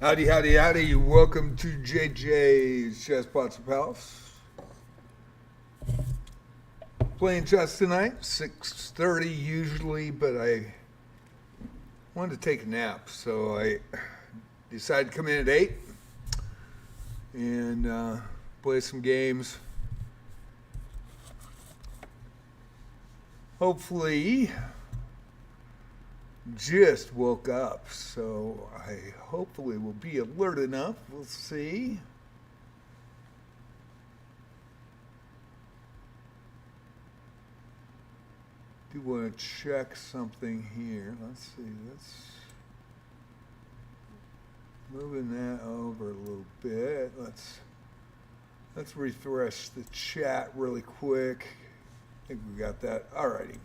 Howdy, howdy, howdy. Welcome to JJ's Chess Pots and Palace. Playing chess tonight, 6:30 usually, but I wanted to take a nap, so I decided to come in at 8 and play some games. Hopefully, just woke up, so I hopefully will be alert enough. We'll see. Do want to check something here. Let's see. Moving that over a little bit. Let's refresh the chat really quick. I think we got that. Alrighty.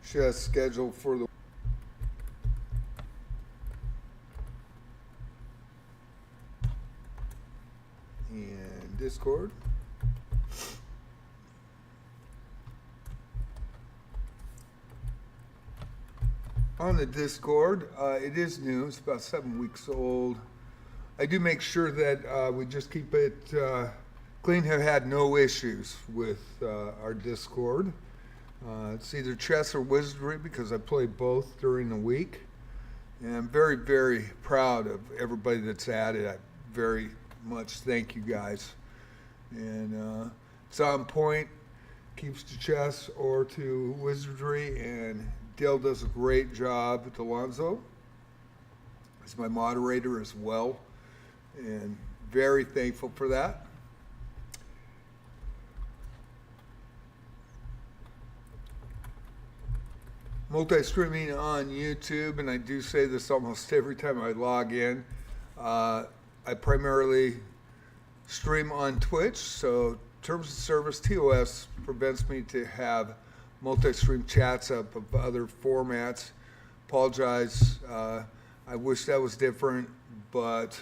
Chess schedule for the and Discord. On the Discord, it is new. It's about 7 weeks old. I do make sure that we just keep it clean. Have had no issues with our Discord. It's either chess or wizardry because I play both during the week. And I'm very, very proud of everybody that's added. I very much thank you guys. And it's on point, keeps to chess or to wizardry, and Dale does a great job at Alonzo. He's my moderator as well, and very thankful for that. Multi-streaming on YouTube, and I do say this almost every time I log in. I primarily stream on Twitch, so terms of service, TOS prevents me to have multi-stream chats up of other formats. Apologize. I wish that was different, but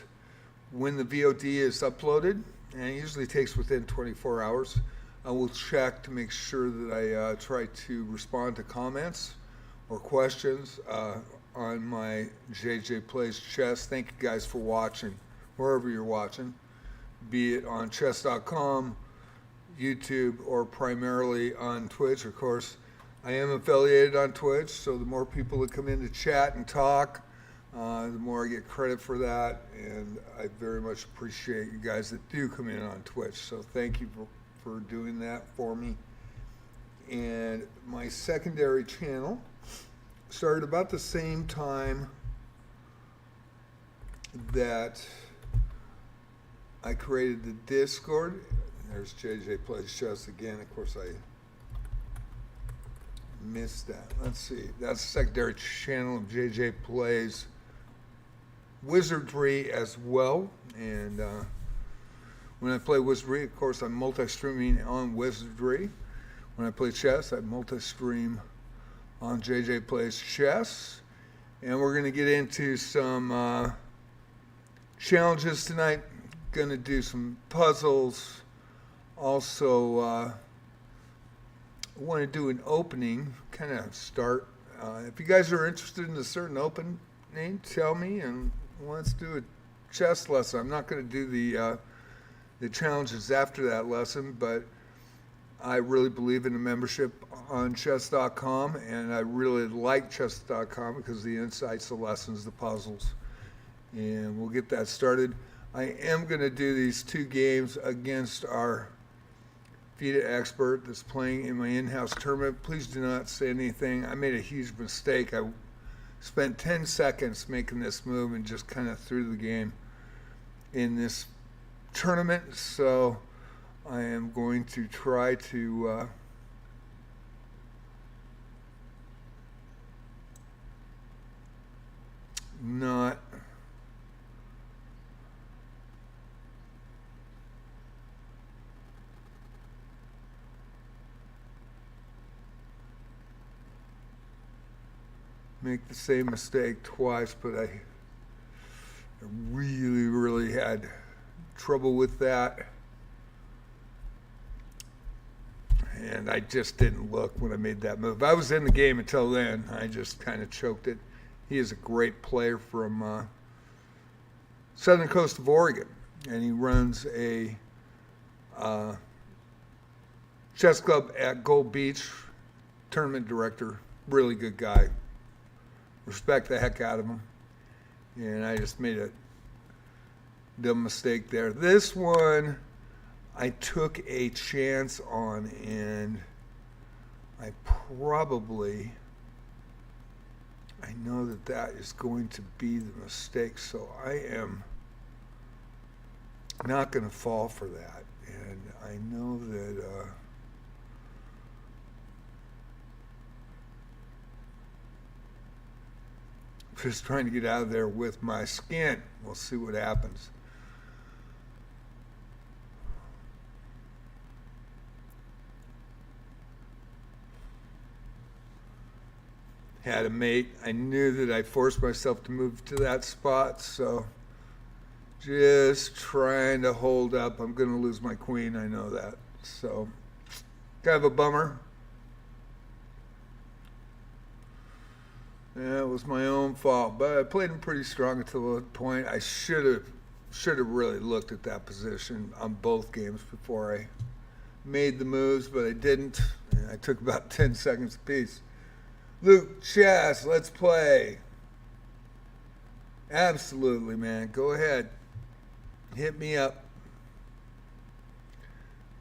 when the VOD is uploaded, and it usually takes within 24 hours, I will check to make sure that I try to respond to comments or questions on my JJ Plays Chess. Thank you guys for watching, wherever you're watching, be it on chess.com, YouTube, or primarily on Twitch. Of course, I am affiliated on Twitch, so the more people that come in to chat and talk, the more I get credit for that, and I very much appreciate you guys that do come in on Twitch, so thank you for doing that for me. And my secondary channel started about the same time that I created the Discord. There's JJ Plays Chess again. Of course, I missed that. Let's see. That's the secondary channel of JJ Plays Wizardry as well. And when I play Wizardry, of course, I'm multi-streaming on Wizardry. When I play chess, I multi-stream on JJ Plays Chess. And we're going to get into some challenges tonight. Going to do some puzzles. Also, I want to do an opening, kind of start. If you guys are interested in a certain opening, tell me, and let's do a chess lesson. I'm not going to do the challenges after that lesson, but I really believe in the membership on chess.com, and I really like chess.com because of the insights, the lessons, the puzzles, and we'll get that started. I am going to do these 2 games against our FIDE expert that's playing in my in-house tournament. Please do not say anything. I made a huge mistake. I spent 10 seconds making this move and just kind of threw the game in this tournament. So I am going to try to not make the same mistake twice, but I really had trouble with that. and I just didn't look when I made that move. I was in the game until then. I just kind of choked it. He is a great player from southern coast of Oregon, and he runs a chess club at Gold Beach. Tournament director, really good guy. Respect the heck out of him. And I just made a dumb mistake there. This one, I took a chance on, and I know that is going to be the mistake, so I am not going to fall for that. And I know that just trying to get out of there with my skin. We'll see what happens. Had a mate. I knew that I forced myself to move to that spot, so just trying to hold up. I'm going to lose my queen, I know that. So, kind of a bummer. Yeah, it was my own fault, but I played him pretty strong until that point. I should have really looked at that position on both games before I made the moves, but I didn't. I took about 10 seconds apiece. Luke, chess, let's play. Absolutely, man. Go ahead. Hit me up.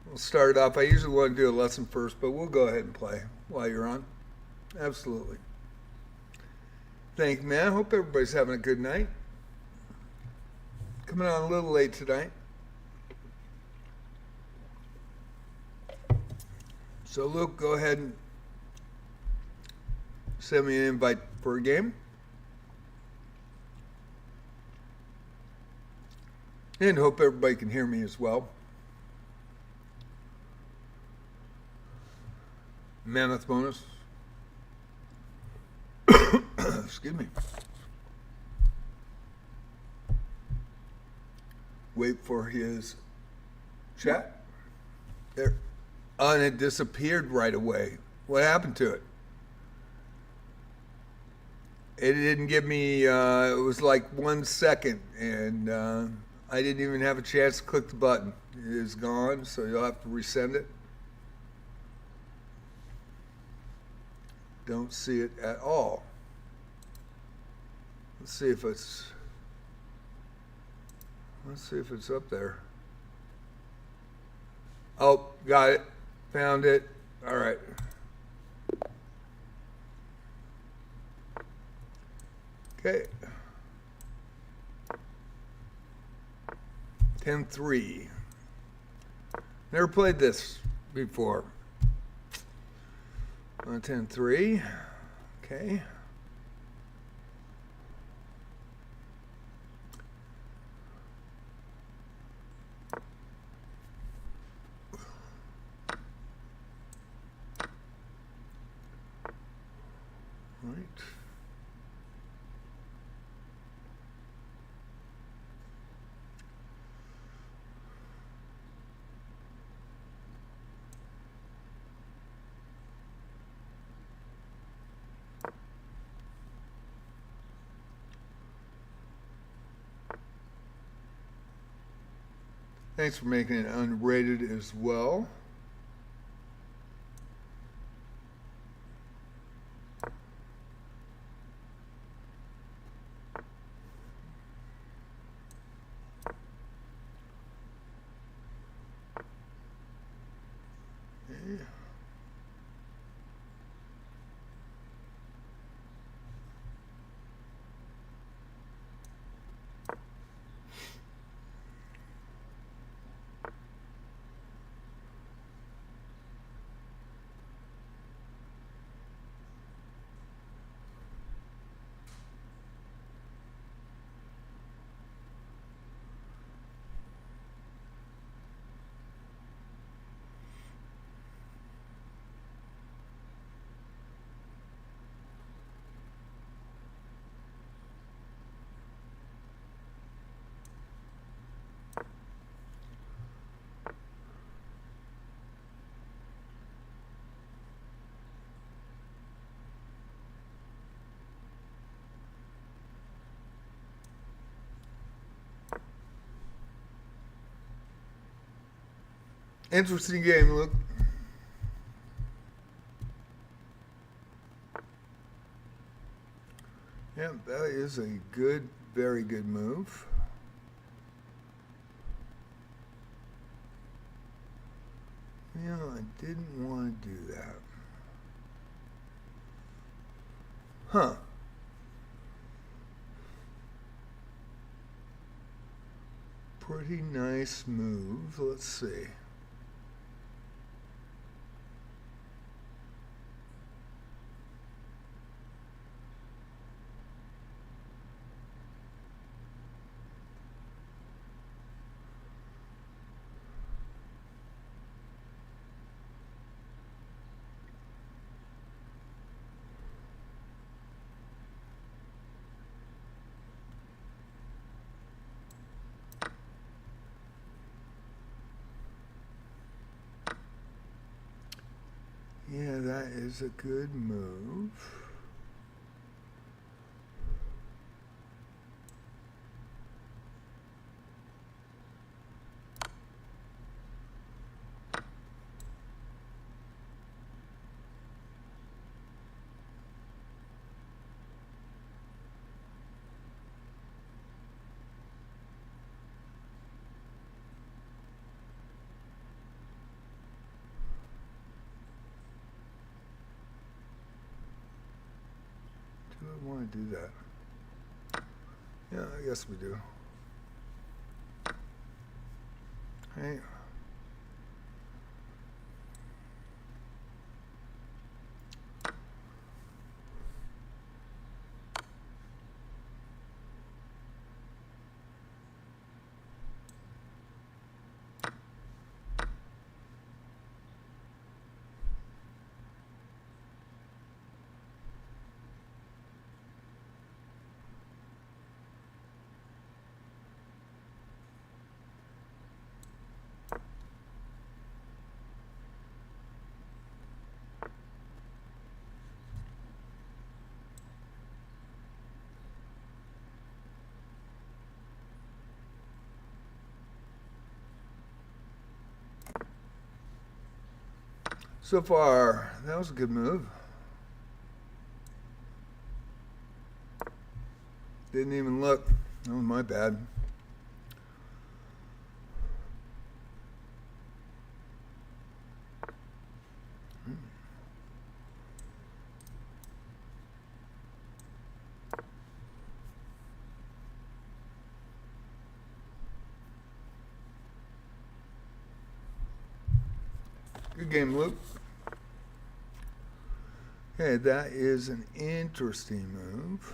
We'll start off. I usually want to do a lesson first, but we'll go ahead and play while you're on. Absolutely. Thank you, man. Hope everybody's having a good night. Coming on a little late tonight. So, Luke, go ahead and send me an invite for a game. And hope everybody can hear me as well. Mammoth bonus. Excuse me. Wait for his chat. There. And it disappeared right away. What happened to it? It didn't give me, it was like 1 second, and I didn't even have a chance to click the button. It is gone, so you'll have to resend it. Don't see it at all. Let's see if it's up there. Oh, got it. Found it. All right. Okay. 10-3. Never played this before. 10-3. Okay. Right. Thanks for making it unrated as well. Okay. Interesting game, Luke. Yeah, that is a good, very good move. Yeah, I didn't want to do that. Huh. Pretty nice move. Let's see. Yeah, that is a good move. Do I want to do that? Yeah, I guess we do. Hey. So far, that was a good move. Didn't even look. That was my bad. Good game, Luke. Okay, that is an interesting move.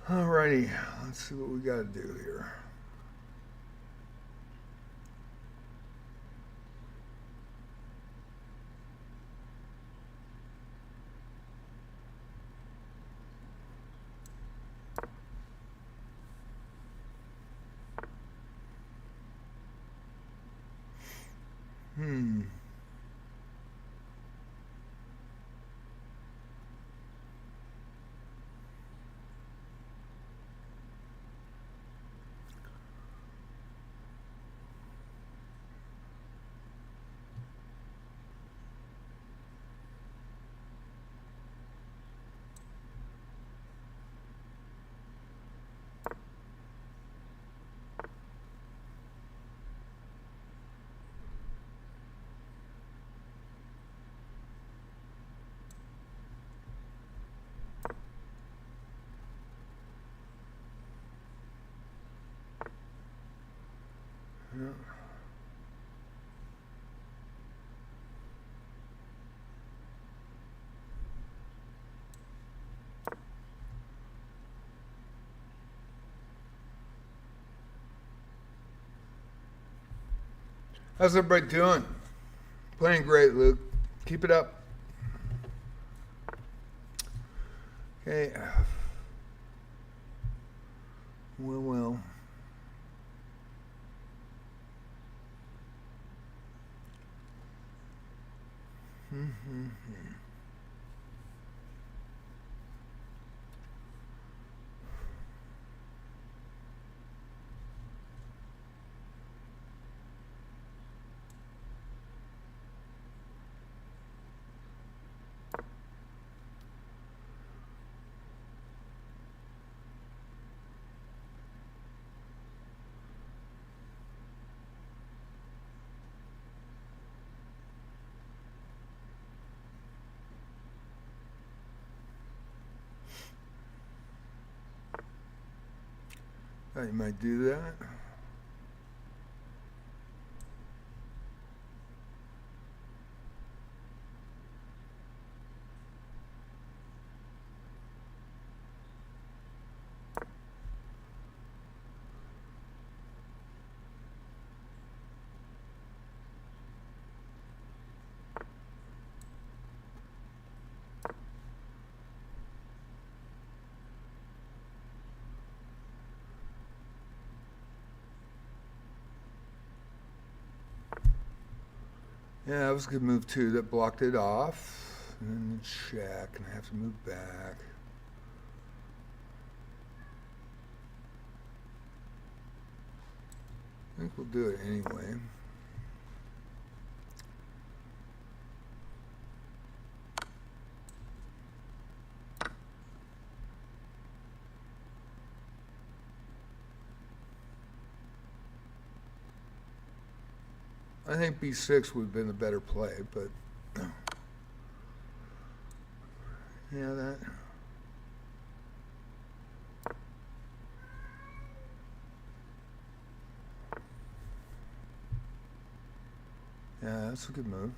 Alrighty, let's see what we got to do here. Yeah. How's everybody doing? Playing great, Luke. Keep it up. Okay. Well. Thought you might do that. Yeah, that was a good move too. That blocked it off. And then check, and I have to move back. I think we'll do it anyway. I think B6 would have been a better play, but yeah, that. Yeah, that's a good move.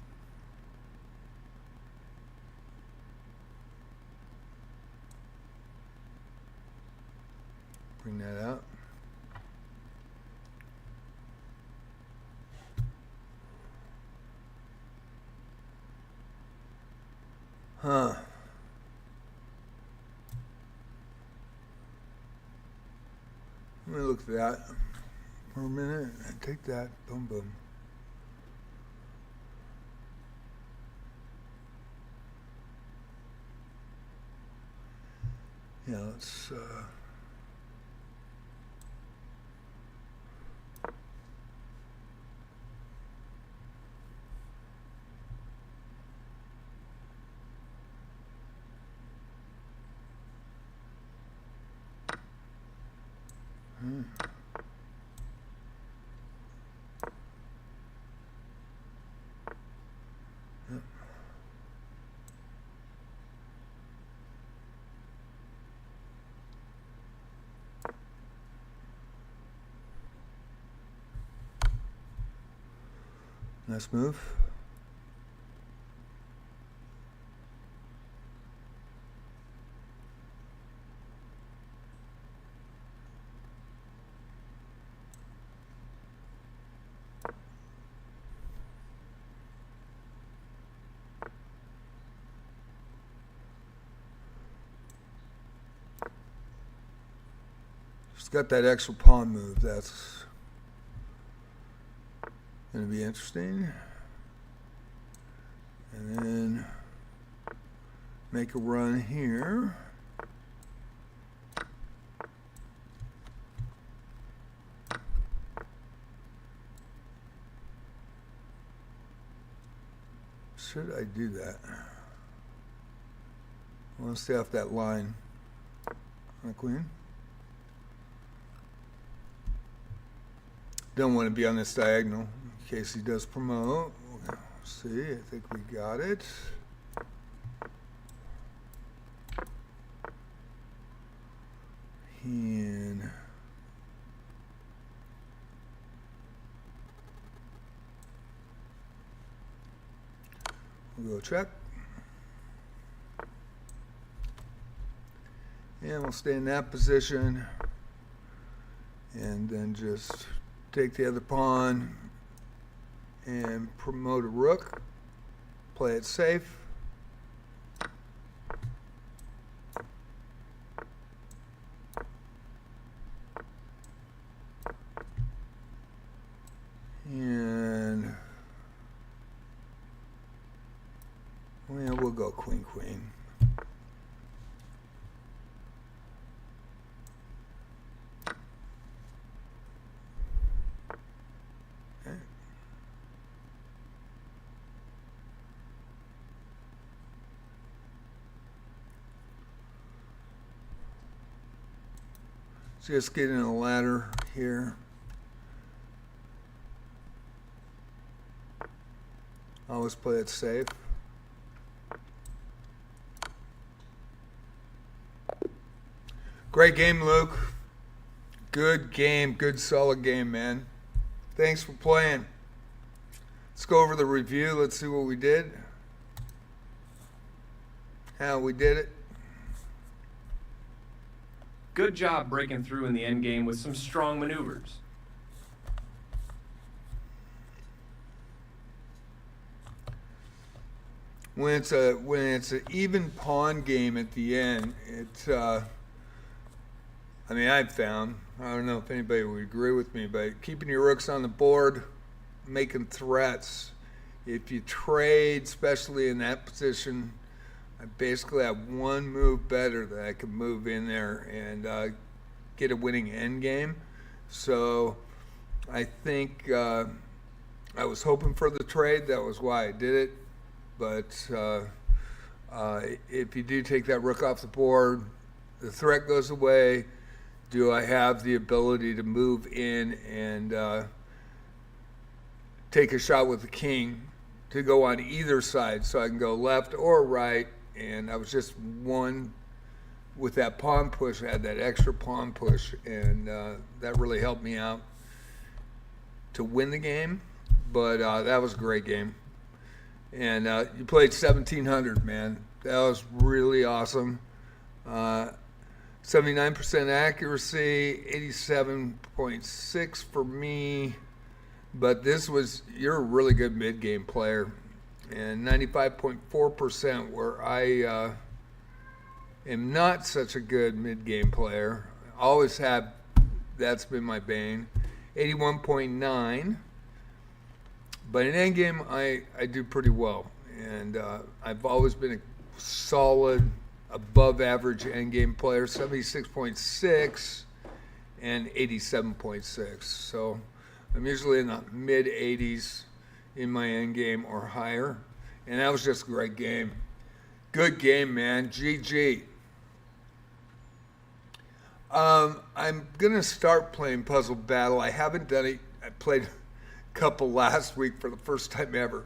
Bring that out. Huh. Let me look at that for a minute and take that. Boom, boom. Yeah, let's Yep. Nice move. It's got that extra pawn move. That's going to be interesting. And then make a run here. Should I do that? I want to stay off that line on the queen. Don't want to be on this diagonal in case he does promote. See, I think we got it. And we'll go check. And we'll stay in that position. And then just take the other pawn, and promote a rook. Play it safe. And well, we'll go queen, queen. Okay. Just getting a ladder here. Always play it safe. Great game, Luke. Good game. Good, solid game, man. Thanks for playing. Let's go over the review. Let's see what we did. How we did it. Good job breaking through in the endgame with some strong maneuvers. When it's an even pawn game at the end, I mean, I've found, I don't know if anybody would agree with me, but keeping your rooks on the board, making threats. If you trade, especially in that position, I basically have one move better that I can move in there and get a winning end game. So I think I was hoping for the trade. That was why I did it. But if you do take that rook off the board, the threat goes away. Do I have the ability to move in and take a shot with the king to go on either side, so I can go left or right? And I was just one with that pawn push. I had that extra pawn push, and that really helped me out to win the game. But that was a great game. And you played 1,700, man. That was really awesome. 79% accuracy, 87.6 for me. But you're a really good mid-game player. And 95.4% where I am not such a good mid-game player. Always have, that's been my bane. 81.9. But in endgame, I do pretty well. And I've always been a solid, above average endgame player, 76.6 and 87.6. So I'm usually in the mid 80s in my endgame or higher. And that was just a great game. Good game, man. GG. I'm going to start playing Puzzle Battle. I haven't done it. I played couple last week for the first time ever,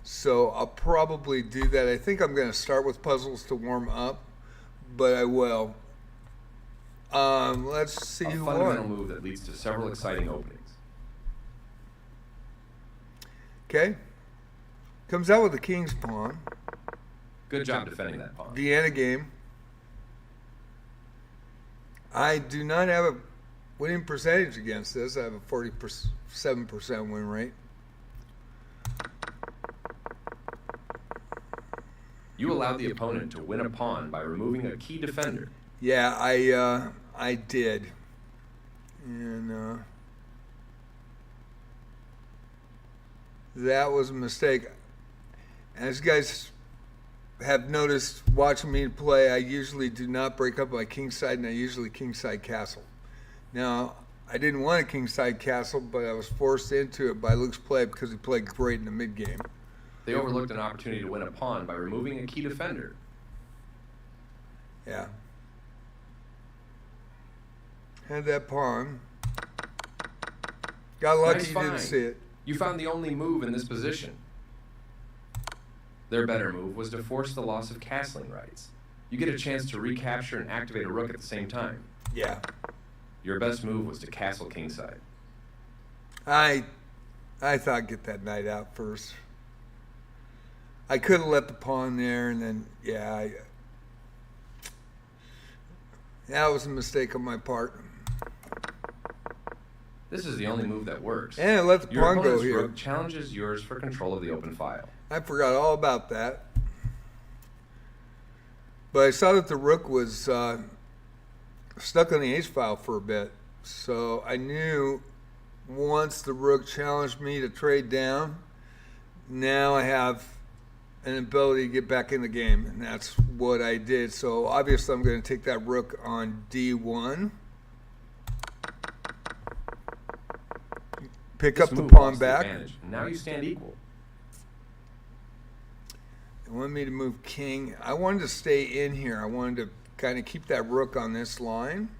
so I'll probably do that. I think I'm going to start with puzzles to warm up, but I will. Let's see who won. A fundamental move that leads to several exciting openings. Okay, comes out with the king's pawn. Good job defending that pawn. Vienna game. I do not have a winning percentage against this. I have a 47% win rate. You allowed the opponent to win a pawn by removing a key defender. Yeah, I did. And that was a mistake. As you guys have noticed watching me play, I usually do not break up my kingside, and I usually kingside castle. Now, I didn't want a kingside castle, but I was forced into it by Luke's play because he played great in the mid-game. They overlooked an opportunity to win a pawn by removing a key defender. Yeah. Had that pawn. Got lucky Nice you didn't find. see it. You found the only move in this position. Their better move was to force the loss of castling rights. You get a chance to recapture and activate a rook at the same time. Yeah. Your best move was to castle kingside. I thought get that knight out first. I could have let the pawn there, and then, yeah, that was a mistake on my part. This is the only move that works. And I let the Your pawn go opponent's here. rook challenges yours for control of the open file. I forgot all about that. But I saw that the rook was stuck on the h file for a bit. So I knew once the rook challenged me to trade down, now I have an ability to get back in the game. And that's what I did. So obviously I'm going to take that rook on d1. Pick up the pawn back. Now you stand equal. They wanted me to move king. I wanted to stay in here. I wanted to kind of keep that rook on this line.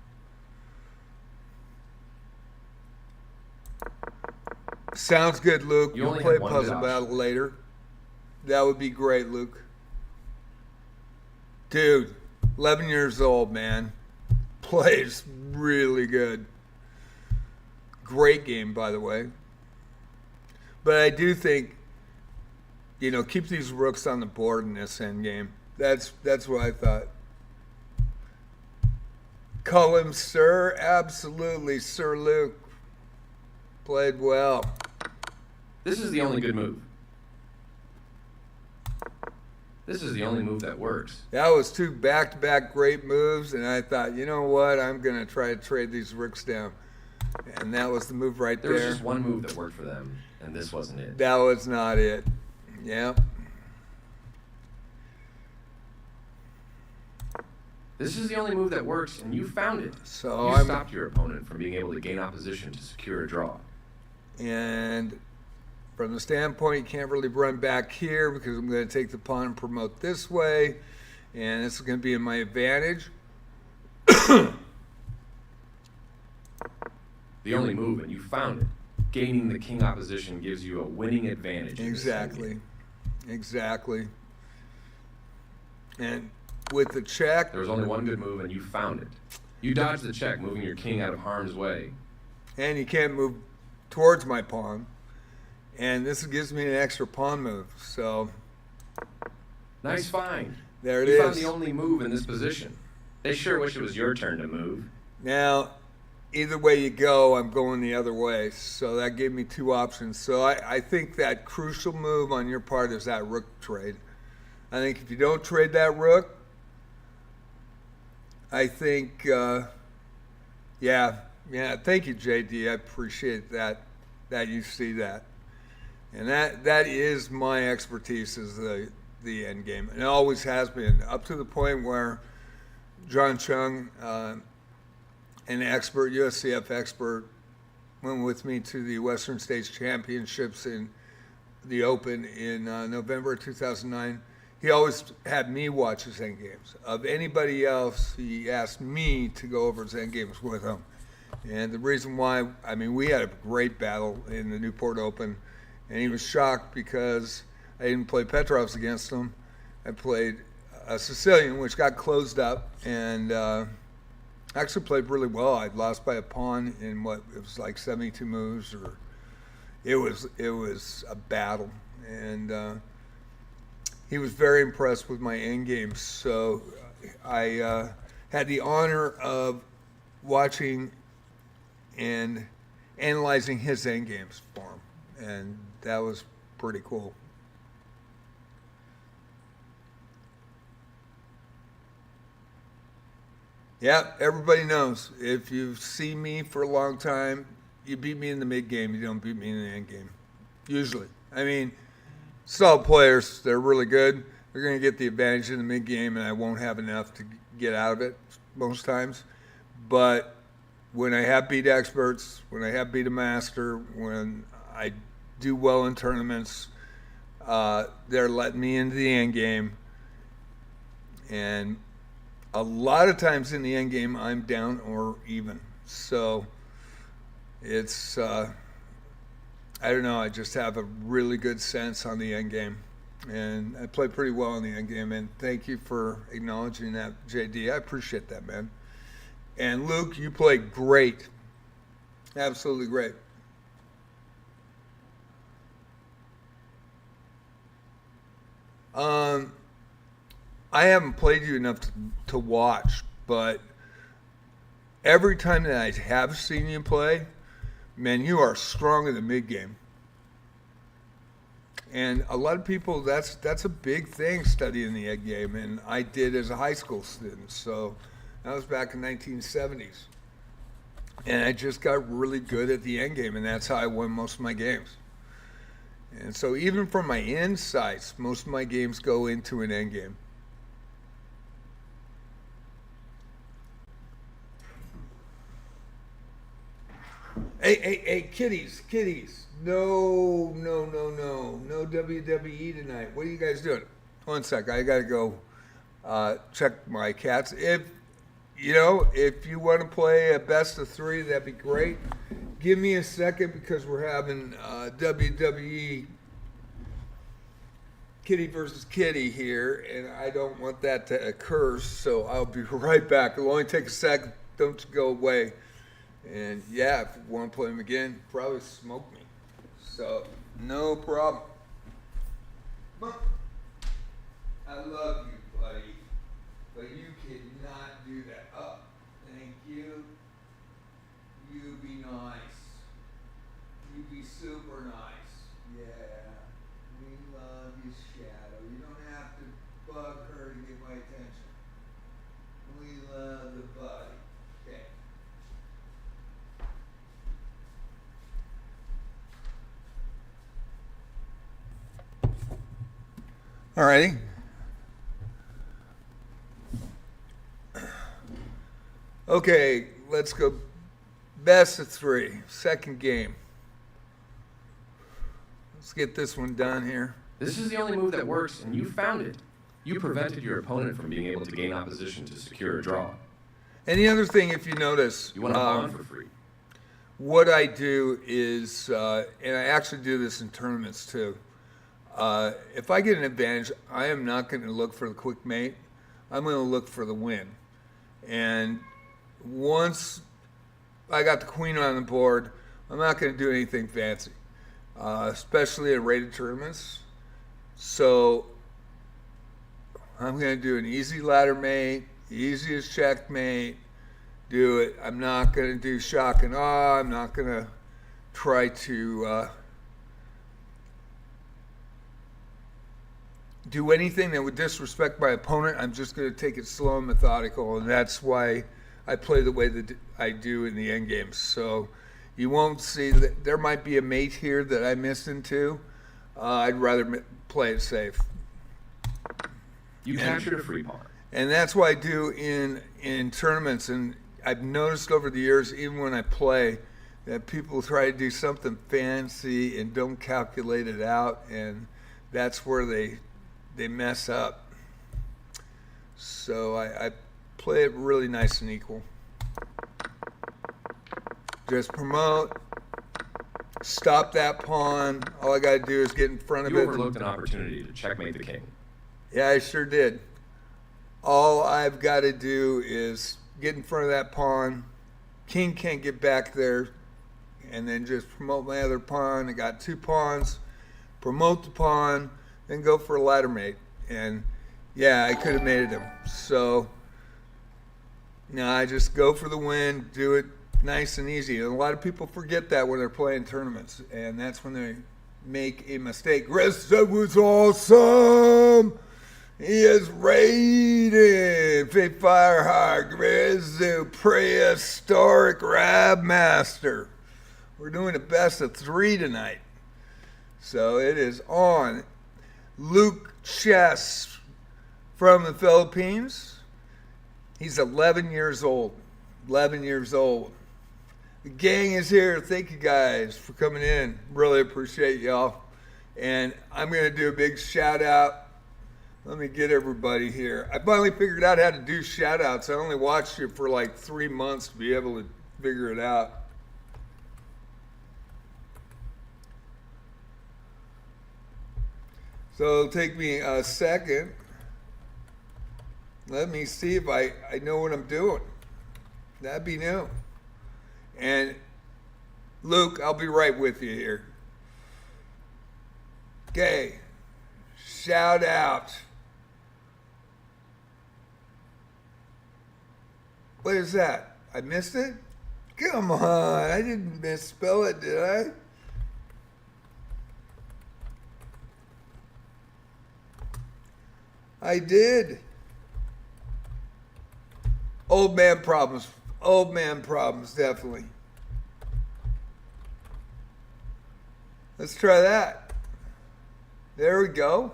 Sounds good, Luke. You'll play a puzzle battle later. That would be great, Luke. Dude, 11 years old, man. Plays really good. Great game, by the way. But I do think, you know, keep these rooks on the board in this end game. That's what I thought. Call him Sir. Absolutely, Sir Luke. Played well. This is the only good move. This is the only move that works. That was two back-to-back great moves, and I thought, you know what? I'm going to try to trade these rooks down. And that was the move right there. There was just one move that worked for them, and this wasn't it. That was not it. Yep. This is the only move that works, and you found it. So you stopped your opponent from being able to gain opposition to secure a draw. And from the standpoint, you can't really run back here because I'm going to take the pawn and promote this way. And this is going to be in my advantage. The only move, and you found it. Gaining the king opposition gives you a winning advantage. Exactly. Exactly. And with the check... There was only one good move, and you found it. You dodged the check, moving your king out of harm's way. And you can't move towards my pawn. And this gives me an extra pawn move, so... Nice find. There it is. You found the only move in this position. They sure wish it was your turn to move. Now, either way you go, I'm going the other way. So that gave me two options. So I think that crucial move on your part is that rook trade. I think if you don't trade that rook, I think, yeah, thank you, JD. I appreciate that you see that. And that is my expertise, is the end game. And it always has been, up to the point where John Chung, an expert, USCF expert, went with me to the Western States Championships in the Open in November 2009. He always had me watch his end games. Of anybody else, he asked me to go over his end games with him. And the reason why, I mean, we had a great battle in the Newport Open, and he was shocked because I didn't play Petrovs against him. I played a Sicilian, which got closed up, and actually played really well. I lost by a pawn in it was like 72 moves, or it was a battle, and he was very impressed with my end games. So I had the honor of watching and analyzing his end games for him, and that was pretty cool. Yeah, everybody knows. If you've seen me for a long time, you beat me in the mid game. You don't beat me in the end game. Usually. I mean, solid players, they're really good. They're going to get the advantage in the mid game, and I won't have enough to get out of it most times. But when I have beat experts, when I have beat a master, when I do well in tournaments, they're letting me into the end game. And a lot of times in the end game, I'm down or even. So it's, I don't know, I just have a really good sense on the end game. And I play pretty well in the end game. And thank you for acknowledging that, JD. I appreciate that, man. And Luke, you played great. Absolutely great. I haven't played you enough to watch, but every time that I have seen you play, man, you are strong in the mid game. And a lot of people, that's a big thing, studying the end game, and I did as a high school student. So that was back in 1970s. And I just got really good at the end game, and that's how I won most of my games. And so even from my insights, most of my games go into an end game. Hey, kitties. No WWE tonight. What are you guys doing? 1 sec, I gotta go check my cats. If you want to play a best of 3, that'd be great. Give me a second because we're having WWE kitty versus kitty here, and I don't want that to occur, so I'll be right back. It'll only take a second. Don't you go away. And yeah, if you want to play them again, probably smoke me. So, no problem. I love you, buddy. But you cannot do that. Oh, thank you. You be nice. You be super nice. Yeah. We love you, Shadow. You don't have to bug her to get my attention. We love the buddy. Okay. Alrighty. Okay, let's go best of 3, second game. Let's get this one done here. This is the only move that works, and you found it. You prevented your opponent from being able to gain opposition to secure a draw. And the other thing, if you notice, You want a pawn for free. what I do is, and I actually do this in tournaments too, if I get an advantage, I am not going to look for the quick mate. I'm going to look for the win. And once I got the queen on the board, I'm not going to do anything fancy, especially at rated tournaments. So I'm going to do an easy ladder mate, easiest checkmate, do it. I'm not going to do shock and awe. I'm not going to try to do anything that would disrespect my opponent. I'm just going to take it slow and methodical, and that's why I play the way that I do in the end games. So you won't see that there might be a mate here that I missed into. I'd rather play it safe. You captured a free pawn. And that's what I do in tournaments. And I've noticed over the years, even when I play, that people try to do something fancy and don't calculate it out, and that's where they mess up. So I play it really nice and equal. Just promote, stop that pawn. All I got to do is get in front of You it. overlooked an opportunity to checkmate the king. Yeah, I sure did. All I've got to do is get in front of that pawn. King can't get back there. And then just promote my other pawn. I got 2 pawns. Promote the pawn. Then go for a ladder mate. And yeah, I could have mated him. So no, I just go for the win. Do it nice and easy. And a lot of people forget that when they're playing tournaments. And that's when they make a mistake. That was awesome. He is raiding. Fake Firehawk, Rizzo, prehistoric Rabmaster. We're doing a best of 3 tonight. So it is on. Luke Chess from the Philippines. He's 11 years old. 11 years old. The gang is here. Thank you guys for coming in. Really appreciate y'all. And I'm going to do a big shout out. Let me get everybody here. I finally figured out how to do shout outs. I only watched it for like 3 months to be able to figure it out. So it'll take me a second. Let me see if I know what I'm doing. That'd be new. And Luke, I'll be right with you here. Okay. Shout out. What is that? I missed it? Come on, I didn't misspell it, did I? I did. Old man problems. Old man problems, definitely. Let's try that. There we go.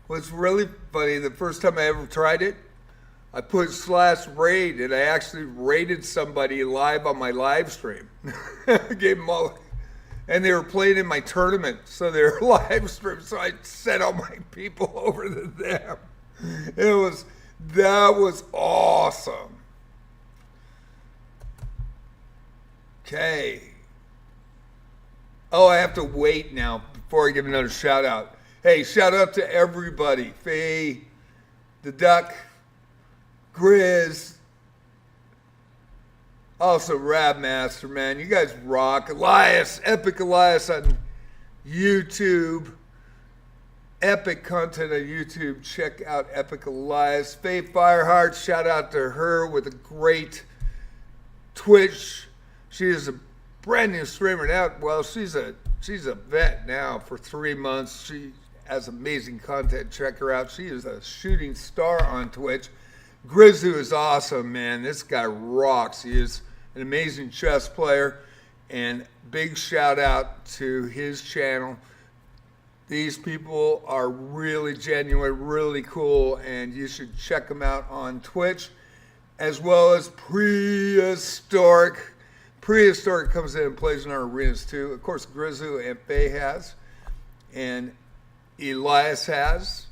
What's really funny, the first time I ever tried it, I put /raid and I actually raided somebody live on my live stream. Gave them all, and they were playing in my tournament, so they were live stream. So I sent all my people over to them. That was awesome. Okay. Oh, I have to wait now before I give another shout out. Hey, shout out to everybody. Faye, the Duck, Grizz, also Rabmaster, man. You guys rock. Elias, Epic Elias on YouTube. Epic content on YouTube. Check out Epic Elias. Faye Fireheart, shout out to her with a great Twitch. She is a brand new streamer now. Well, she's a vet now for 3 months. She has amazing content. Check her out. She is a shooting star on Twitch. Grizzoo is awesome, man. This guy rocks. He is an amazing chess player. And big shout out to his channel. These people are really genuine, really cool, and you should check them out on Twitch, as well as Prehistoric. Prehistoric comes in and plays in our arenas too. Of course, Grizzoo and Faye has, and Elias has,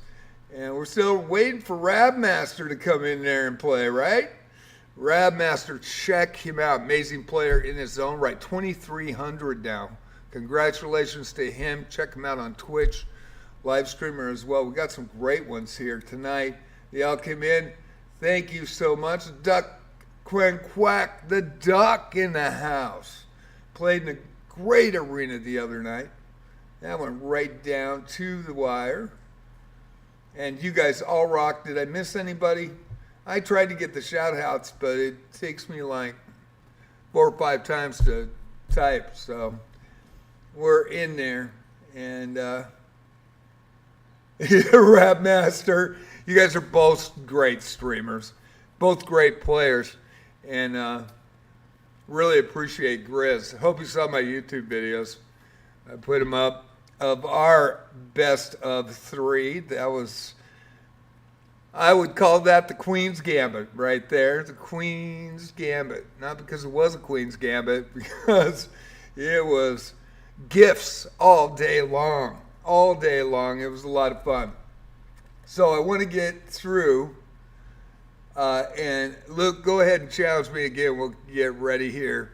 and we're still waiting for Rabmaster to come in there and play, right? Rabmaster, check him out. Amazing player in his own right. 2,300 now. Congratulations to him. Check him out on Twitch. Live streamer as well. We got some great ones here tonight. They all came in. Thank you so much. Duck Quack Quack, the Duck in the house. Played in a great arena the other night. That went right down to the wire. And you guys all rock. Did I miss anybody? I tried to get the shout outs, but it takes me like 4 or 5 times to type. So we're in there. And Rapmaster, you guys are both great streamers. Both great players. And really appreciate Grizz. Hope you saw my YouTube videos. I put them up. Of our best of 3, that was, I would call that the Queen's Gambit right there. The Queen's Gambit. Not because it was a Queen's Gambit, because it was gifts all day long. All day long. It was a lot of fun. So I want to get through, and Luke, go ahead and challenge me again. We'll get ready here.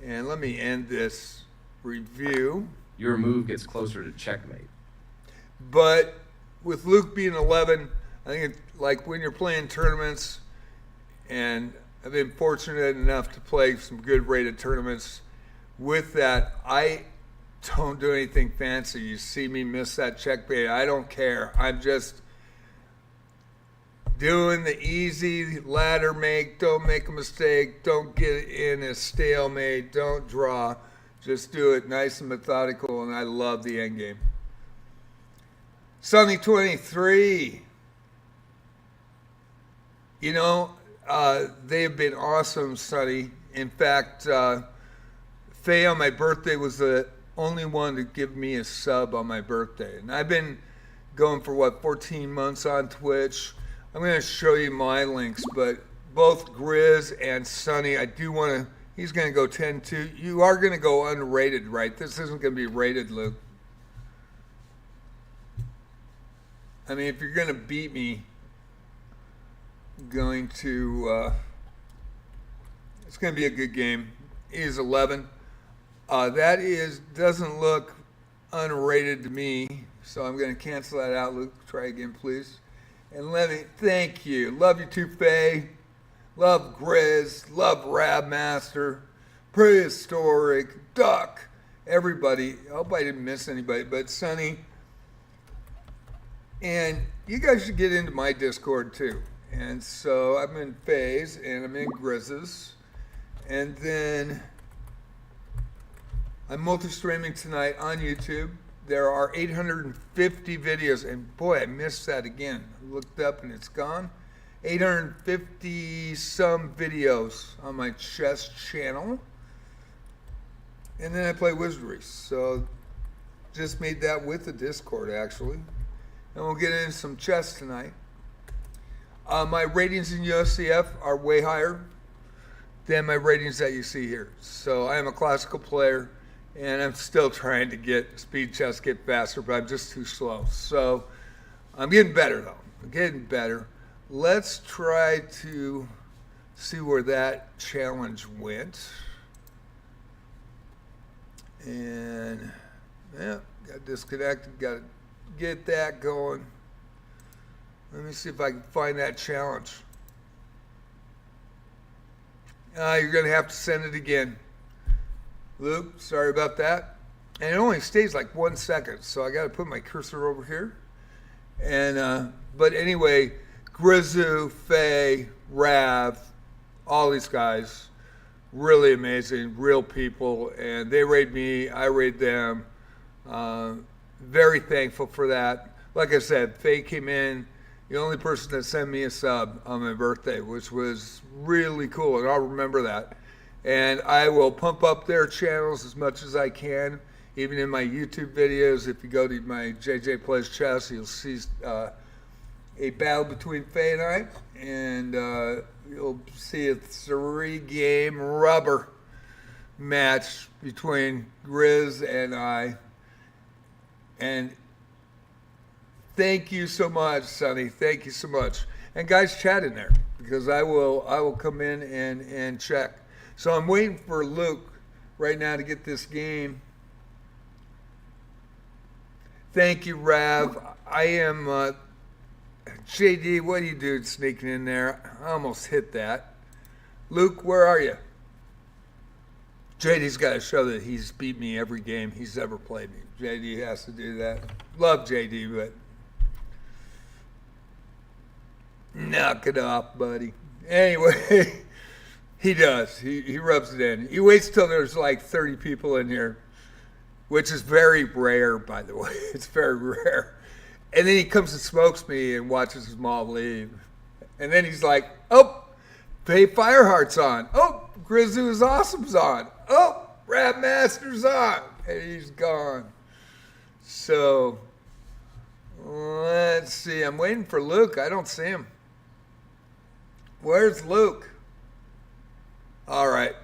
And let me end this review. Your move gets closer to checkmate. But with Luke being 11, I think it's like when you're playing tournaments, and I've been fortunate enough to play some good rated tournaments. With that, I don't do anything fancy. You see me miss that checkmate, I don't care. I'm just doing the easy ladder make. Don't make a mistake. Don't get in a stalemate. Don't draw. Just do it nice and methodical, and I love the end game. Sunny 23. You know, they have been awesome, Sunny. In fact, Faye on my birthday was the only one to give me a sub on my birthday. And I've been going for, 14 months on Twitch. I'm going to show you my links, but both Grizz and Sunny, I do want to. He's going to go 10-2. You are going to go unrated, right? This isn't going to be rated, Luke. I mean, if you're going to beat me, it's going to be a good game. He is 11. That doesn't look unrated to me, so I'm going to cancel that out, Luke. Try again, please. And let me thank you. Love you too, Faye. Love Grizz, love Rabmaster, Prehistoric, Duck, everybody. I hope I didn't miss anybody, but Sonny. And you guys should get into my Discord too. And so I'm in Phase and I'm in Grizz's. And then I'm multi-streaming tonight on YouTube. There are 850 videos, and boy, I missed that again. I looked up and it's gone. 850 some videos on my chess channel. And then I play Wizardry. So just made that with the Discord actually. And we'll get into some chess tonight. My ratings in USCF are way higher than my ratings that you see here. So I am a classical player, and I'm still trying to get speed chess, get faster, but I'm just too slow. So I'm getting better though. I'm getting better. Let's try to see where that challenge went. And yeah, got disconnected, got to get that going. Let me see if I can find that challenge. You're going to have to send it again. Luke, sorry about that. And it only stays like 1 second, so I got to put my cursor over here. And but anyway, Grizzu, Faye, Rav, all these guys, really amazing, real people, and they raid me, I raid them. Very thankful for that. Like I said, Faye came in, the only person that sent me a sub on my birthday, which was really cool, and I'll remember that. And I will pump up their channels as much as I can, even in my YouTube videos. If you go to my JJ Plays Chess, you'll see a battle between Faye and I, and you'll see a 3-game rubber match between Grizz and I. And thank you so much, Sonny. Thank you so much. And guys, chat in there, because I will come in and check. So I'm waiting for Luke right now to get this game. Thank you, Rav. I am JD. What are you doing sneaking in there? I almost hit that. Luke, where are you? JD's got to show that he's beat me every game he's ever played me. JD has to do that. Love JD, but knock it off, buddy. Anyway, he does. He rubs it in. He waits till there's like 30 people in here, which is very rare, by the way. It's very rare. And then he comes and smokes me and watches his mom leave. And then he's like, oh, Faye Fireheart's on. Oh, Grizzu's Awesome's on. Oh, Rabmaster's on. And he's gone. So, let's see. I'm waiting for Luke. I don't see him. Where's Luke? All right.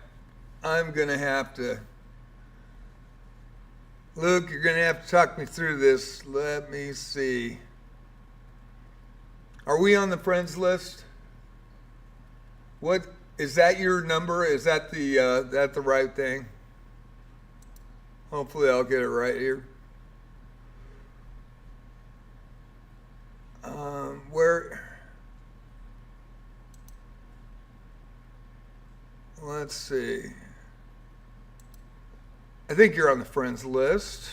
I'm going to have to... Luke, you're going to have to talk me through this. Let me see. Are we on the friends list? What is that your number? Is that the right thing? Hopefully I'll get it right here. Where? Let's see. I think you're on the friends list.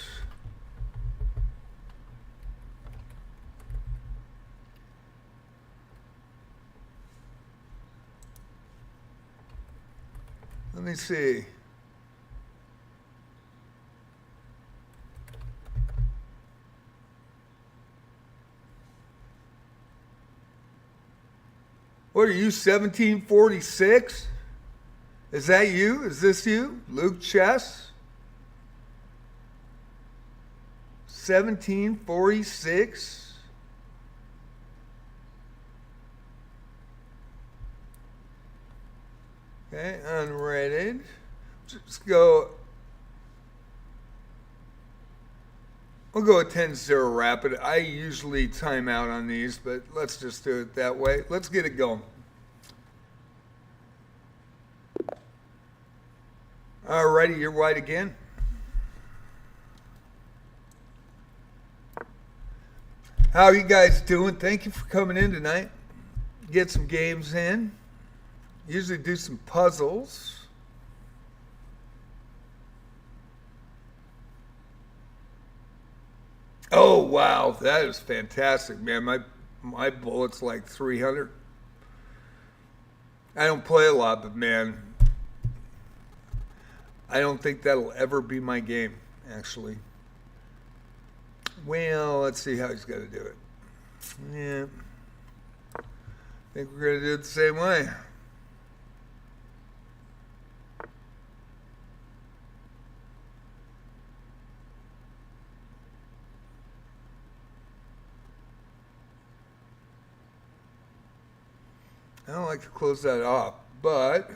Let me see. What are you, 1746? Is that you? Is this you? Luke Chess? 1746? Okay, unrated. Let's go. We'll go with 10-0 rapid. I usually time out on these, but let's just do it that way. Let's get it going. Alrighty, you're white again. How are you guys doing? Thank you for coming in tonight. Get some games in. usually do some puzzles. Oh wow, that is fantastic, man. My bullet's like 300. I don't play a lot, but man, I don't think that'll ever be my game, actually. Well, let's see how he's going to do it. Yeah. I think we're going to do it the same way. I don't like to close that off, but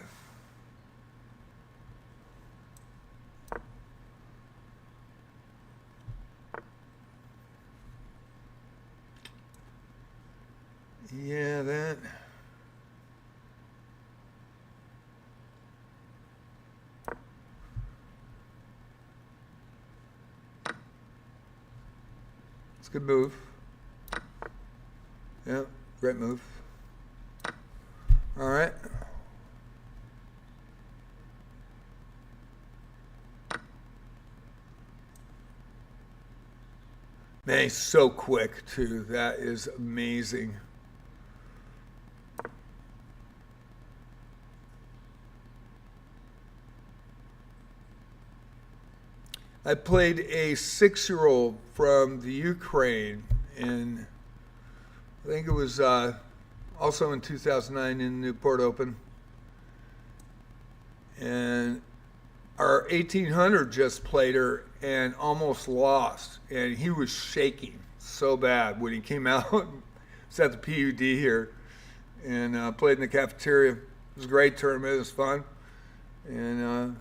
yeah, that. It's a good move. Yeah, great move. All right. Man, he's so quick, too. That is amazing. I played a 6-year-old from the Ukraine, and I think it was also in 2009 in the Newport Open. And our 1800 just played her and almost lost. And he was shaking so bad when he came out. It's at the PUD here and played in the cafeteria. It was a great tournament. It was fun. And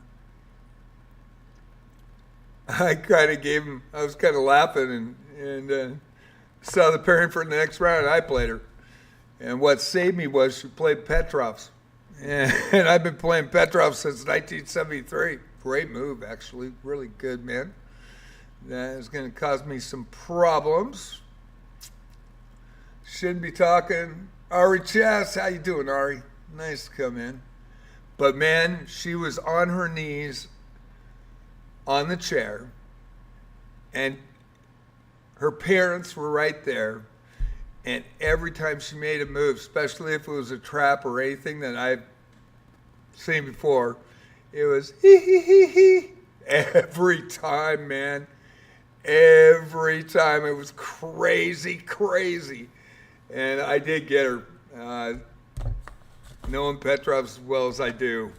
I kind of gave him, I was kind of laughing and saw the pairing for the next round. I played her. And what saved me was she played Petrov's. And I've been playing Petrov since 1973. Great move, actually. Really good, man. That is going to cause me some problems. Shouldn't be talking. Ari Chess, how you doing, Ari? Nice to come in. But, man, she was on her knees on the chair. And her parents were right there. And every time she made a move, especially if it was a trap or anything that I've seen before, it was hee hee hee hee. Every time, man. Every time. It was crazy, crazy. And I did get her. Knowing Petrov as well as I do.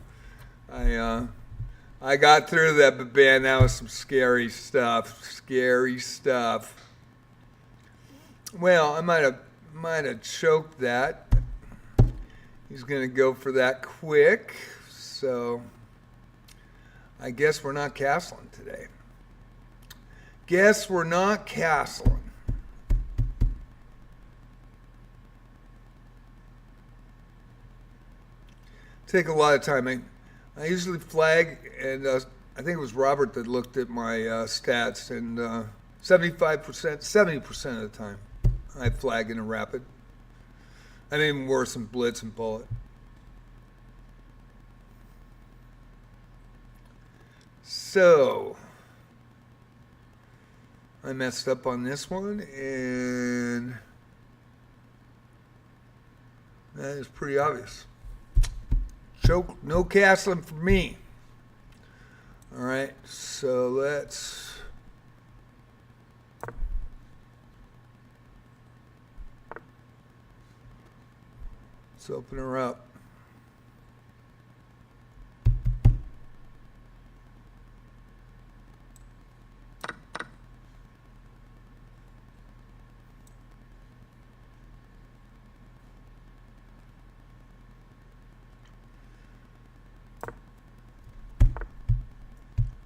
I got through that, but man, that was some scary stuff. Scary stuff. Well, I might have choked that. He's going to go for that quick. So I guess we're not castling today. Guess we're not castling. Take a lot of time. I usually flag, and I think it was Robert that looked at my stats, and 70% of the time. I flag in a rapid. I didn't even worse than blitz and bullet. So I messed up on this one, and that is pretty obvious. Choke, no castling for me. All right, so let's open her up.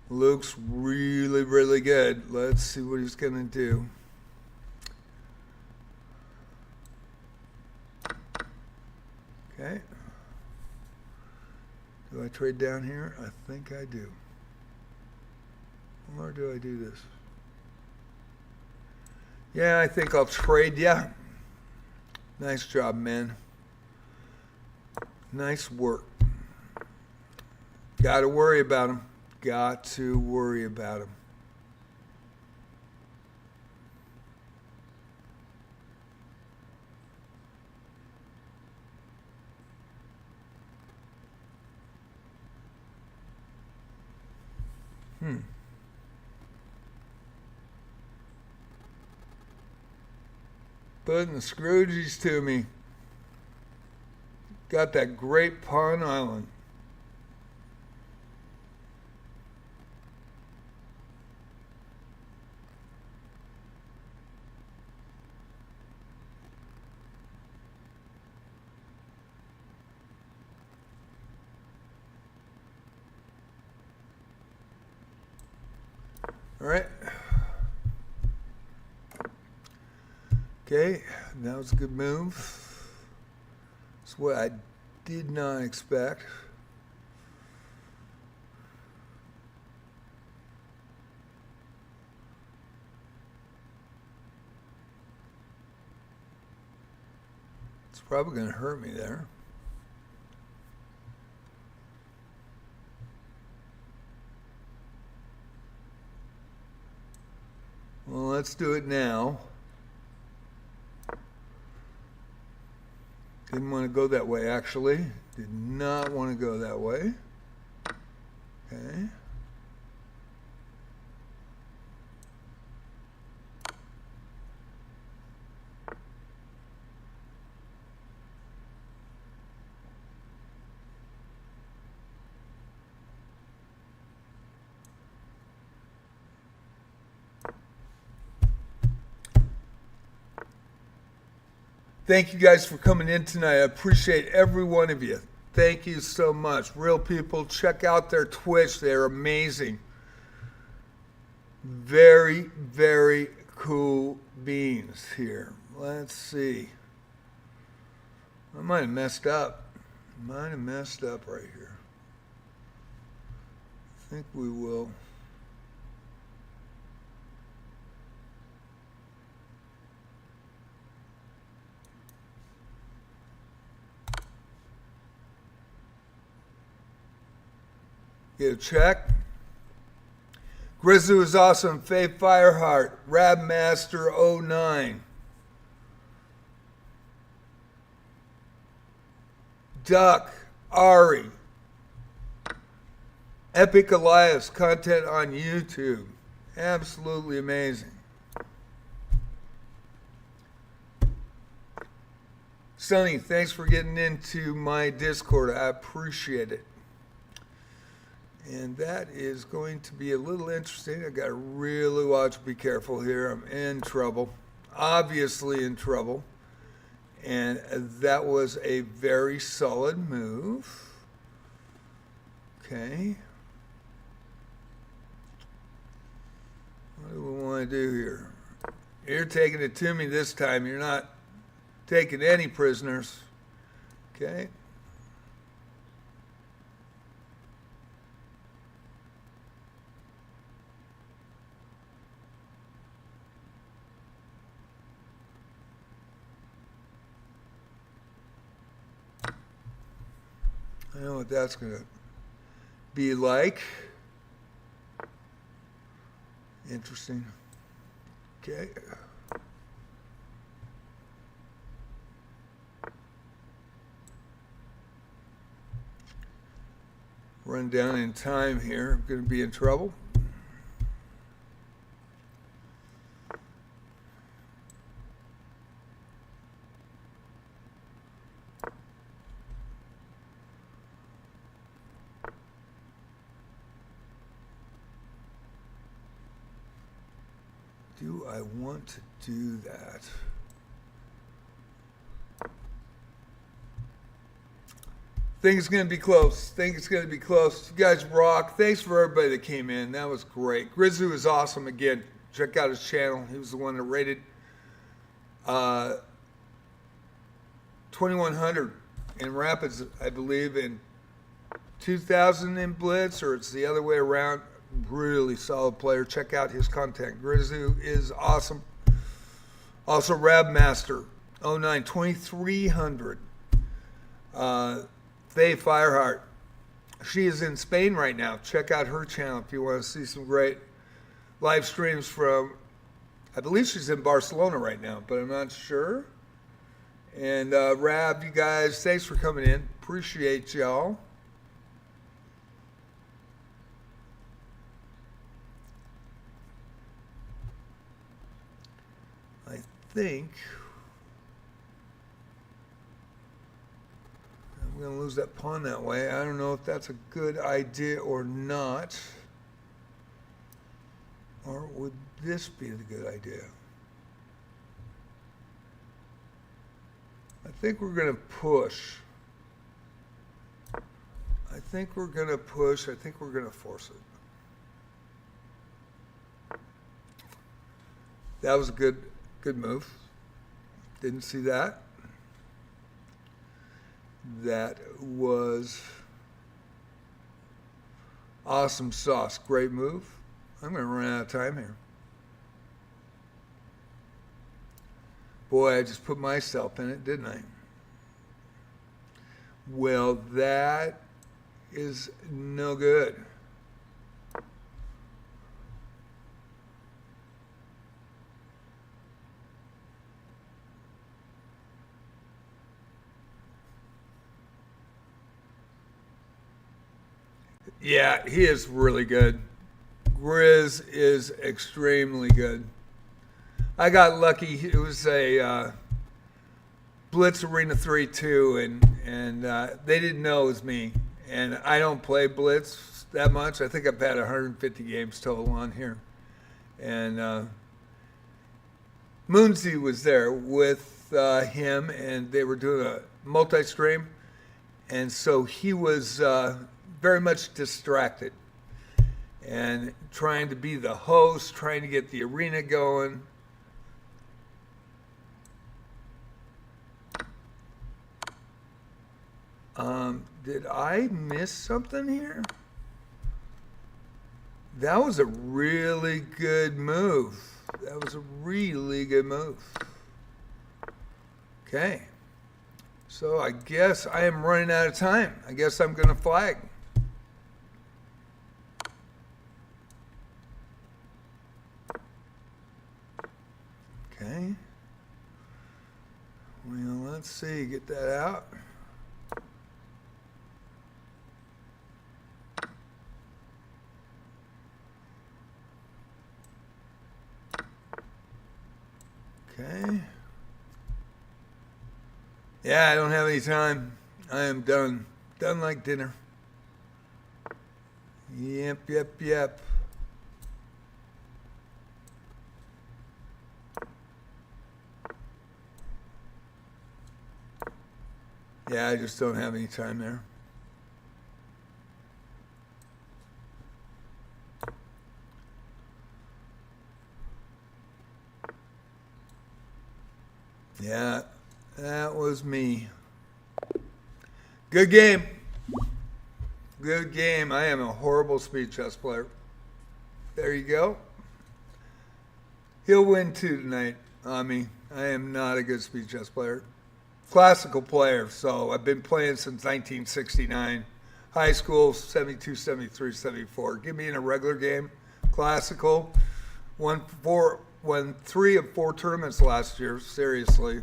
Looks really, really good. Let's see what he's going to do. Okay. Do I trade down here? I think I do. Or do I do this? Yeah, I think I'll trade. Yeah. Nice job, man. Nice work. Got to worry about him. Got to worry about him. Putting the Scrooges to me. Got that great Pond Island. All right. Okay, that was a good move. It's what I did not expect. It's probably going to hurt me there. Well, let's do it now. Didn't want to go that way, actually. Did not want to go that way. Okay. Thank you guys for coming in tonight. I appreciate every one of you. Thank you so much. Real people, check out their Twitch. They're amazing. Very, very cool beans here. Let's see. I might have messed up. Might have messed up right here. I think we will. Get a check. Grizzly was awesome. Faye Fireheart. Rabmaster 09. Duck. Ari. Epic Elias. Content on YouTube. Absolutely amazing. Sonny, thanks for getting into my Discord. I appreciate it. And that is going to be a little interesting. I got to really watch, be careful here. I'm in trouble, obviously in trouble. And that was a very solid move. Okay. What do we want to do here? You're taking it to me this time. You're not taking any prisoners. Okay. I know what that's going to be like. Interesting. Okay. Run down in time here. I'm going to be in trouble. Do I want to do that? Think it's going to be close. Think it's going to be close. You guys rock. Thanks for everybody that came in. That was great. Grizzly was awesome again. Check out his channel. He was the one that rated 2100 in Rapids, I believe, in 2000 in Blitz, or it's the other way around. Really solid player. Check out his content. Grizzly is awesome. Also, Rabmaster 09 2300. Faye Fireheart. She is in Spain right now. Check out her channel if you want to see some great live streams from, I believe she's in Barcelona right now, but I'm not sure. And Rab, you guys, thanks for coming in. Appreciate y'all. I think I'm going to lose that pawn that way. I don't know if that's a good idea or not. Or would this be the good idea? I think we're going to push. I think we're going to push. I think we're going to force it. That was a good move. Didn't see that. That was awesome sauce. Great move. I'm going to run out of time here. Boy, I just put myself in it, didn't I? Well, that is no good. Yeah, he is really good. Grizz is extremely good. I got lucky. It was a Blitz Arena 3 too, and they didn't know it was me. And I don't play Blitz that much. I think I've had 150 games total on here. And Moonsy was there with him, and they were doing a multi-stream. And so he was very much distracted and trying to be the host, trying to get the arena going. Did I miss something here? That was a really good move. That was a really good move. Okay. So I guess I am running out of time. I guess I'm going to flag. Okay. Well, let's see. Get that out. Okay. Yeah, I don't have any time. I am done. Done like dinner. Yep. Yeah, I just don't have any time there. Yeah, that was me. Good game. Good game. I am a horrible speed chess player. There you go. He'll win too tonight on me. I am not a good speed chess player. Classical player, so I've been playing since 1969. High school, 72, 73, 74. Give me in a regular game. Classical. Won 3 of 4 tournaments last year, seriously.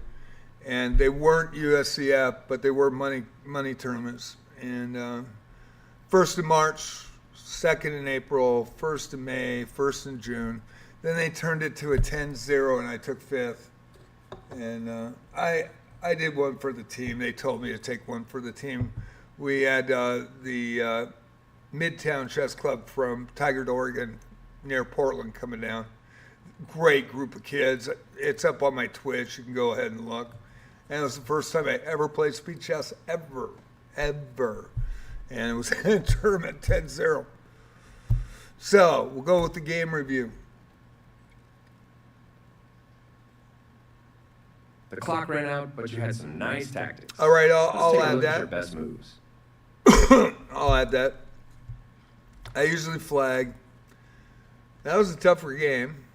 And they weren't USCF, but they were money tournaments. And 1st of March, 2nd in April, 1st in May, 1st in June. Then they turned it to a 10-0, and I took 5th. And I did one for the team. They told me to take one for the team. We had the Midtown Chess Club from Tigard, Oregon, near Portland coming down. Great group of kids. It's up on my Twitch. You can go ahead and look. And it was the first time I ever played speed chess, ever. And it was a tournament 10-0. So we'll go with the game review. The clock ran out, but you had some nice tactics. All right, Let's I'll take a add look at that. your best moves. I'll add that. I usually flag. That was a tougher game.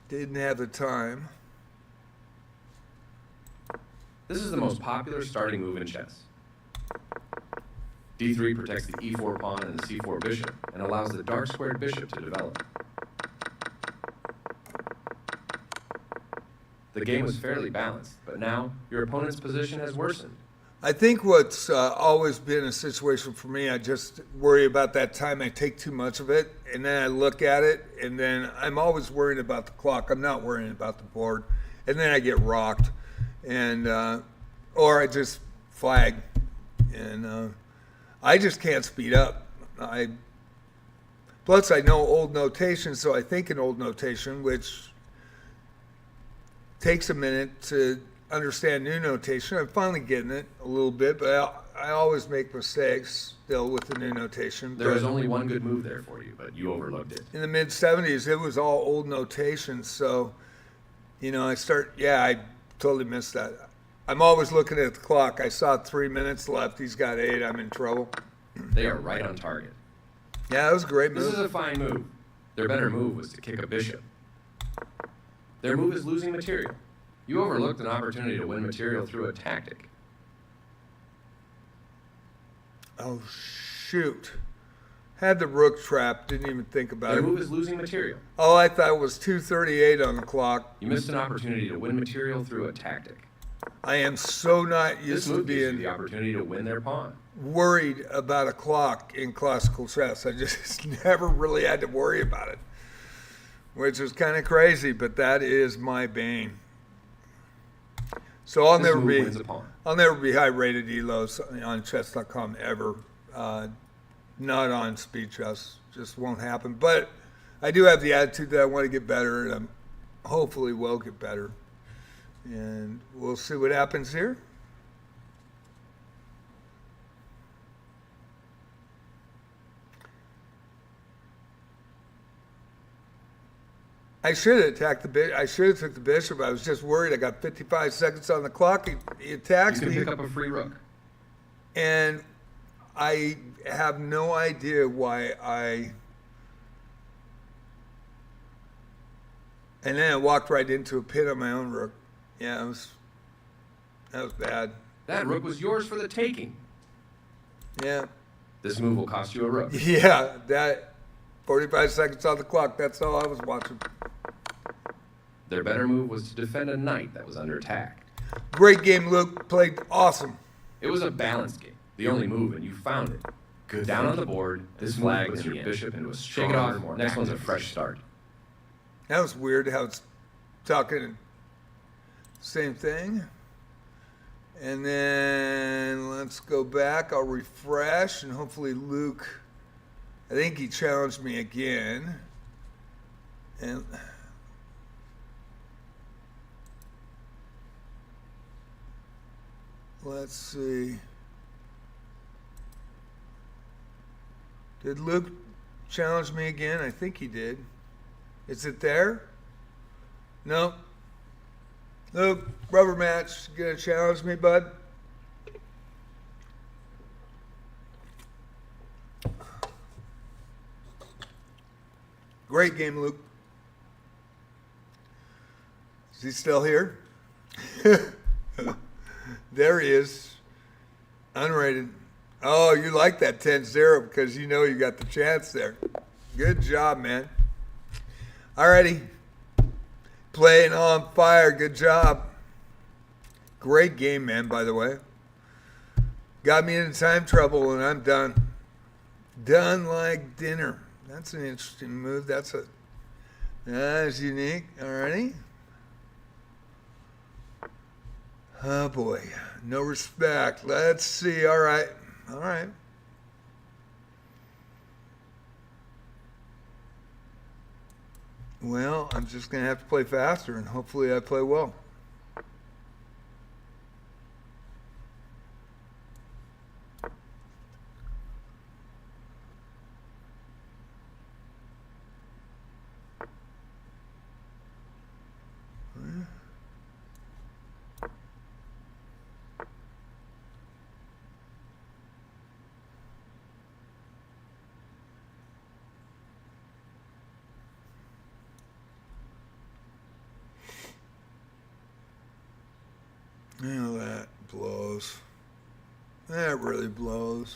Didn't have the time. This is the most popular starting move in chess. D3 protects the E4 pawn and the C4 bishop, and allows the dark squared bishop to develop. The game was fairly balanced, but now your opponent's position has worsened. I think what's always been a situation for me, I just worry about that time. I take too much of it, and then I look at it, and then I'm always worried about the clock. I'm not worrying about the board. And then I get rocked, and or I just flag, and I just can't speed up. Plus I know old notation, so I think in old notation, which takes a minute to understand new notation. I'm finally getting it a little bit, but I always make mistakes still with the new notation. There was only one good move there for you, but you overlooked it. In the mid-'70s, it was all old notation, so, I totally missed that. I'm always looking at the clock. I saw 3 minutes left. He's got 8. I'm in trouble. They are right on target. Yeah, that was a great move. This is a fine move. Their better move was to kick a bishop. Their move is losing material. You overlooked an opportunity to win material through a tactic. Oh, shoot. Had the rook trapped. Didn't even think about Their it. move is losing material. Oh, I thought it was 2:38 on the clock. You missed an opportunity to win material through a tactic. I am so not This used to move gives you being the opportunity to win their pawn. worried about a clock in classical chess. I just never really had to worry about it, which is kind of crazy, but that is my bane. So I'll This never move be wins a pawn. I'll never be high rated elos on chess.com ever. Not on speed chess, just won't happen. But I do have the attitude that I want to get better, and I'm hopefully will get better. And we'll see what happens here. I should have attacked the bishop. I should have took the bishop. I was just worried. I got 55 seconds on the clock. He attacks You can me, pick up a free rook. and I have no idea why And then I walked right into a pin on my own rook. Yeah, that was bad. That rook was yours for the taking. Yeah, This move will cost you a rook. yeah. That 45 seconds on the clock. That's all I was watching. Their better move was to defend a knight that was under attack. Great game, Luke. Played awesome. It was a balanced game, the only move, and you found it. Good down on the board, this flag was your bishop into a Shake it stronger, off. more Next one's a active fresh position. start. That was weird how it's talking same thing. And then let's go back. I'll refresh, and hopefully Luke, I think he challenged me again. And let's see. Did Luke challenge me again? I think he did. Is it there? No. Luke, rubber match. You gonna challenge me, bud? Great game, Luke. Is he still here? There he is. Unrated. Oh, you like that 10-0 because you know you got the chance there. Good job, man. Alrighty. Playing on fire. Good job. Great game, man, by the way. Got me into time trouble and I'm done. Done like dinner. That's an interesting move. That's unique. Alrighty. Oh boy. No respect. Let's see. All right. All right. Well, I'm just going to have to play faster, and hopefully I play well. You know, that blows. That really blows.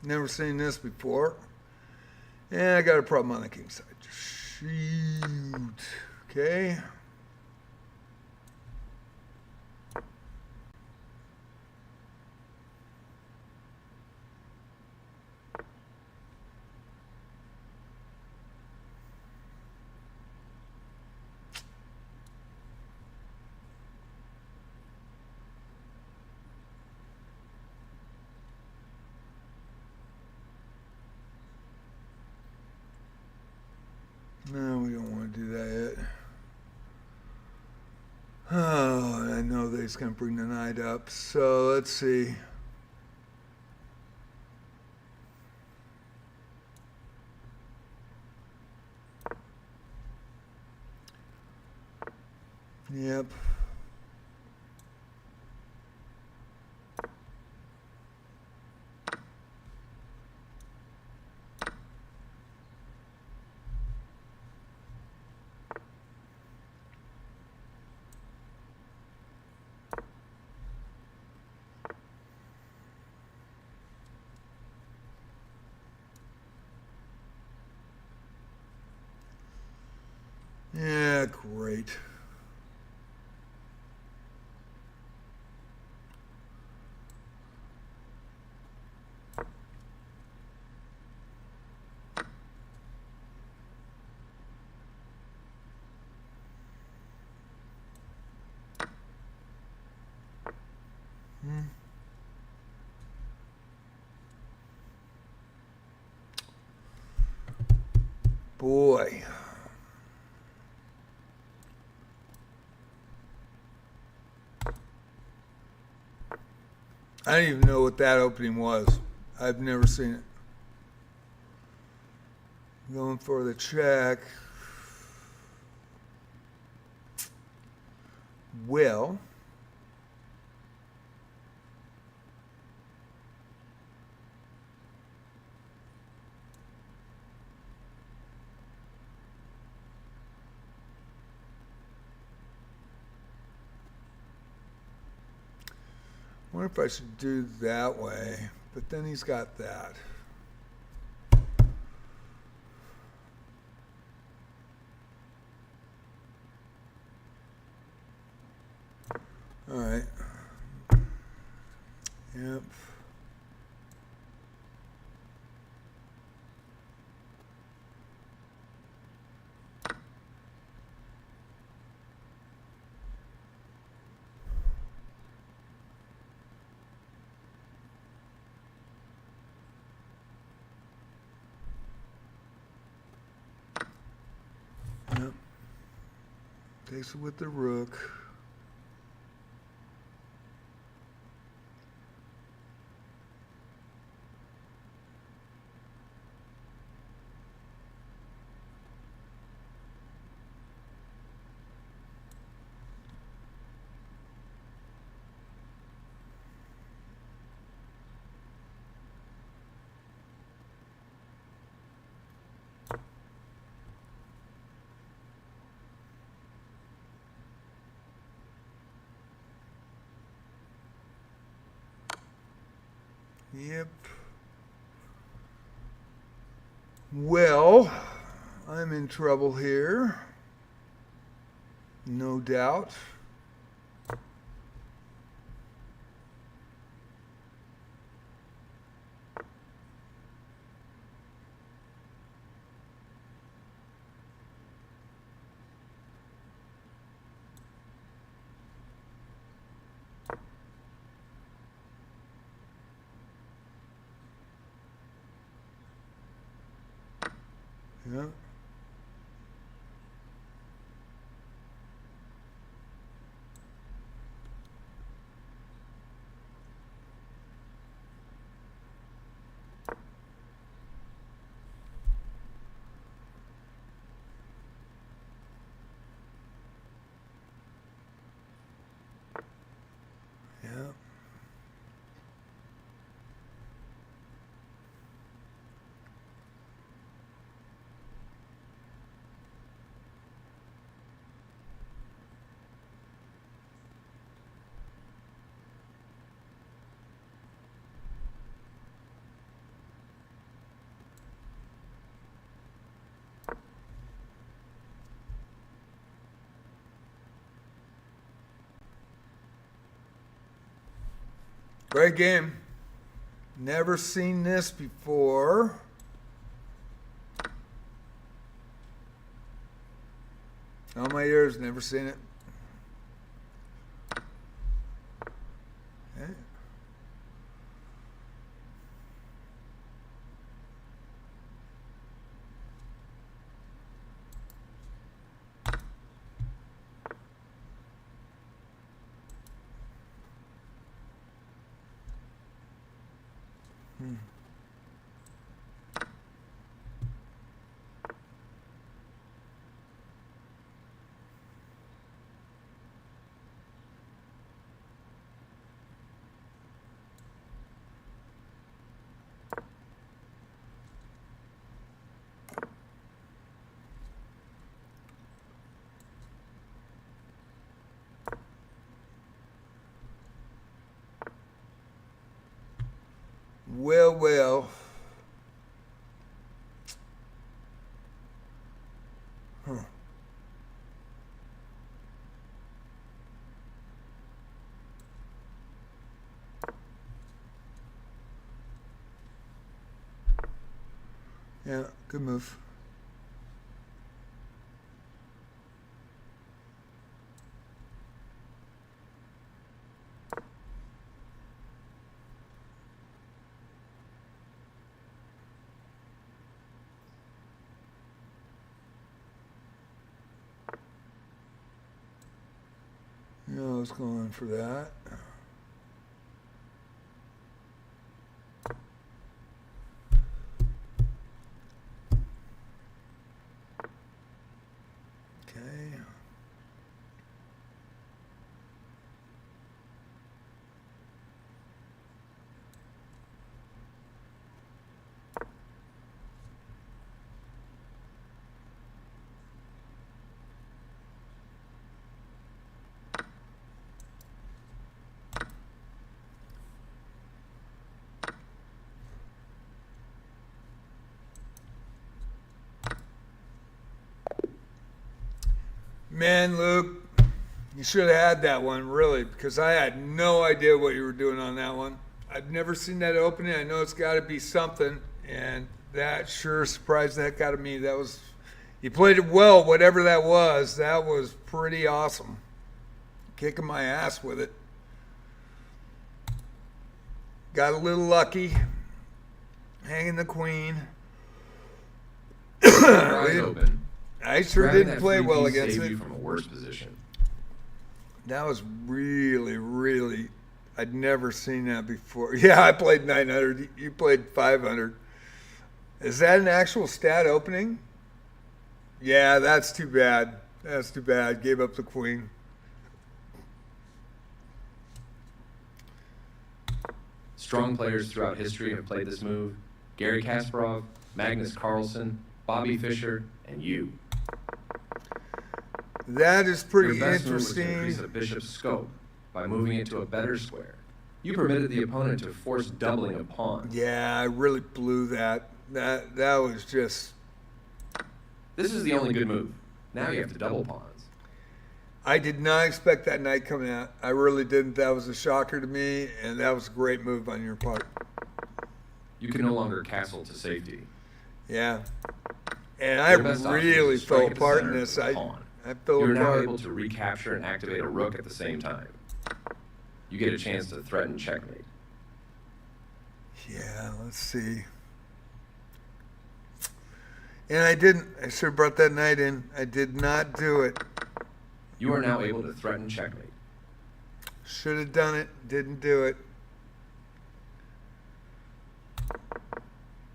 Never seen this before. And I got a problem on the king side. Shoot. Okay. No, we don't want to do that yet. Oh, I know that he's going to bring the knight up. So let's see. Yep. Yeah, great. Boy. I don't even know what that opening was. I've never seen it. Going for the check. Well, I wonder if I should do that way, but then he's got that. All right. Yep. Yep. Takes it with the rook. Yep. Well, I'm in trouble here. No doubt. Yeah. Yeah. Great game. Never seen this before. All my years, never seen it. Okay. Well. Huh. Yeah, good move. Yeah, I was going for that. Okay. Man, Luke, you should have had that one, really, because I had no idea what you were doing on that one. I've never seen that opening. I know it's got to be something, and that sure surprised the heck out of me. That was, you played it well, whatever that was. That was pretty awesome. Kicking my ass with it. Got a little lucky. Hanging the queen. Eyes open. I sure Grabbing didn't that play free well piece against saved it. you from a worse position. That was really, I'd never seen that before. Yeah, I played 900. You played 500. Is that an actual stat opening? Yeah, that's too bad. That's too bad. Gave up the queen. Strong players throughout history have played this move. Gary Kasparov, Magnus Carlsen, Bobby Fischer, and you. That is pretty Your best move was to interesting. increase a bishop's scope by moving it to a better square. You permitted the opponent to force doubling of pawns. Yeah, I really blew that. That was just. This is the only good move. Now you have to double pawns. I did not expect that knight coming out. I really didn't. That was a shocker to me, and that was a great move on your part. You can no longer castle to safety. Yeah. And I Your best option is really to strike fell at the apart in center this. with a I pawn. fell You're now apart. able to recapture and activate a rook at the same time. You get a chance to threaten checkmate. Yeah, let's see. And I didn't. I should have brought that knight in. I did not do it. You are now able to threaten checkmate. Should have done it. Didn't do it.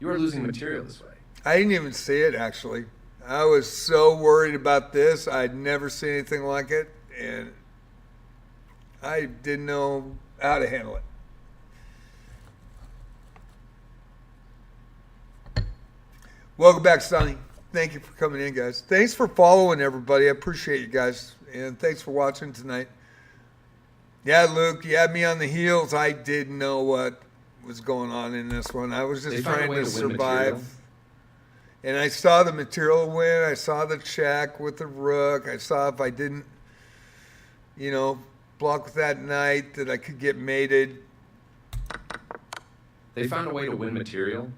You are losing material this way. I didn't even see it, actually. I was so worried about this. I'd never seen anything like it, and I didn't know how to handle it. Welcome back, Sonny. Thank you for coming in, guys. Thanks for following, everybody. I appreciate you guys, and thanks for watching tonight. Yeah, Luke, you had me on the heels. I didn't know what was going on in this one. I was They just found a trying way to to win survive. material. And I saw the material win. I saw the check with the rook. I saw if I didn't, block with that knight that I could get mated. They found a way to win material.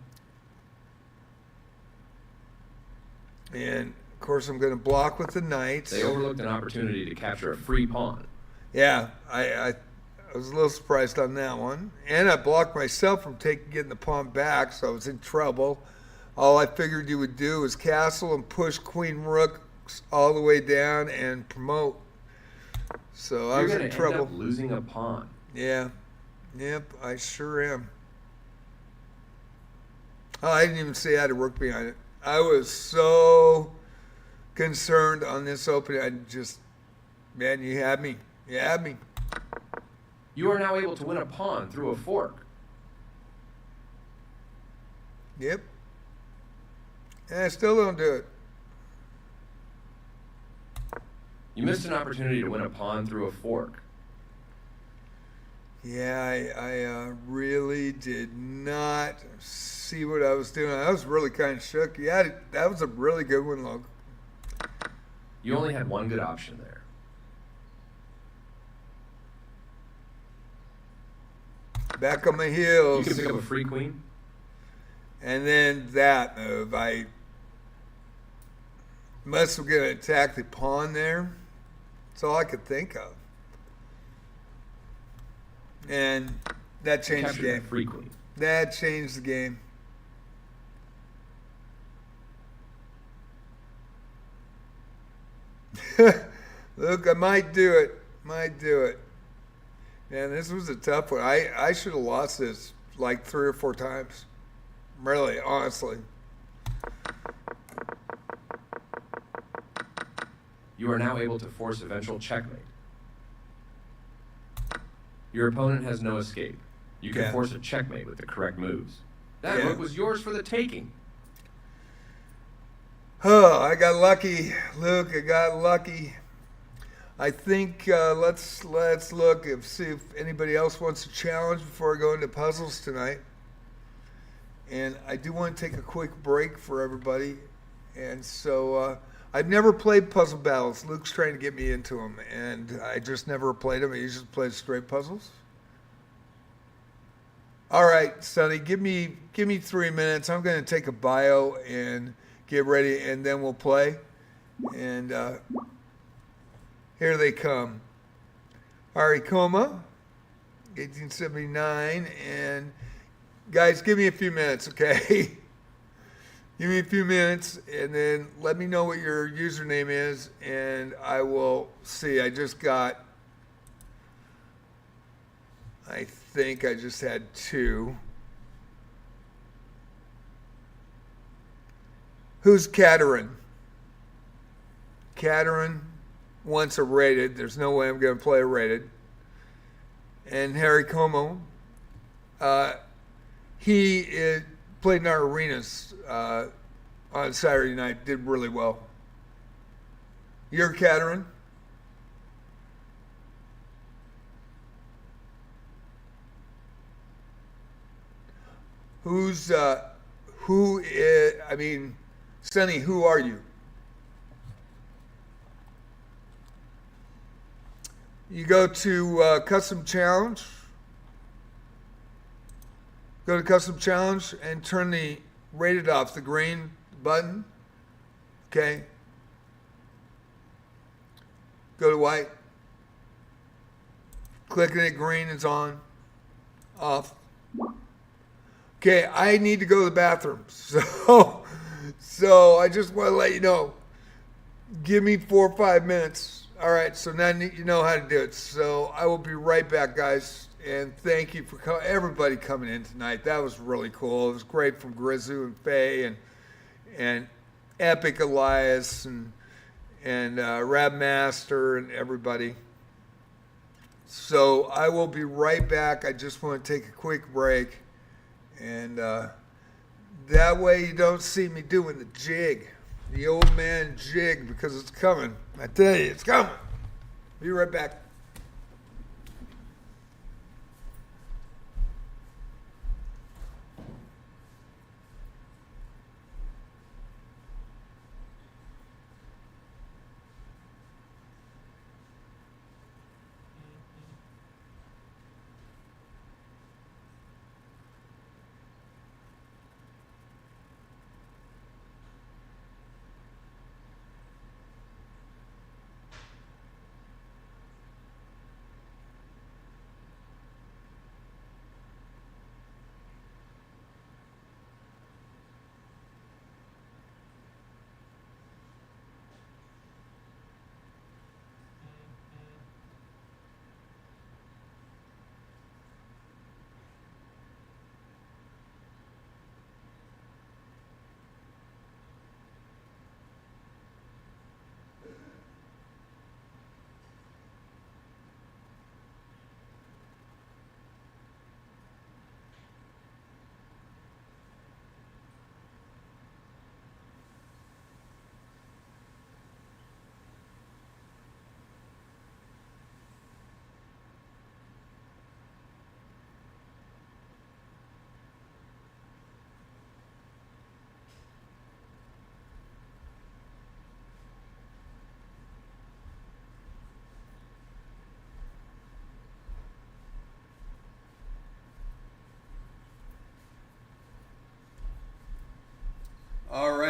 And, of course, I'm going to block with the knights. They overlooked an opportunity to capture a free pawn. Yeah, I was a little surprised on that one. And I blocked myself from getting the pawn back, so I was in trouble. All I figured you would do is castle and push queen rooks all the way down and promote. So I was in trouble. You're going to end up losing a pawn. Yeah. Yep, I sure am. Oh, I didn't even see I had to work behind it. I was so concerned on this opening. I just, man, you had me. You had me. You are now able to win a pawn through a fork. Yep. And I still don't do it. You missed an opportunity to win a pawn through a fork. Yeah, I really did not see what I was doing. I was really kind of shook. Yeah, that was a really good one, Logan. You only had one good option there. Back on my heels. You can pick up a free queen. And then that move, I must have going to attack the pawn there. That's all I could think of. And that changed the game. Free queen. That changed the game. Look, I might do it. Might do it. Man, this was a tough one. I should have lost this like 3 or 4 times. Really, honestly. You are now able to force eventual checkmate. Your opponent has no escape. You can force a checkmate with the correct moves. That rook was yours for the taking. Oh, I got lucky, Luke. I got lucky. I think let's look and see if anybody else wants a challenge before I go into puzzles tonight. And I do want to take a quick break for everybody. And so I've never played puzzle battles. Luke's trying to get me into them, and I just never played them. I usually play straight puzzles. All right, Sonny, give me 3 minutes. I'm going to take a bio and get ready, and then we'll play. And here they come. Arikoma, 1879, and guys, give me a few minutes, okay? Give me a few minutes, and then let me know what your username is, and I will see. I think I just had 2. Who's Katerin? Katerin wants a rated. There's no way I'm going to play a rated. And Harry Como, he played in our arenas on Saturday night, did really well. You're Katerin? Sonny, who are you? You go to custom challenge. Go to custom challenge and turn the rated off, the green button. Okay. Go to white. Clicking it green is on. Off. Okay, I need to go to the bathroom. So I just want to let you know. Give me 4 or 5 minutes. All right, so now you know how to do it. So I will be right back, guys. And thank you for everybody coming in tonight. That was really cool. It was great from Grizu and Faye and Epic Elias and Rabmaster and everybody. So I will be right back. I just want to take a quick break. And that way you don't see me doing the jig, the old man jig, because it's coming. I tell you, it's coming. Be right back.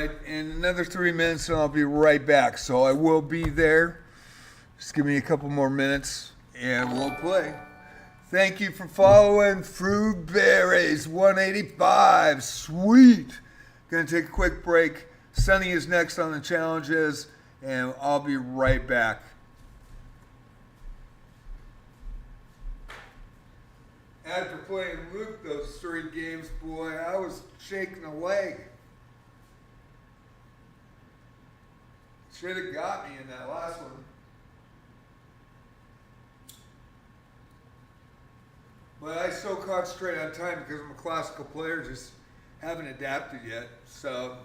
right, in another 3 minutes and I'll be right back. So I will be there. Just give me a couple more minutes and we'll play. Thank you for following Fruit Berries 185. Sweet. Gonna take a quick break. Sunny is next on the challenges, and I'll be right back. After playing Luke those 3 games, boy, I was shaking a leg. Should have got me in that last one. But I still concentrate on time because I'm a classical player, just haven't adapted yet. So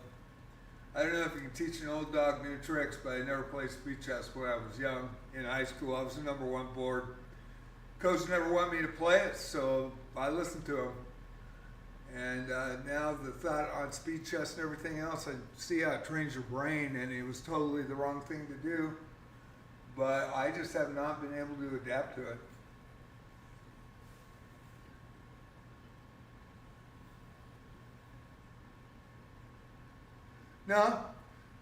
I don't know if you can teach an old dog new tricks, but I never played speed chess when I was young. In high school, I was the #1 board. Coach never wanted me to play it, so I listened to him. And now the thought on speed chess and everything else, I see how it trains your brain, and it was totally the wrong thing to do. But I just have not been able to adapt to it. No,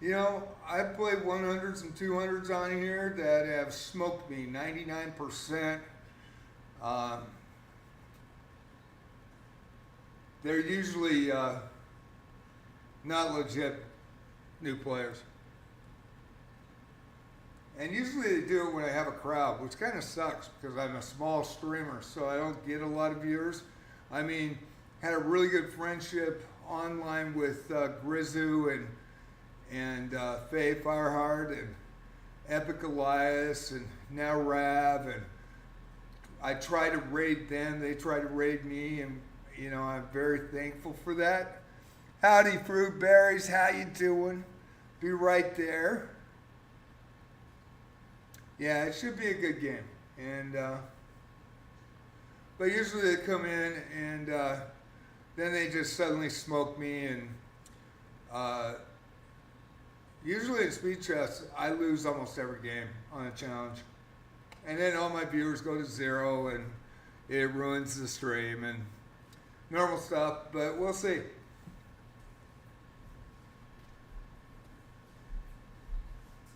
you know, I've played 100s and 200s on here that have smoked me 99%. They're usually not legit new players. And usually they do it when I have a crowd, which kind of sucks because I'm a small streamer, so I don't get a lot of viewers. I mean, had a really good friendship online with Grizzu and Faye Fireheart and Epic Elias and now Rav, and I try to raid them, they try to raid me, and you know, I'm very thankful for that. Howdy Fruit Berries, how you doing? Be right there. Yeah, it should be a good game. And but usually they come in and then they just suddenly smoke me, and usually in speed chess I lose almost every game on a challenge. And then all my viewers go to 0 and it ruins the stream and normal stuff, but we'll see.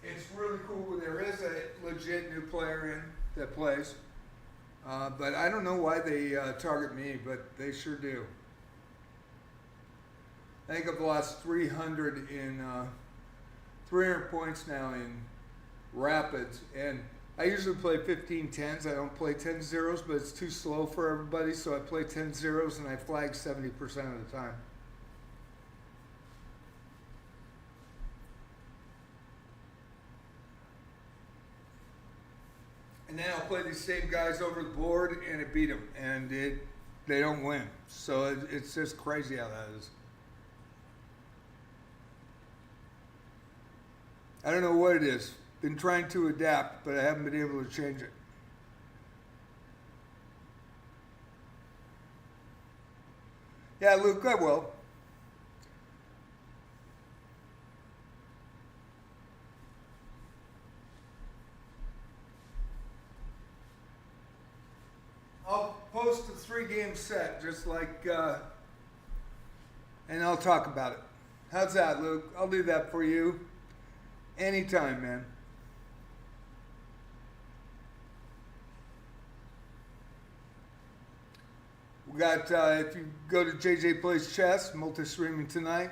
It's really cool. There is a legit new player in that plays, but I don't know why they target me, but they sure do. I think I've lost 300 points now in Rapids, and I usually play 15 10s. I don't play 10 zeros, but it's too slow for everybody, so I play 10 zeros and I flag 70% of the time. And then I'll play these same guys over the board and it beat them, and they don't win. So it's just crazy how that is. I don't know what it is. Been trying to adapt, but I haven't been able to change it. Yeah, Luke, I will. I'll post a 3-game set, just like, and I'll talk about it. How's that, Luke? I'll do that for you anytime, man. We got, if you go to JJ Plays Chess, multi-streaming tonight,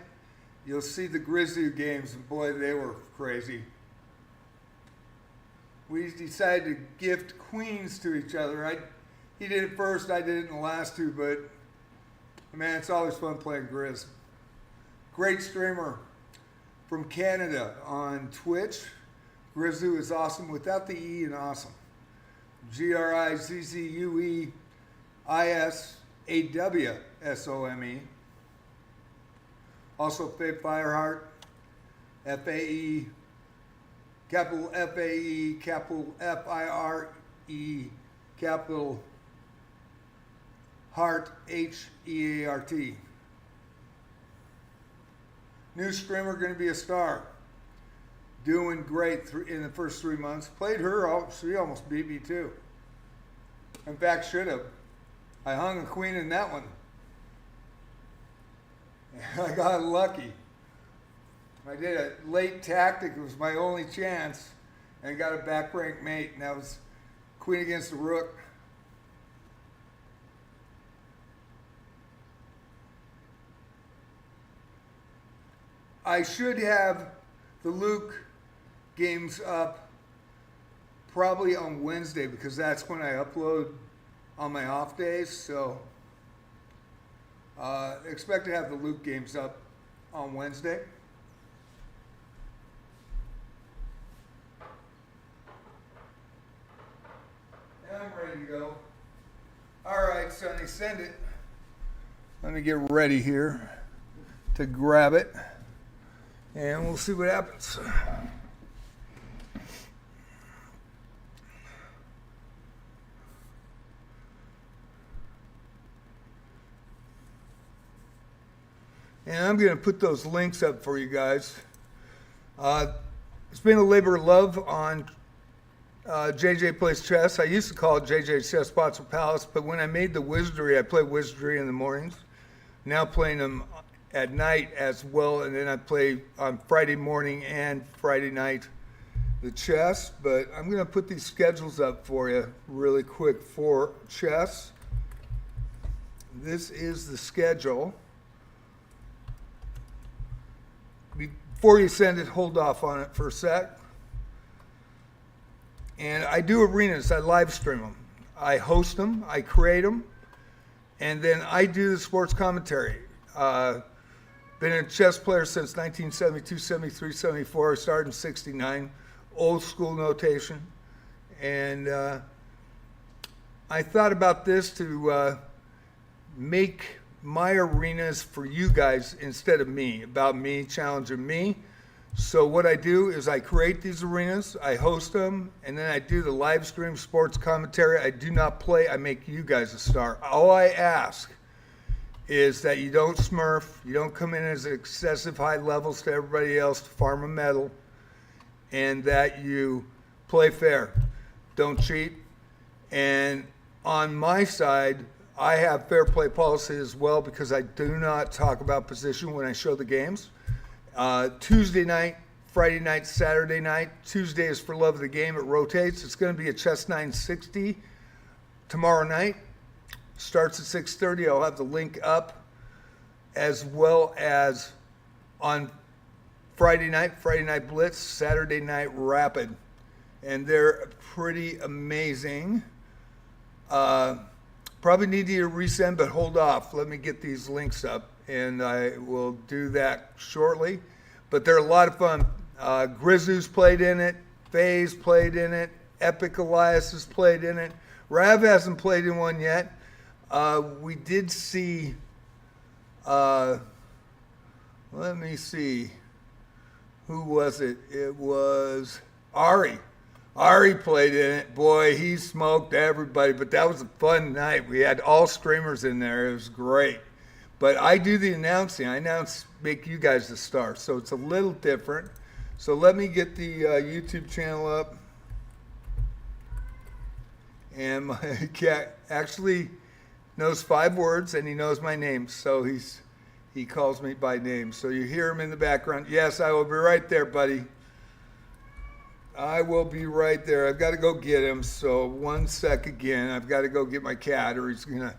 you'll see the Grizzly games, and boy, they were crazy. We decided to gift queens to each other. He did it first, I did it in the last 2, but man, it's always fun playing Grizz. Great streamer from Canada on Twitch. Grizzu is awesome without the E in awesome. GRIZZUEISAWSOME. Also Faye Fireheart, FAE, capital FAE, capital FIRE, capital Heart, HEART. New streamer, going to be a star. Doing great in the first 3 months. Played her, she almost beat me too. In fact, should have. I hung a queen in that one. I got lucky. I did a late tactic. It was my only chance, and got a back rank mate, and that was queen against the rook. I should have the Luke games up probably on Wednesday because that's when I upload on my off days. So expect to have the Luke games up on Wednesday. And I'm ready to go. All right, Sonny, send it. Let me get ready here to grab it, and we'll see what happens. And I'm going to put those links up for you guys. It's been a labor of love on JJ Plays Chess. I used to call it JJ Chess Spots with Palace, but when I made the Wizardry, I play Wizardry in the mornings. Now playing them at night as well, and then I play on Friday morning and Friday night the chess. But I'm going to put these schedules up for you really quick for chess. This is the schedule. Before you send it, hold off on it for a sec. And I do arenas. I live stream them. I host them. I create them. And then I do the sports commentary. Been a chess player since 1972, 73, 74. I started in 69. Old school notation. And I thought about this to make my arenas for you guys instead of me, about me, challenging me. So what I do is I create these arenas, I host them, and then I do the live stream sports commentary. I do not play, I make you guys a star. All I ask is that you don't smurf, you don't come in as excessive high levels to everybody else to farm a medal, and that you play fair, don't cheat. And on my side, I have fair play policy as well because I do not talk about position when I show the games. Tuesday night, Friday night, Saturday night. Tuesday is for love of the game. It rotates. It's going to be a Chess 960 tomorrow night. Starts at 6:30. I'll have the link up, as well as on Friday night Blitz, Saturday night Rapid. And they're pretty amazing. Probably need you to resend, but hold off. Let me get these links up, and I will do that shortly. But they're a lot of fun. Grizzu's played in it. Faye's played in it. Epic Elias has played in it. Rav hasn't played in one yet. We did see, let me see, who was it? It was Ari. Ari played in it. Boy, he smoked everybody, but that was a fun night. We had all streamers in there. It was great. But I do the announcing. I make you guys the star, so it's a little different. So let me get the YouTube channel up. And my cat actually knows 5 words, and he knows my name, so he calls me by name. So you hear him in the background. Yes, I will be right there, buddy. I will be right there. I've got to go get him, so 1 sec again. I've got to go get my cat, or he's going to...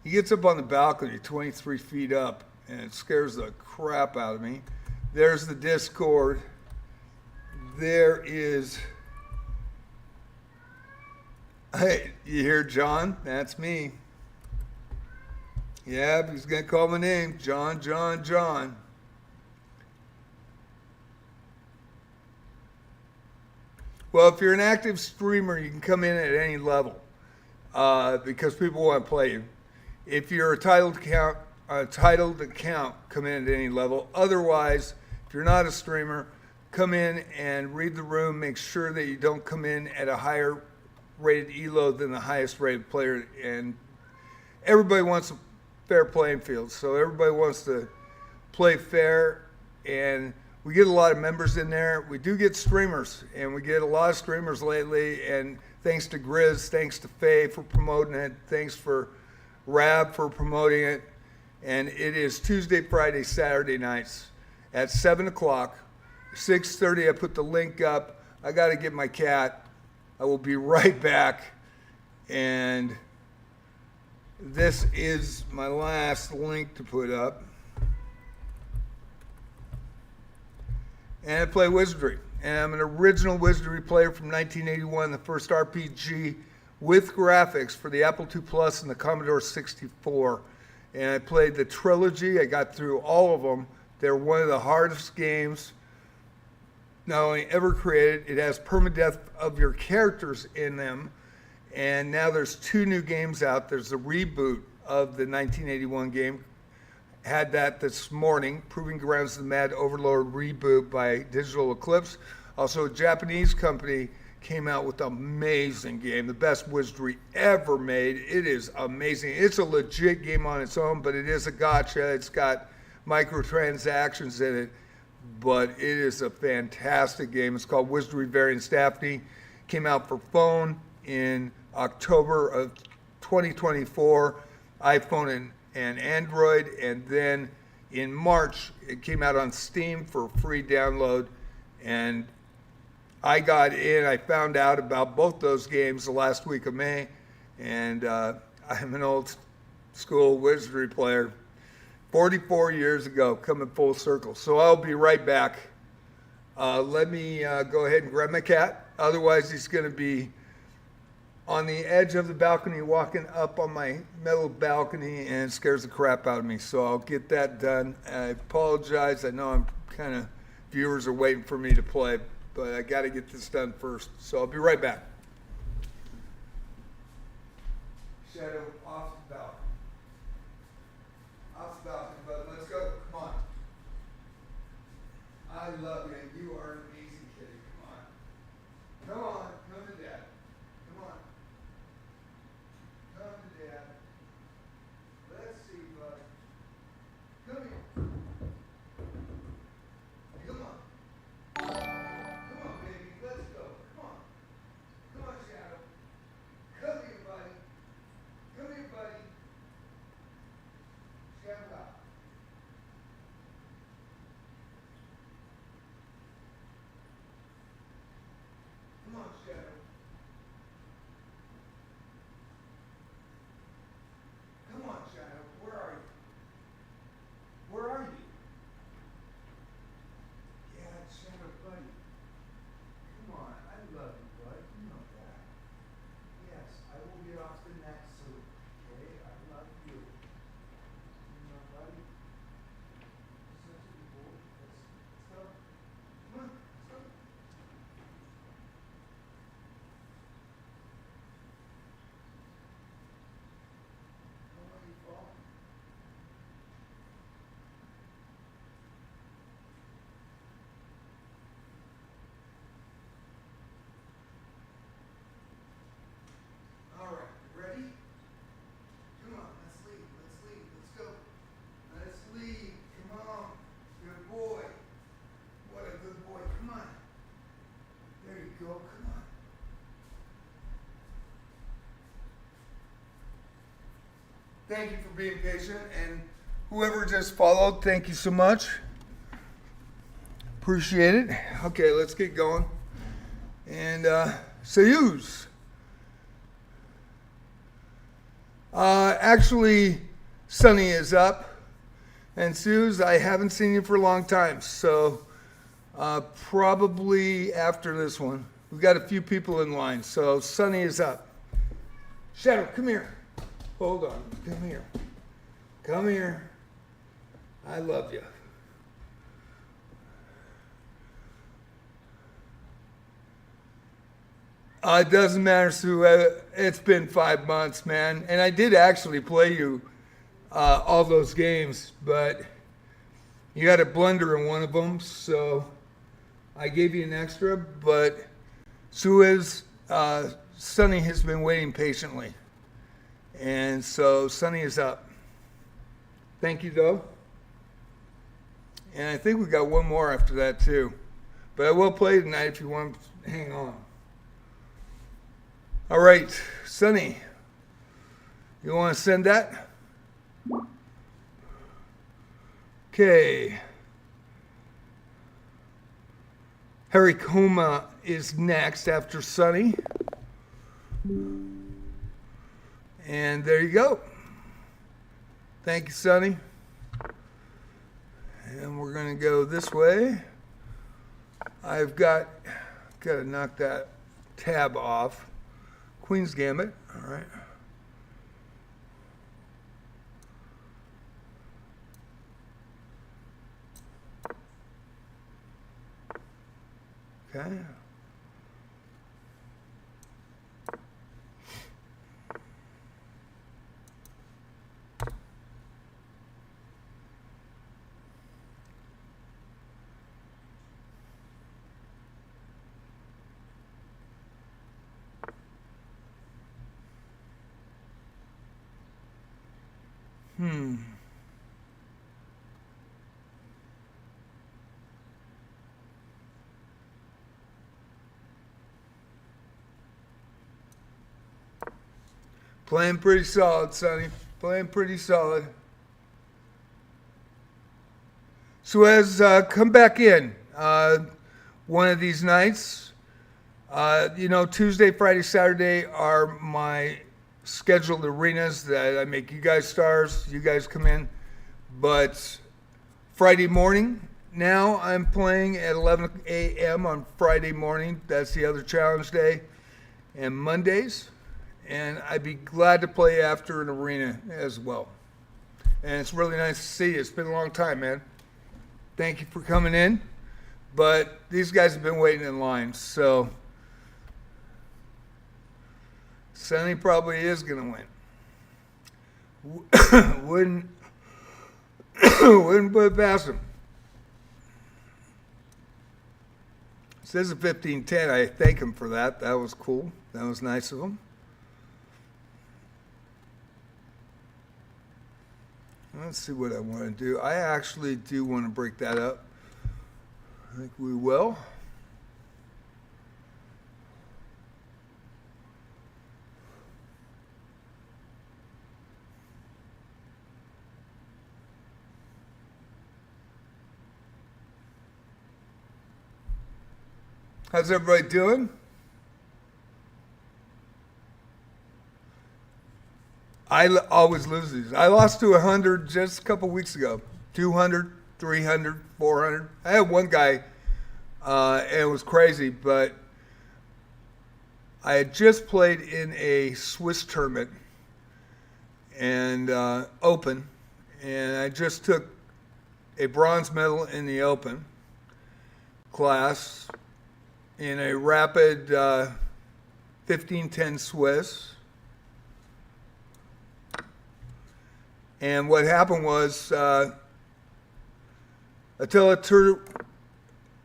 He gets up on the balcony 23 feet up, and it scares the crap out of me. There's the Discord. There is... Hey, you hear John? That's me. Yeah, he's going to call my name. John, John, John. Well, if you're an active streamer, you can come in at any level because people want to play you. If you're a titled account, come in at any level. Otherwise, if you're not a streamer, come in and read the room. Make sure that you don't come in at a higher rated elo than the highest rated player. And everybody wants a fair playing field, so everybody wants to play fair. And we get a lot of members in there. We do get streamers, and we get a lot of streamers lately. And thanks to Grizz, thanks to Faye for promoting it, thanks for Rab for promoting it. And it is Tuesday, Friday, Saturday nights at 7 o'clock. 6:30, I put the link up. I got to get my cat. I will be right back. And this is my last link to put up. And I play Wizardry. And I'm an original Wizardry player from 1981, the first RPG with graphics for the Apple II Plus and the Commodore 64. And I played the trilogy. I got through all of them. They're one of the hardest games not only ever created. It has permadeath of your characters in them. And now there's 2 new games out. There's a reboot of the 1981 game. Had that this morning, Proving Grounds of the Mad Overlord reboot by Digital Eclipse. Also, a Japanese company came out with an amazing game, the best Wizardry ever made. It is amazing. It's a legit game on its own, but it is a gotcha. It's got microtransactions in it, but it is a fantastic game. It's called Wizardry Variants Daphne. Came out for phone in October of 2024, iPhone and Android, and then in March it came out on Steam for free download. And I got in, I found out about both those games the last week of May, and I'm an old school Wizardry player, 44 years ago, coming full circle. So I'll be right back. Let me go ahead and grab my cat. Otherwise, he's going to be on the edge of the balcony, walking up on my metal balcony, and it scares the crap out of me. So I'll get that done. I apologize. I know viewers are waiting for me to play, but I got to get this done first. So I'll be right back. Shadow off the balcony. Off the balcony, but let's go. Come on. I love you. You are an amazing kitty. Come on. Come on. Come to Dad. Come on. Come to Dad. Let's see, bud. Come here. Come on. Come on, baby. Let's go. Come on. Come on, Shadow. Come here, buddy. Come here, buddy. Shadow out. Come on, Shadow. Come on, Shadow. Where are you? Where are you? Yeah, it's Shadow, buddy. Come on. I love you, bud. You know that. Yes, I will get off the next soon. Okay? I love you. You know, buddy. Such a good boy. Let's go. Come on. Let's go. Don't let me fall. All right, ready? Come on, let's leave. Let's leave. Let's go. Let's leave. Come on. Good boy. What a good boy. Come on. There you go. Come on. Thank you for being patient, and whoever just followed, thank you so much. Appreciate it. Okay, let's get going. And Soyuz. Actually, Sunny is up, and Suze, I haven't seen you for a long time, so probably after this one. We've got a few people in line, so Sunny is up. Shadow, come here. Hold on. Come here. Come here. I love you. It doesn't matter, Sue. It's been 5 months, man. And I did actually play you all those games, but you had a blunder in one of them, so I gave you an extra. But Suez, Sunny has been waiting patiently. And so Sunny is up. Thank you, though. And I think we got one more after that, too. But I will play tonight if you want to hang on. All right, Sunny, you want to send that? Okay. Harry Coma is next after Sunny. And there you go. Thank you, Sonny. And we're going to go this way. I've got to knock that tab off. Queen's Gambit. All right. Okay. Playing pretty solid, Sonny. Playing pretty solid. Suez, come back in one of these nights. Tuesday, Friday, Saturday are my scheduled arenas that I make you guys stars. You guys come in. But Friday morning, now I'm playing at 11 a.m. on Friday morning. That's the other challenge day. And Mondays. And I'd be glad to play after an arena as well. And it's really nice to see you. It's been a long time, man. Thank you for coming in. But these guys have been waiting in line, so Sonny probably is going to win. Wouldn't put it past him. It says a 15-10. I thank him for that. That was cool. That was nice of him. Let's see what I want to do. I actually do want to break that up. I think we will. How's everybody doing? I always lose these. I lost to 100 just a couple weeks ago. 200, 300, 400. I had one guy, and it was crazy, but I had just played in a Swiss tournament and open, and I just took a bronze medal in the open class in a rapid 15-10 Swiss. And what happened was Attila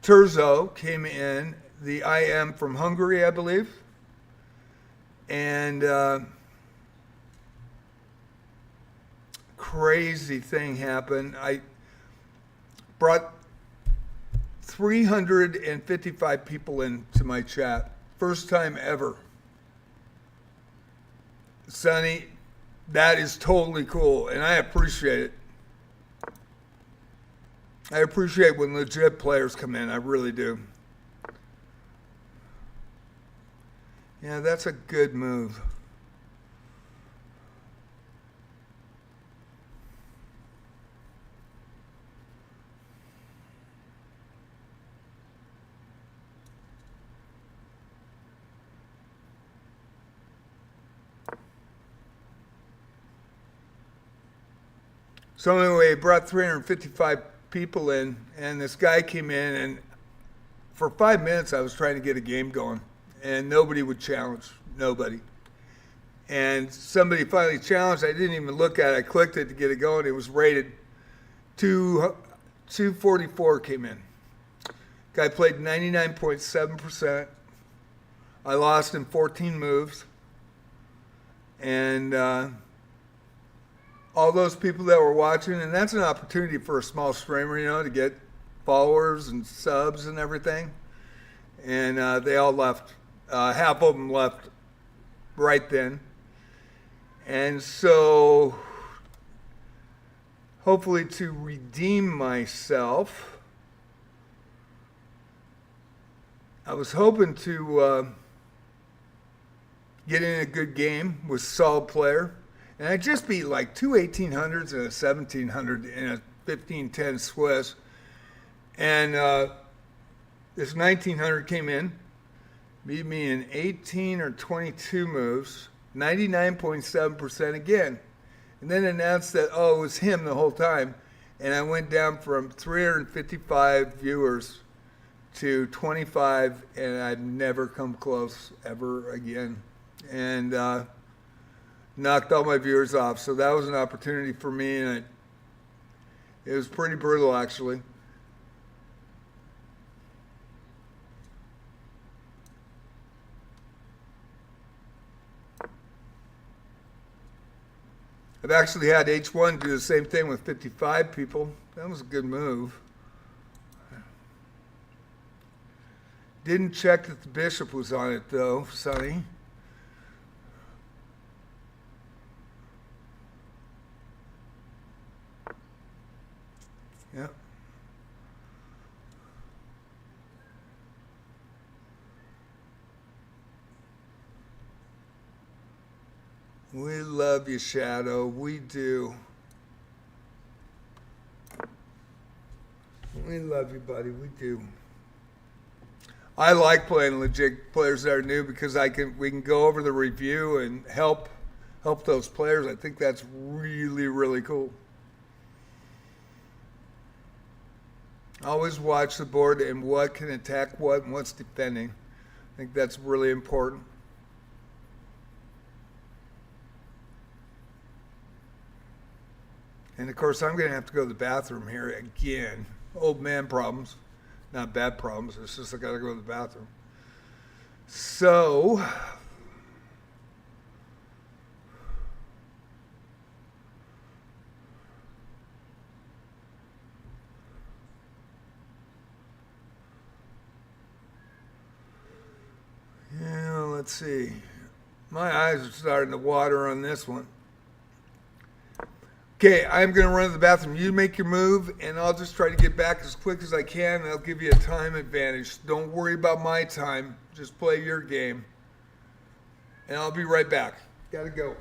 Turzo came in, the IM from Hungary, I believe. And crazy thing happened. I brought 355 people into my chat. First time ever. Sonny, that is totally cool, and I appreciate it. I appreciate when legit players come in. I really do. Yeah, that's a good move. So anyway, brought 355 people in, and this guy came in, and for 5 minutes I was trying to get a game going, and nobody would challenge, nobody. And somebody finally challenged. I didn't even look at it. I clicked it to get it going. It was rated 244 came in. Guy played 99.7%. I lost in 14 moves. And all those people that were watching, and that's an opportunity for a small streamer, to get followers and subs and everything. And they all left. Half of them left right then. And so hopefully to redeem myself. I was hoping to get in a good game with a solid player. And I just beat like two 1800s and a 1700 in a 15-10 Swiss. And this 1900 came in, beat me in 18 or 22 moves, 99.7% again. And then announced that, oh, it was him the whole time. And I went down from 355 viewers to 25, and I've never come close ever again. And knocked all my viewers off. So that was an opportunity for me, and it was pretty brutal, actually. I've actually had H1 do the same thing with 55 people. That was a good move. Didn't check that the bishop was on it, though, Sonny. Yep. We love you, Shadow. We do. We love you, buddy. We do. I like playing legit players that are new because we can go over the review and help those players. I think that's really, really cool. Always watch the board and what can attack what and what's defending. I think that's really important. And of course, I'm going to have to go to the bathroom here again. Old man problems. Not bad problems. It's just I got to go to the bathroom. So, yeah, let's see. My eyes are starting to water on this one. Okay, I'm going to run to the bathroom. You make your move, and I'll just try to get back as quick as I can, and I'll give you a time advantage. Don't worry about my time. Just play your game. And I'll be right back. Gotta go.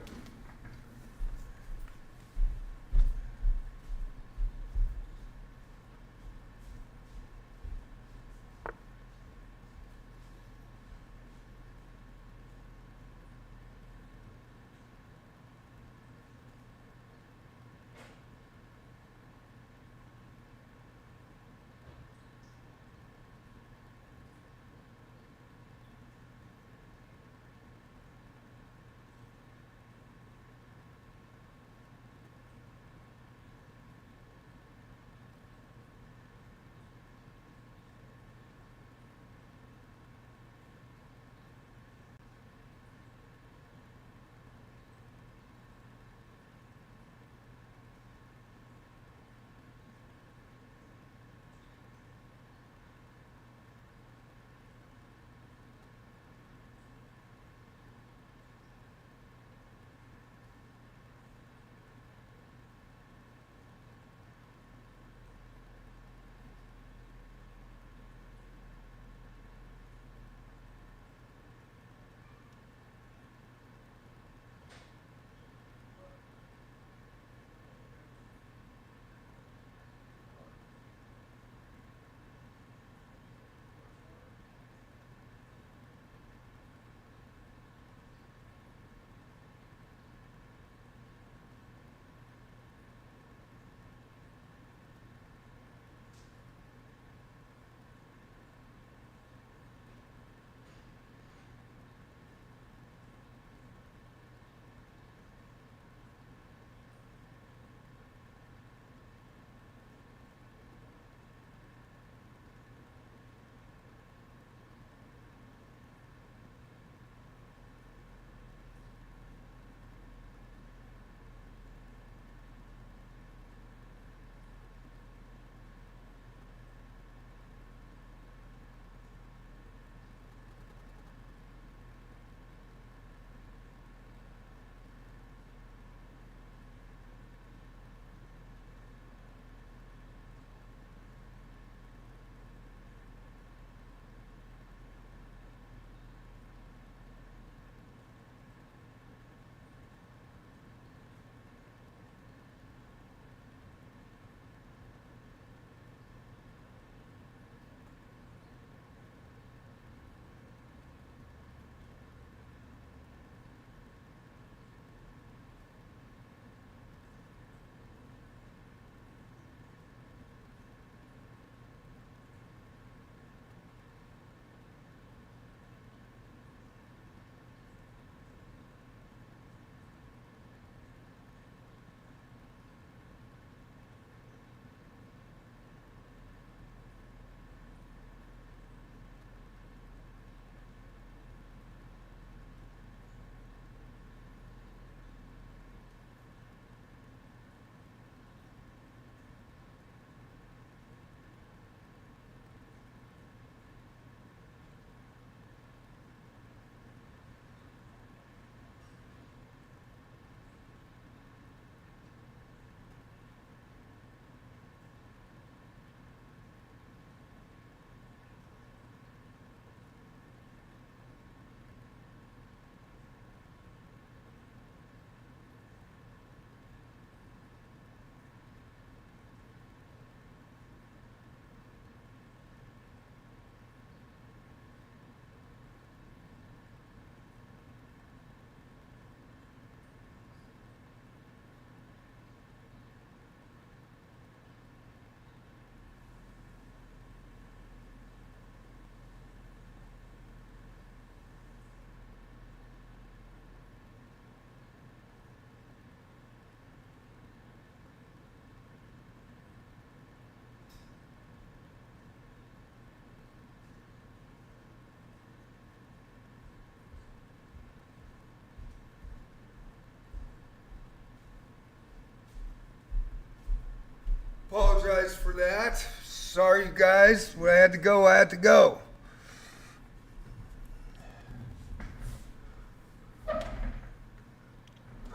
that. Sorry, you guys. When I had to go, I had to go.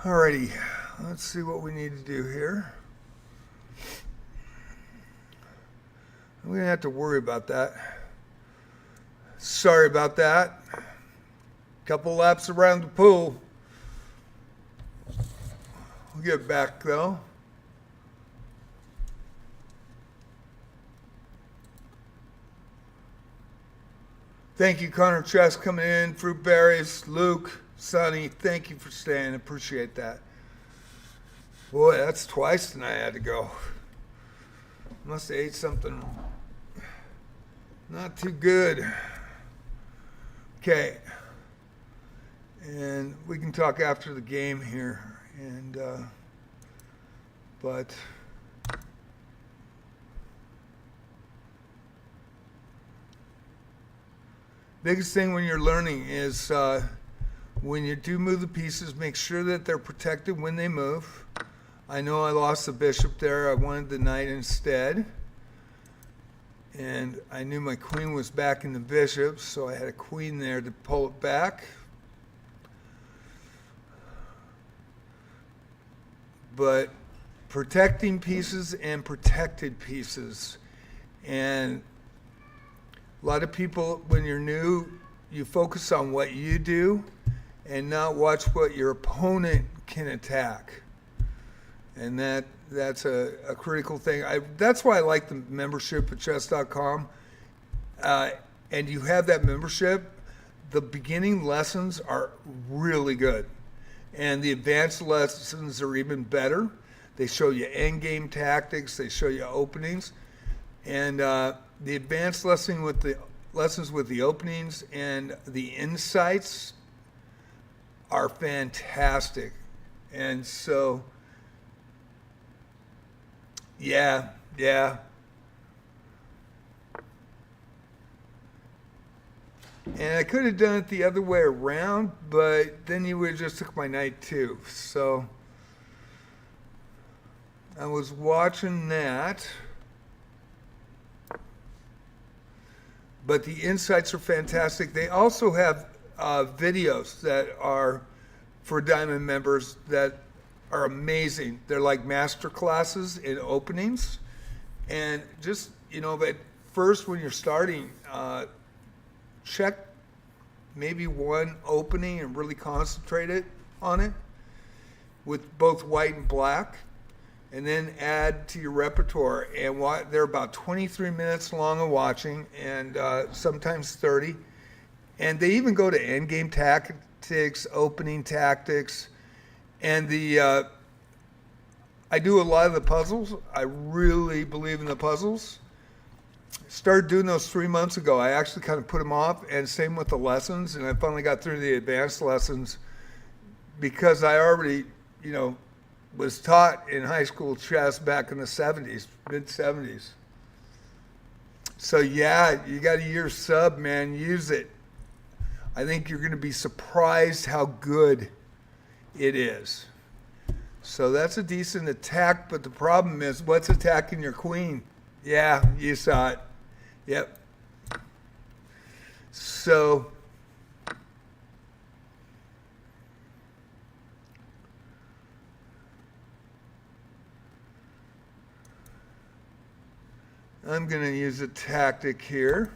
Alrighty, let's see what we need to do here. I'm gonna have to worry about that. Sorry about that. Couple laps around the pool. We'll get back though. Thank you, Connor Chess, coming in. Fruit Berries, Luke, Sonny, thank you for staying. Appreciate that. Boy, that's twice tonight I had to go. Must have ate something not too good. Okay. And we can talk after the game here. And, but biggest thing when you're learning is when you do move the pieces, make sure that they're protected when they move. I know I lost the bishop there. I wanted the knight instead. And I knew my queen was back in the bishop, so I had a queen there to pull it back. But protecting pieces and protected pieces. And a lot of people, when you're new, you focus on what you do and not watch what your opponent can attack. And that's a critical thing. That's why I like the membership at chess.com. And you have that membership, the beginning lessons are really good. And the advanced lessons are even better. They show you endgame tactics. They show you openings. And the advanced lessons with the openings and the insights are fantastic. And so, yeah. And I could have done it the other way around, but then you would have just took my knight too. So I was watching that. But the insights are fantastic. They also have videos that are for Diamond members that are amazing. They're like master classes in openings. And just, but first when you're starting, check maybe one opening and really concentrate it on it with both white and black, and then add to your repertoire. And they're about 23 minutes long of watching, and sometimes 30. And they even go to endgame tactics, opening tactics, and I do a lot of the puzzles. I really believe in the puzzles. Started doing those 3 months ago. I actually kind of put them off, and same with the lessons. And I finally got through the advanced lessons because I already, was taught in high school chess back in the 70s, mid-70s. So yeah, you got a year sub, man. Use it. I think you're going to be surprised how good it is. So that's a decent attack, but the problem is, what's attacking your queen? Yeah, you saw it. Yep. So I'm going to use a tactic here.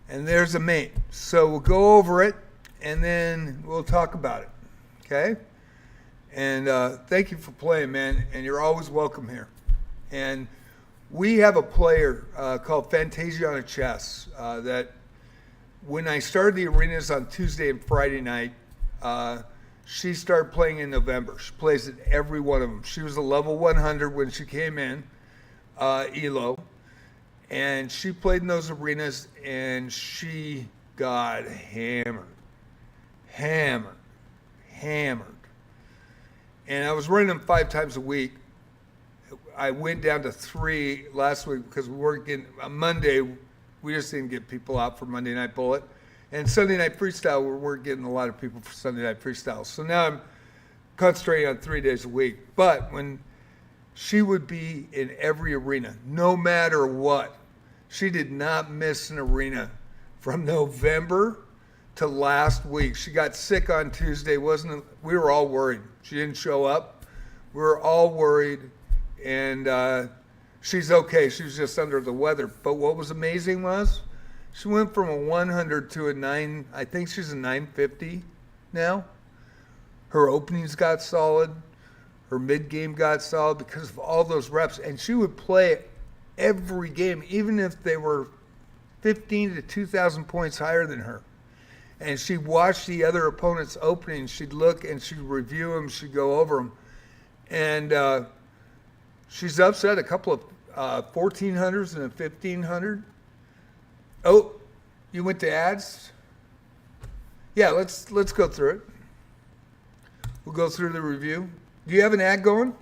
And there's a mate. So we'll go over it, and then we'll talk about it. Okay? And thank you for playing, man. And you're always welcome here. And we have a player called Fantasiana Chess that when I started the arenas on Tuesday and Friday night, she started playing in November. She plays at every one of them. She was a level 100 when she came in, ELO. And she played in those arenas, and she got hammered. And I was running them 5 times a week. I went down to 3 last week because we weren't getting, on Monday, we just didn't get people out for Monday Night Bullet. And Sunday Night Freestyle, we weren't getting a lot of people for Sunday Night Freestyle. So now I'm concentrating on 3 days a week. But when she would be in every arena, no matter what, she did not miss an arena from November to last week. She got sick on Tuesday. We were all worried. She didn't show up. We were all worried, and she's okay. She was just under the weather. But what was amazing was she went from a 100 to a 9. I think she's a 950 now. Her openings got solid. Her mid-game got solid because of all those reps. And she would play every game, even if they were 15 to 2,000 points higher than her. And she'd watch the other opponent's openings. She'd look and she'd review them. She'd go over them. And she's upset a couple of 1400s and a 1500. Oh, you went to ads? Yeah, let's go through it. We'll go through the review. Do you have an ad going?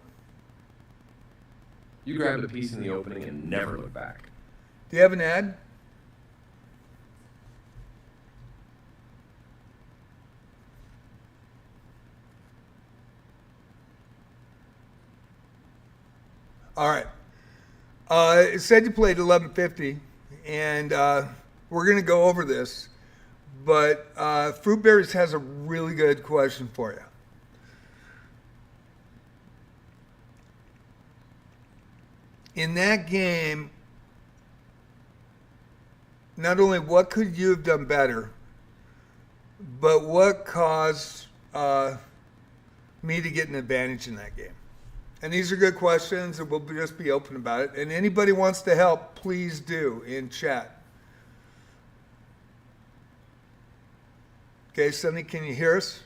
You grabbed a piece in the opening and never looked back. Do you have an ad? All right. It said you played 1150, and we're going to go over this. But Fruit Berries has a really good question for you. In that game, not only what could you have done better, but what caused me to get an advantage in that game? And these are good questions, and we'll just be open about it. And anybody wants to help, please do in chat. Okay, Sonny, can you hear us?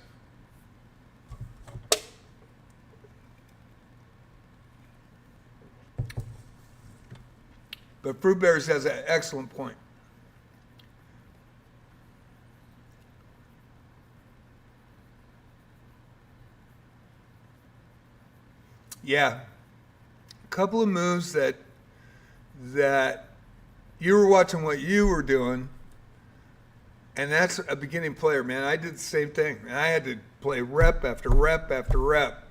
But Fruit Berries has an excellent point. Yeah, a couple of moves that you were watching what you were doing, and that's a beginning player, man. I did the same thing. I had to play rep after rep after rep.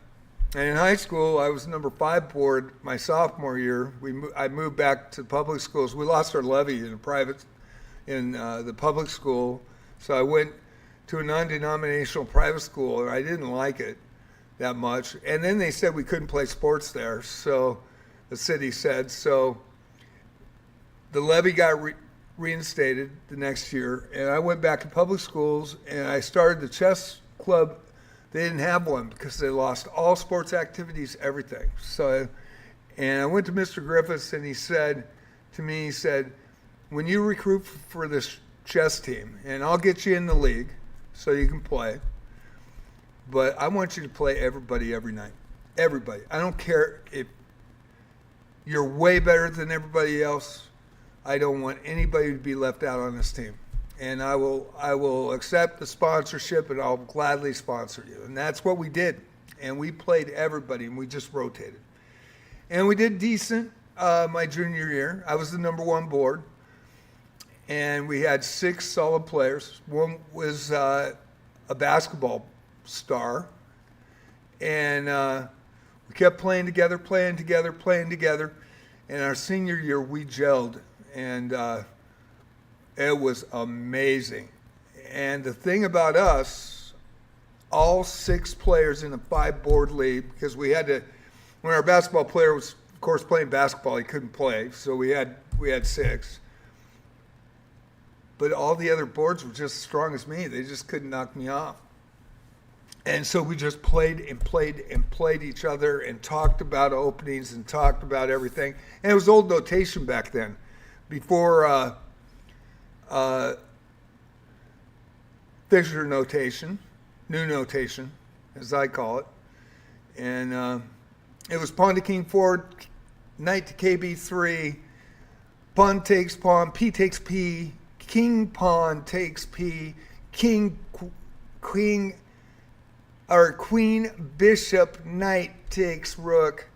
And in high school, I was number 5 board my sophomore year. I moved back to public schools. We lost our levy in the public school, so I went to a non-denominational private school, and I didn't like it that much. And then they said we couldn't play sports there, so the city said. So the levy got reinstated the next year, and I went back to public schools, and I started the chess club. They didn't have one because they lost all sports activities, everything. So, and I went to Mr. Griffiths, and he said to me, when you recruit for this chess team, and I'll get you in the league so you can play, but I want you to play everybody every night. Everybody. I don't care if you're way better than everybody else. I don't want anybody to be left out on this team. And I will accept the sponsorship, and I'll gladly sponsor you. And that's what we did. And we played everybody, and we just rotated. And we did decent my junior year. I was the number 1 board. And we had 6 solid players. One was a basketball star. And we kept playing together. And our senior year, we gelled. And it was amazing. And the thing about us, all 6 players in a 5-board league, because we had to, when our basketball player was, of course, playing basketball, he couldn't play, so we had 6. But all the other boards were just as strong as me. They just couldn't knock me off. And so we just played each other and talked about openings and talked about everything. And it was old notation back then, before Fisher notation, new notation, as I call it. And it was pawn to king 4, knight to KB3, pawn takes pawn, p takes p, king pawn takes p, queen bishop, knight takes rook.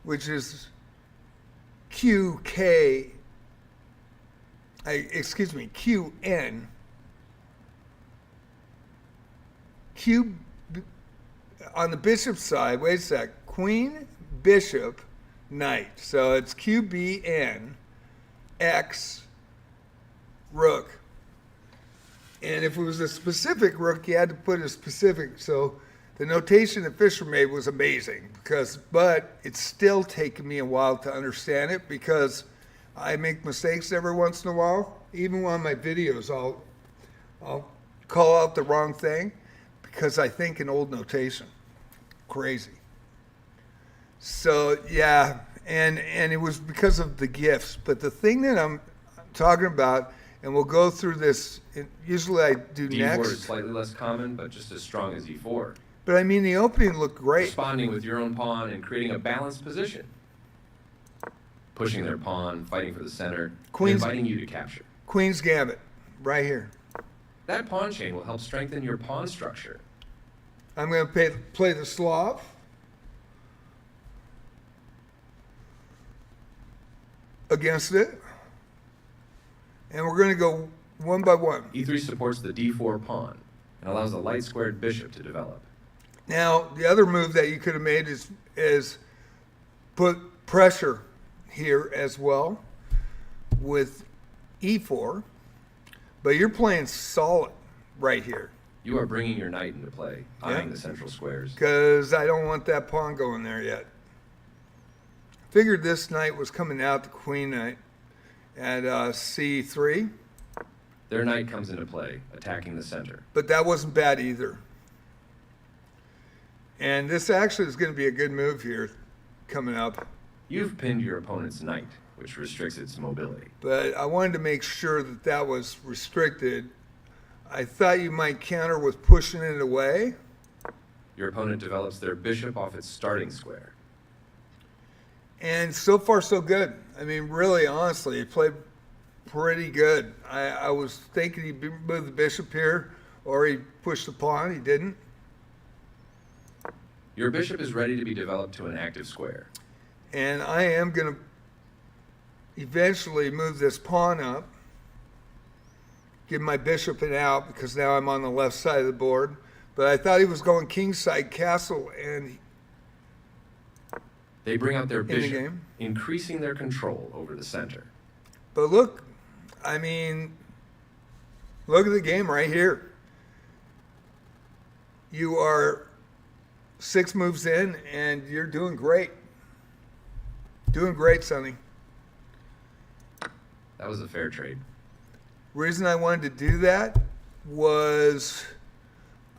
which is QK, QN, Q, on the bishop side, wait a sec, queen, bishop, knight. So it's QBN, X, rook. And if it was a specific rook, you had to put a specific. So the notation that Fisher made was amazing but it's still taken me a while to understand it because I make mistakes every once in a while. Even on my videos, I'll call out the wrong thing because I think in old notation. Crazy. So yeah, and it was because of the gifts. But the thing that I'm talking about, and we'll go through this, usually I do D4 next. is slightly less common, but just as strong as E4. But I mean, the opening looked great. Responding with your own pawn and creating a balanced position. Pushing their pawn, fighting for the center, and inviting you to capture. Queen's Gambit, right here. That pawn chain will help strengthen your pawn structure. I'm going to play the Slav. Against it. And we're going to go one by one. E3 supports the D4 pawn and allows the light squared bishop to develop. Now, the other move that you could have made is put pressure here as well with E4, but you're playing solid right here. You are bringing your knight into play, eyeing the central squares. Because I don't want that pawn going there yet. Figured this knight was coming out, the queen knight, at C3. Their knight comes into play, attacking the center. But that wasn't bad either. And this actually is going to be a good move here coming up. You've pinned your opponent's knight, which restricts its mobility. But I wanted to make sure that that was restricted. I thought you might counter with pushing it away. Your opponent develops their bishop off its starting square. And so far, so good. I mean, really, honestly, he played pretty good. I was thinking he'd move the bishop here, or he'd push the pawn. He didn't. Your bishop is ready to be developed to an active square. And I am going to eventually move this pawn up, give my bishop an out because now I'm on the left side of the board. But I thought he was going kingside castle, and they bring out their the bishop, game. increasing their control over the center. But look, I mean, look at the game right here. You are 6 moves in, and you're doing great. Doing great, Sonny. That was a fair trade. Reason I wanted to do that was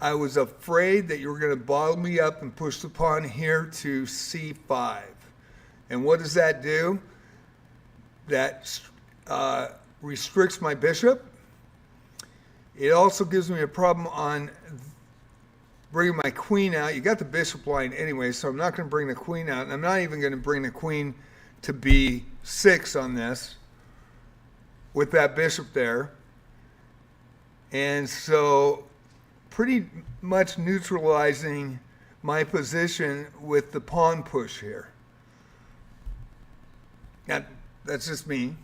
I was afraid that you were going to bottle me up and push the pawn here to C5. And what does that do? That restricts my bishop. It also gives me a problem on bringing my queen out. You got the bishop line anyway, so I'm not going to bring the queen out. And I'm not even going to bring the queen to B6 on this with that bishop there. And so pretty much neutralizing my position with the pawn push here. Now, that's just me.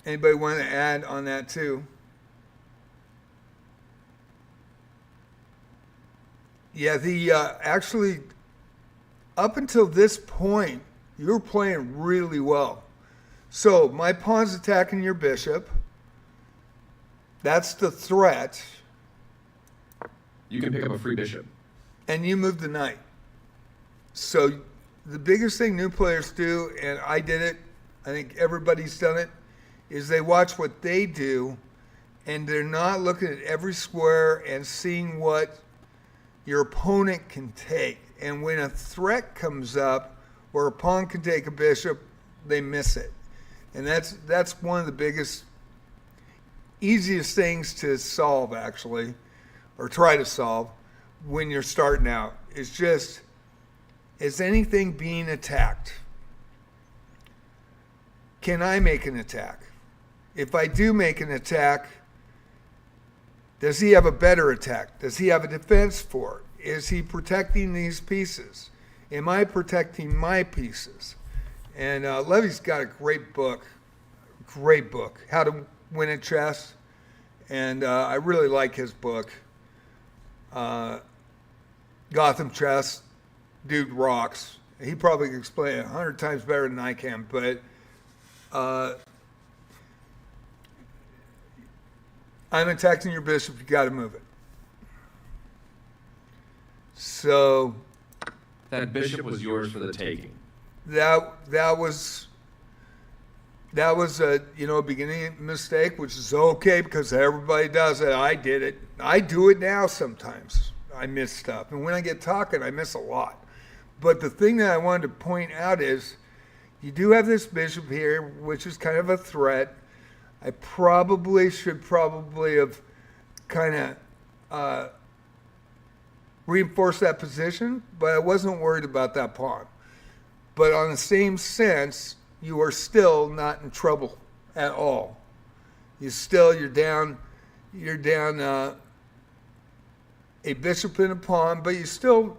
Anybody want to add on that too? Yeah, actually, up until this point, you were playing really well. So my pawn's attacking your bishop. That's the threat. You can pick up a free bishop. And you move the knight. So the biggest thing new players do, and I did it, I think everybody's done it, is they watch what they do, and they're not looking at every square and seeing what your opponent can take. And when a threat comes up where a pawn can take a bishop, they miss it. And that's one of the biggest, easiest things to solve, actually, or try to solve when you're starting out. It's just, is anything being attacked? Can I make an attack? If I do make an attack, does he have a better attack? Does he have a defense for it? Is he protecting these pieces? Am I protecting my pieces? And Levy's got a great book, How to Win at Chess. And I really like his book. Gotham Chess, dude rocks. He probably can explain it 100 times better than I can, but I'm attacking your bishop, you got to move it. So That bishop was yours for the taking. that was a beginning mistake, which is okay because everybody does it. I did it. I do it now sometimes. I miss stuff, and when I get talking, I miss a lot. But the thing that I wanted to point out is, you do have this bishop here, which is kind of a threat. I should probably have kind of reinforced that position, but I wasn't worried about that pawn. But on the same sense, you are still not in trouble at all. You're down a bishop and a pawn, but you still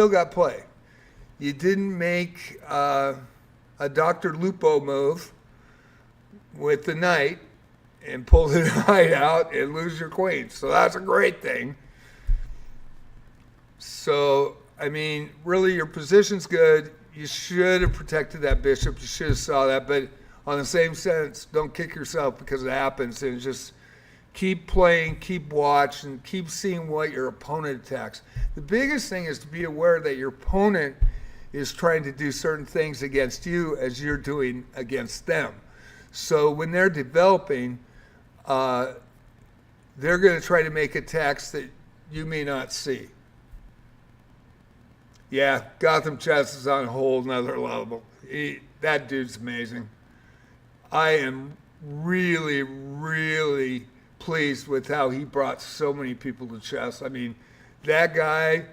got play. You didn't make a Dr. Lupo move with the knight and pull the knight out and lose your queen. So that's a great thing. So, I mean, really your position's good. You should have protected that bishop. You should have saw that. But on the same sense, don't kick yourself because it happens, and just keep playing, keep watching, keep seeing what your opponent attacks. The biggest thing is to be aware that your opponent is trying to do certain things against you as you're doing against them. So when they're developing, they're going to try to make attacks that you may not see. Yeah, Gotham Chess is on a whole nother level. That dude's amazing. I am really, really pleased with how he brought so many people to chess. I mean, that guy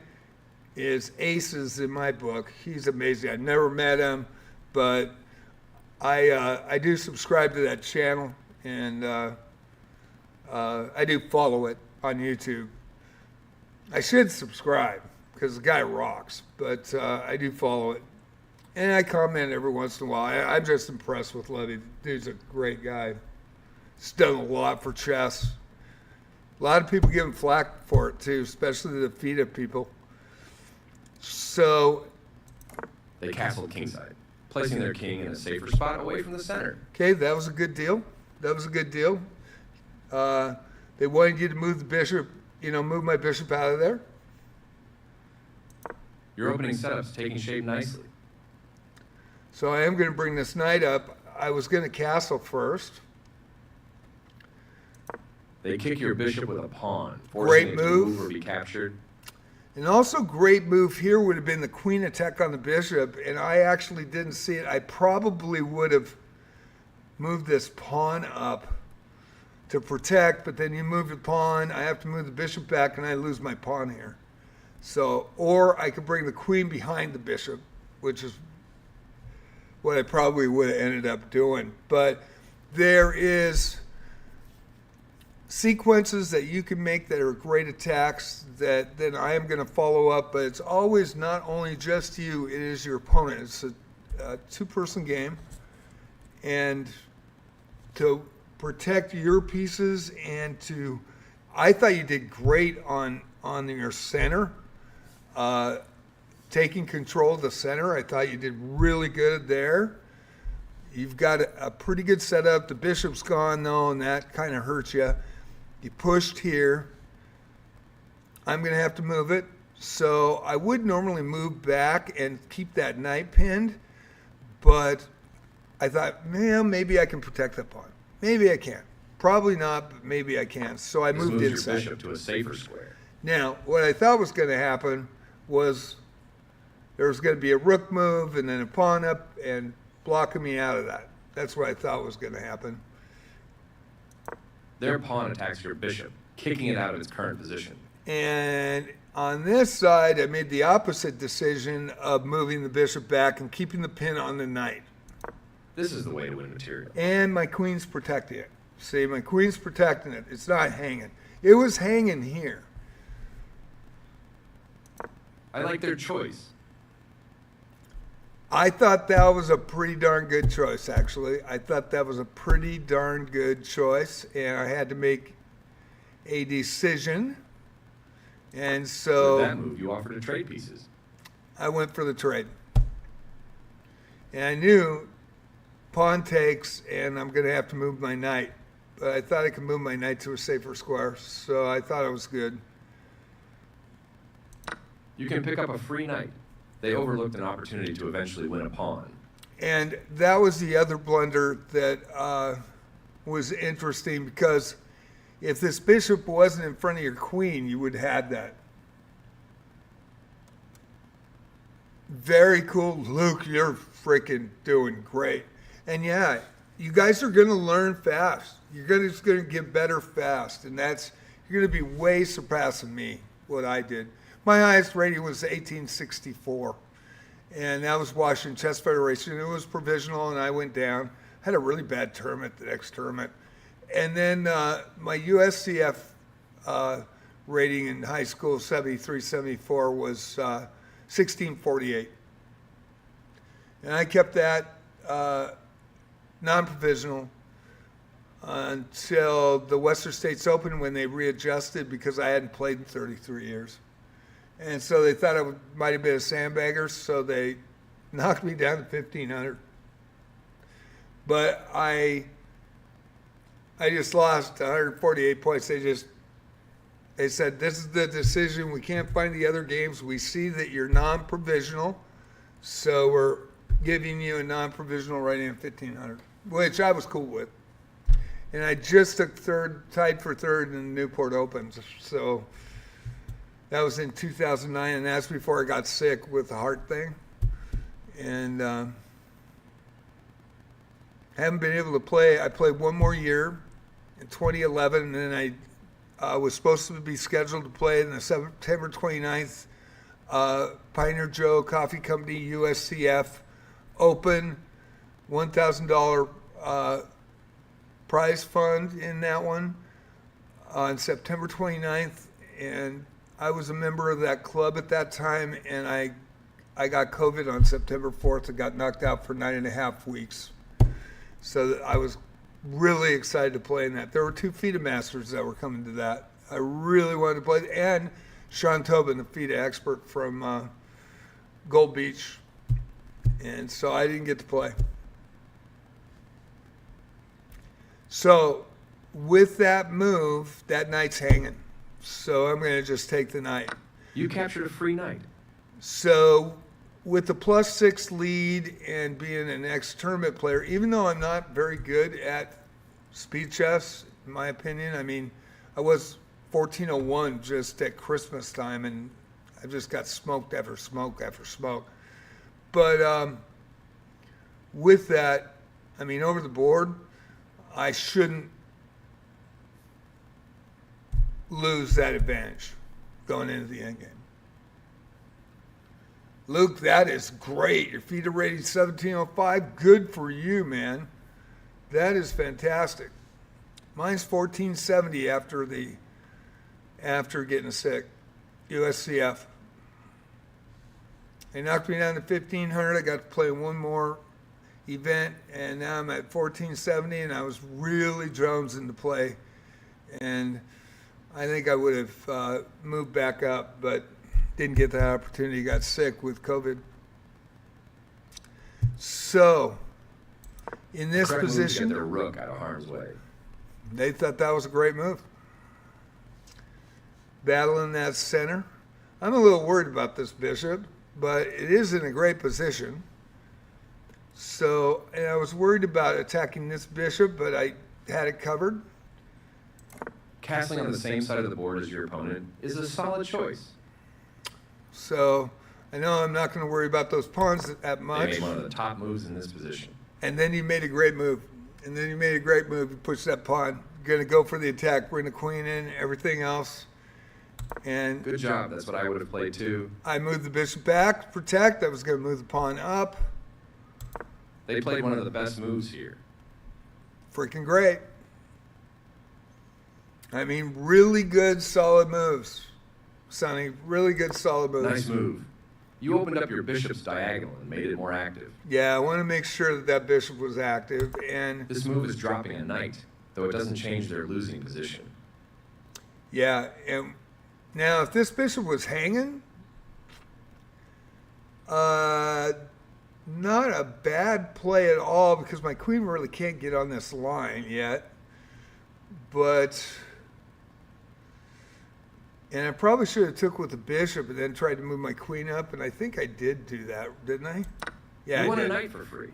is aces in my book. He's amazing. I never met him, but I do subscribe to that channel, and I do follow it on YouTube. I should subscribe because the guy rocks, but I do follow it. And I comment every once in a while. I'm just impressed with Levy. Dude's a great guy. He's done a lot for chess. A lot of people give him flack for it too, especially the FIDE people. So They castled kingside, placing their king in a safer spot away from the center. okay, that was a good deal. They wanted you to move the bishop, move my bishop out of there. Your opening setup's taking shape nicely. So I am going to bring this knight up. I was going to castle first. They kick your bishop with a pawn, Great forcing it to move. move or be captured. And also great move here would have been the queen attack on the bishop, and I actually didn't see it. I probably would have moved this pawn up to protect, but then you move the pawn, I have to move the bishop back, and I lose my pawn here. So, or I could bring the queen behind the bishop, which is what I probably would have ended up doing. But there is sequences that you can make that are great attacks that then I am going to follow up, but it's always not only just you, it is your opponent. It's a two-person game, and to protect your pieces and I thought you did great on your center, taking control of the center. I thought you did really good there. You've got a pretty good setup. The bishop's gone though, and that kind of hurts you. You pushed here. I'm going to have to move it. So I would normally move back and keep that knight pinned, but I thought, man, maybe I can protect that pawn. Maybe I can. Probably not, but maybe I can. So I This moved moves your inside. bishop to a safer square. Now, what I thought was going to happen was there was going to be a rook move and then a pawn up and blocking me out of that. That's what I thought was going to happen. Their pawn attacks your bishop, kicking it out of its current position. And on this side, I made the opposite decision of moving the bishop back and keeping the pin on the knight. This is the way to win material. And my queen's protecting it. See, my queen's protecting it. It's not hanging. It was hanging here. I like their choice. I thought that was a pretty darn good choice, actually. I thought that was a pretty darn good choice, and I had to make a decision. And With so that move, you offered to trade pieces. I went for the trade. And I knew pawn takes, and I'm going to have to move my knight. But I thought I could move my knight to a safer square, so I thought it was good. You can pick up a free knight. They overlooked an opportunity to eventually win a pawn. And that was the other blunder that was interesting, because if this bishop wasn't in front of your queen, you would have had that. Very cool. Luke, you're freaking doing great. And yeah, you guys are going to learn fast. You're just going to get better fast. And you're going to be way surpassing me, what I did. My highest rating was 1864. And that was Washington Chess Federation. It was provisional, and I went down. Had a really bad tournament the next tournament. And then my USCF rating in high school, 73, 74, was 1648. And I kept that non-provisional until the Western States Open, when they readjusted, because I hadn't played in 33 years. And so they thought I might have been a sandbagger, so they knocked me down to 1,500. But I just lost 148 points. They said, this is the decision. We can't find the other games. We see that you're non-provisional, so we're giving you a non-provisional rating of 1,500, which I was cool with. And I just took third, tied for third in the Newport Opens. So that was in 2009, and that's before I got sick with the heart thing. And haven't been able to play. I played one more year in 2011, and then I was supposed to be scheduled to play in the September 29th Pioneer Joe Coffee Company USCF Open, $1,000 prize fund in that one on September 29th. And I was a member of that club at that time, and I got COVID on September 4th and got knocked out for 9.5 weeks. So I was really excited to play in that. There were 2 FIDE masters that were coming to that. I really wanted to play. And Sean Tobin, the FIDE expert from Gold Beach. And so I didn't get to play. So with that move, that knight's hanging. So I'm going to just take the knight. You captured a free knight. So with the +6 lead and being an ex-tournament player, even though I'm not very good at speed chess, in my opinion, I mean, I was 1401 just at Christmas time, and I just got smoked after smoke after smoke. But with that, I mean, over the board, I shouldn't lose that advantage going into the endgame. Luke, that is great. Your FIDE rating 1705. Good for you, man. That is fantastic. Mine's 1470 after getting sick. USCF. They knocked me down to 1500. I got to play one more event, and now I'm at 1470, and I was really jonesing to play. And I think I would have moved back up, but didn't get that opportunity. Got sick with COVID. So, in this Correct move to position, get their rook out of harm's way. they thought that was a great move. Battling that center. I'm a little worried about this bishop, but it is in a great position. So, and I was worried about attacking this bishop, but I had it covered. Castling on the same side of the board as your opponent is a solid choice. So I know I'm not going to worry about those pawns that They much. made one of the top moves in this position. And then you made a great move. You pushed that pawn. You're going to go for the attack, bring the queen in, everything else. And Good job. That's what I would have played too. I moved the bishop back to protect. I was going to move the pawn up. They played one of the best moves here. Freaking great. I mean, really good, solid moves. Sonny, really good, solid moves. Nice move. You opened up your bishop's diagonal and made it more active. Yeah, I want to make sure that that bishop was active, and This move is dropping a knight, though it doesn't change their losing position. yeah, and now if this bishop was hanging, not a bad play at all because my queen really can't get on this line yet, but. And I probably should have took with the bishop and then tried to move my queen up, and I think I did do that, didn't I? Yeah, You I won a did. knight for free.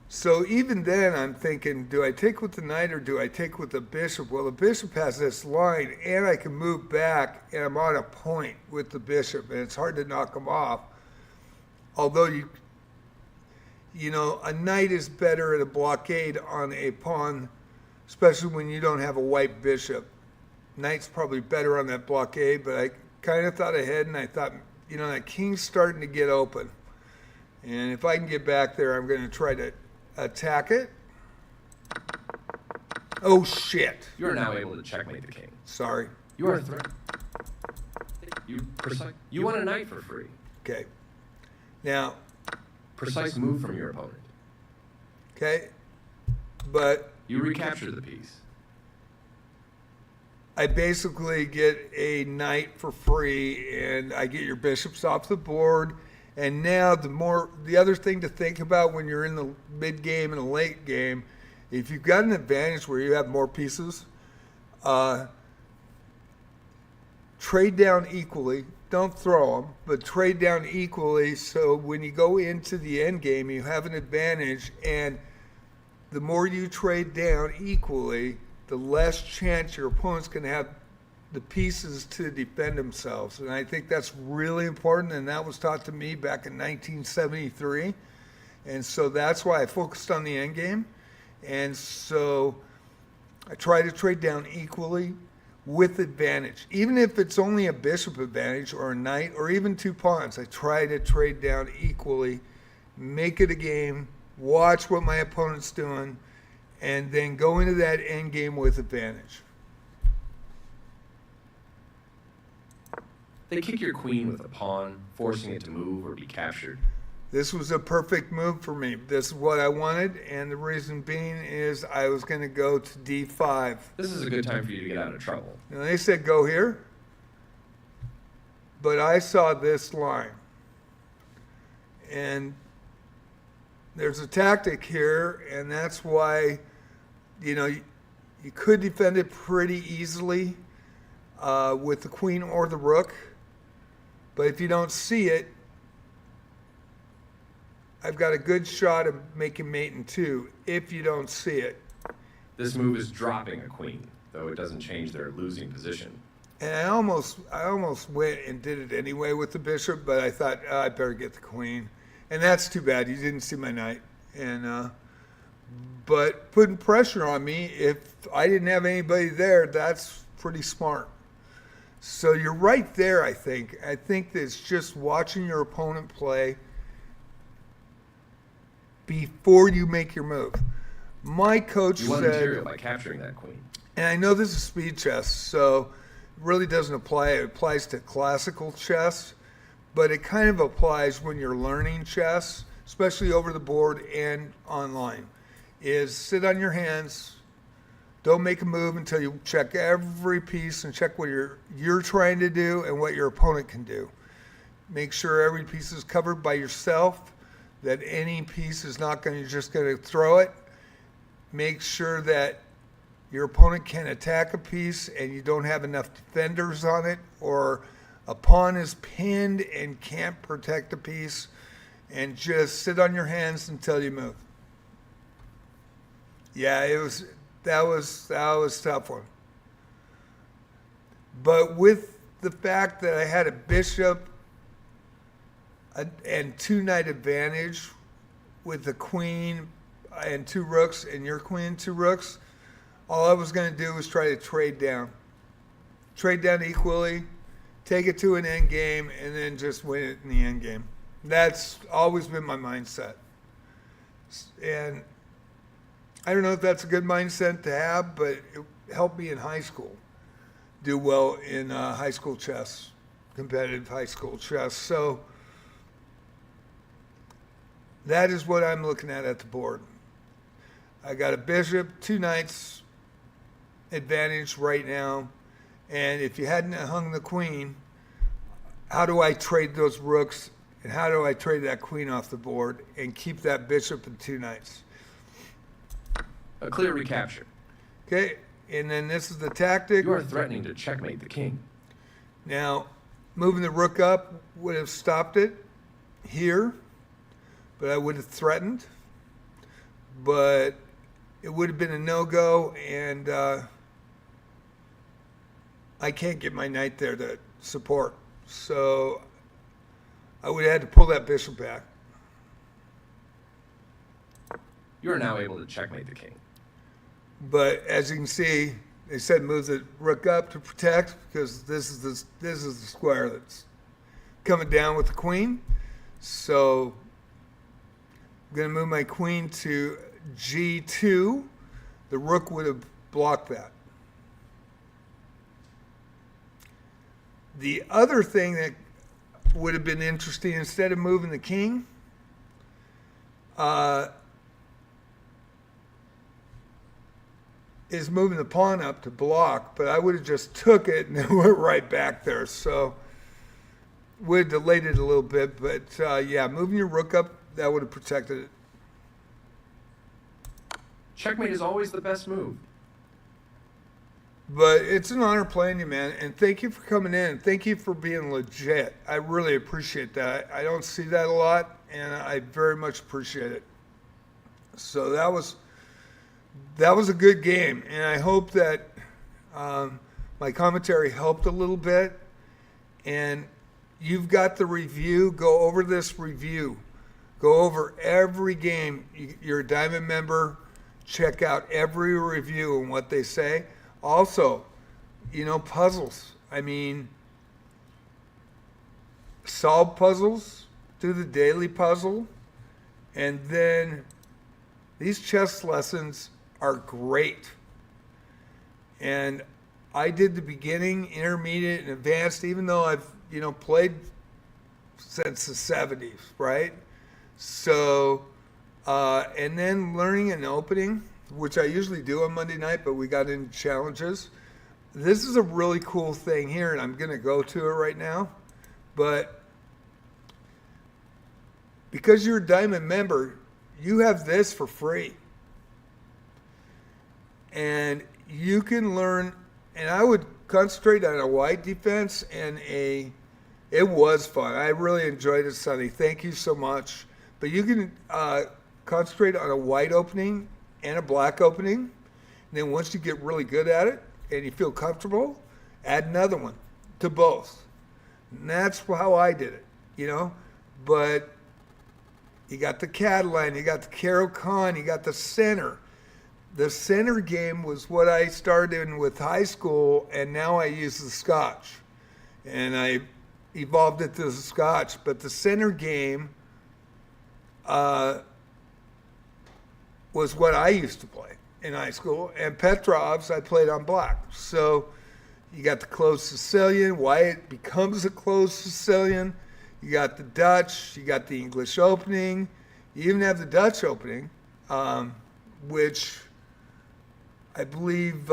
So even then, I'm thinking, do I take with the knight or do I take with the bishop? Well, the bishop has this line, and I can move back, and I'm on a point with the bishop, and it's hard to knock him off. Although you know, a knight is better at a blockade on a pawn, especially when you don't have a white bishop. Knight's probably better on that blockade, but I kind of thought ahead, and I thought, you know, that king's starting to get open. And if I can get back there, I'm going to try to attack it. Oh, shit. You are now able to checkmate the king. Sorry. You are a threat. You won a knight for free. Okay. Now, Precise move from your opponent. okay, but You recapture the piece. I basically get a knight for free, and I get your bishops off the board. And now the other thing to think about when you're in the mid game and the late game, if you've got an advantage where you have more pieces, trade down equally. Don't throw them, but trade down equally. So when you go into the end game, you have an advantage, and the more you trade down equally, the less chance your opponent's going to have the pieces to defend themselves. And I think that's really important, and that was taught to me back in 1973. And so that's why I focused on the end game. And so I try to trade down equally with advantage. Even if it's only a bishop advantage or a knight or even two pawns, I try to trade down equally, make it a game, watch what my opponent's doing, and then go into that end game with advantage. They kick your queen with a pawn, forcing it to move or be captured. This was a perfect move for me. This is what I wanted, and the reason being is I was going to go to d5. This is a good time for you to get out of trouble. Now they said go here, but I saw this line. And there's a tactic here, and that's why, you know, you could defend it pretty easily with the queen or the rook. But if you don't see it, I've got a good shot of making mate in two if you don't see it. This move is dropping a queen, though it doesn't change their losing position. And I almost went and did it anyway with the bishop, but I thought, I better get the queen. And that's too bad. You didn't see my knight. And but putting pressure on me, if I didn't have anybody there, that's pretty smart. So you're right there, I think. I think that it's just watching your opponent play before you make your move. My coach You won said, material by capturing that queen. and I know this is speed chess, so it really doesn't apply. It applies to classical chess, but it kind of applies when you're learning chess, especially over the board and online, is sit on your hands. Don't make a move until you check every piece and check what you're trying to do and what your opponent can do. Make sure every piece is covered by yourself, that any piece is not going to just going to throw it. Make sure that your opponent can attack a piece and you don't have enough defenders on it, or a pawn is pinned and can't protect a piece, and just sit on your hands until you move. Yeah, that was a tough one. But with the fact that I had a bishop and two knight advantage with the queen and two rooks and your queen and two rooks, all I was going to do was try to trade down equally, take it to an end game, and then just win it in the end game. That's always been my mindset. And I don't know if that's a good mindset to have, but it helped me in high school do well in high school chess. competitive high school chess. So that is what I'm looking at the board. I got a bishop, 2 knights advantage right now. And if you hadn't hung the queen, how do I trade those rooks? And how do I trade that queen off the board and keep that bishop and 2 knights? A clear recapture. Okay, and then this is the tactic. You are threatening to checkmate the king. Now, moving the rook up would have stopped it here, but I would have threatened. But it would have been a no-go, and I can't get my knight there to support. So I would have had to pull that bishop back. You are now able to checkmate the king. But as you can see, they said move the rook up to protect because this is the square that's coming down with the queen. So I'm going to move my queen to G2. The rook would have blocked that. The other thing that would have been interesting, instead of moving the king, is moving the pawn up to block, but I would have just took it and then went right back there. So would have delayed it a little bit, but yeah, moving your rook up, that would have protected it. Checkmate is always the best move. But it's an honor playing you, man, and thank you for coming in. Thank you for being legit. I really appreciate that. I don't see that a lot, and I very much appreciate it. So that was a good game, and I hope that my commentary helped a little bit. And you've got the review. Go over this review. Go over every game. You're a Diamond member. Check out every review and what they say. Also, puzzles. I mean, solve puzzles, do the daily puzzle, and then these chess lessons are great. And I did the beginning, intermediate, and advanced, even though I've, played since the 70s, right? So, and then learning and opening, which I usually do on Monday night, but we got into challenges. This is a really cool thing here, and I'm going to go to it right now. But because you're a Diamond member, you have this for free. And you can learn, and I would concentrate on a white defense and it was fun. I really enjoyed it, Sonny. Thank you so much. But you can concentrate on a white opening and a black opening. And then once you get really good at it and you feel comfortable, add another one to both. And that's how I did it, But you got the Catalan, you got the Caro-Kann, you got the center. The center game was what I started in with high school, and now I use the Scotch. And I evolved it to the Scotch. But the center game was what I used to play in high school. And Petrov's, I played on black. So you got the closed Sicilian, why it becomes a closed Sicilian. You got the Dutch, you got the English opening. You even have the Dutch opening, which I believe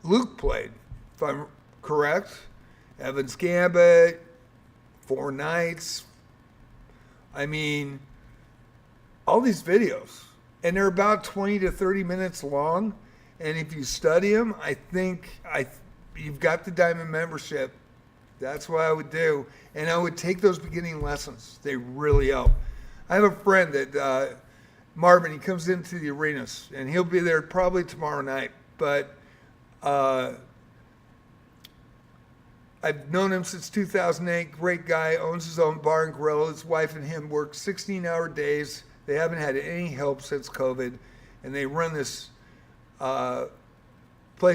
Luke played, if I'm correct. Evans Gambit, 4 Knights. I mean, all these videos. And they're about 20 to 30 minutes long. And if you study them, I think you've got the Diamond membership. That's what I would do. And I would take those beginning lessons. They really help. I have a friend that, Marvin, he comes into the arenas, and he'll be there probably tomorrow night. But I've known him since 2008. Great guy, owns his own bar and grill. His wife and him work 16-hour days. They haven't had any help since COVID. And they run this place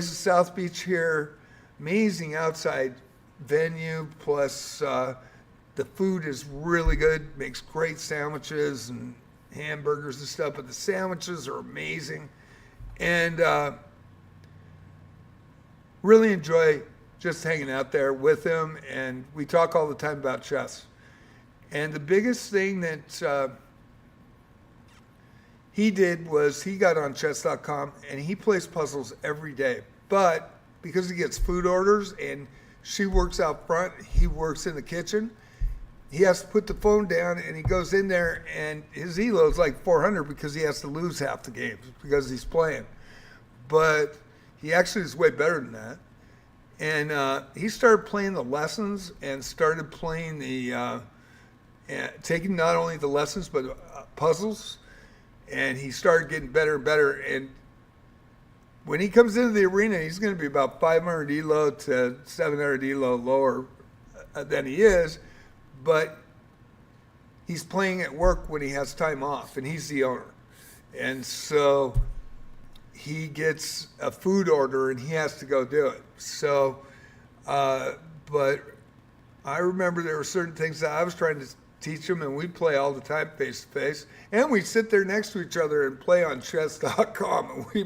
at South Beach here. Amazing outside venue, plus the food is really good. Makes great sandwiches and hamburgers and stuff, but the sandwiches are amazing. And really enjoy just hanging out there with him, and we talk all the time about chess. And the biggest thing that he did was he got on chess.com and he plays puzzles every day. But because he gets food orders and she works out front, he works in the kitchen, he has to put the phone down and he goes in there and his elo is like 400 because he has to lose half the games because he's playing. But he actually is way better than that. And he started playing the lessons and started playing the, taking not only the lessons but puzzles. And he started getting better and better. And when he comes into the arena, he's going to be about 500 elo to 700 elo lower than he is. But he's playing at work when he has time off, and he's the owner. And so he gets a food order, and he has to go do it. So, but I remember there were certain things that I was trying to teach him, and we play all the time face to face. And we sit there next to each other and play on chess.com. And we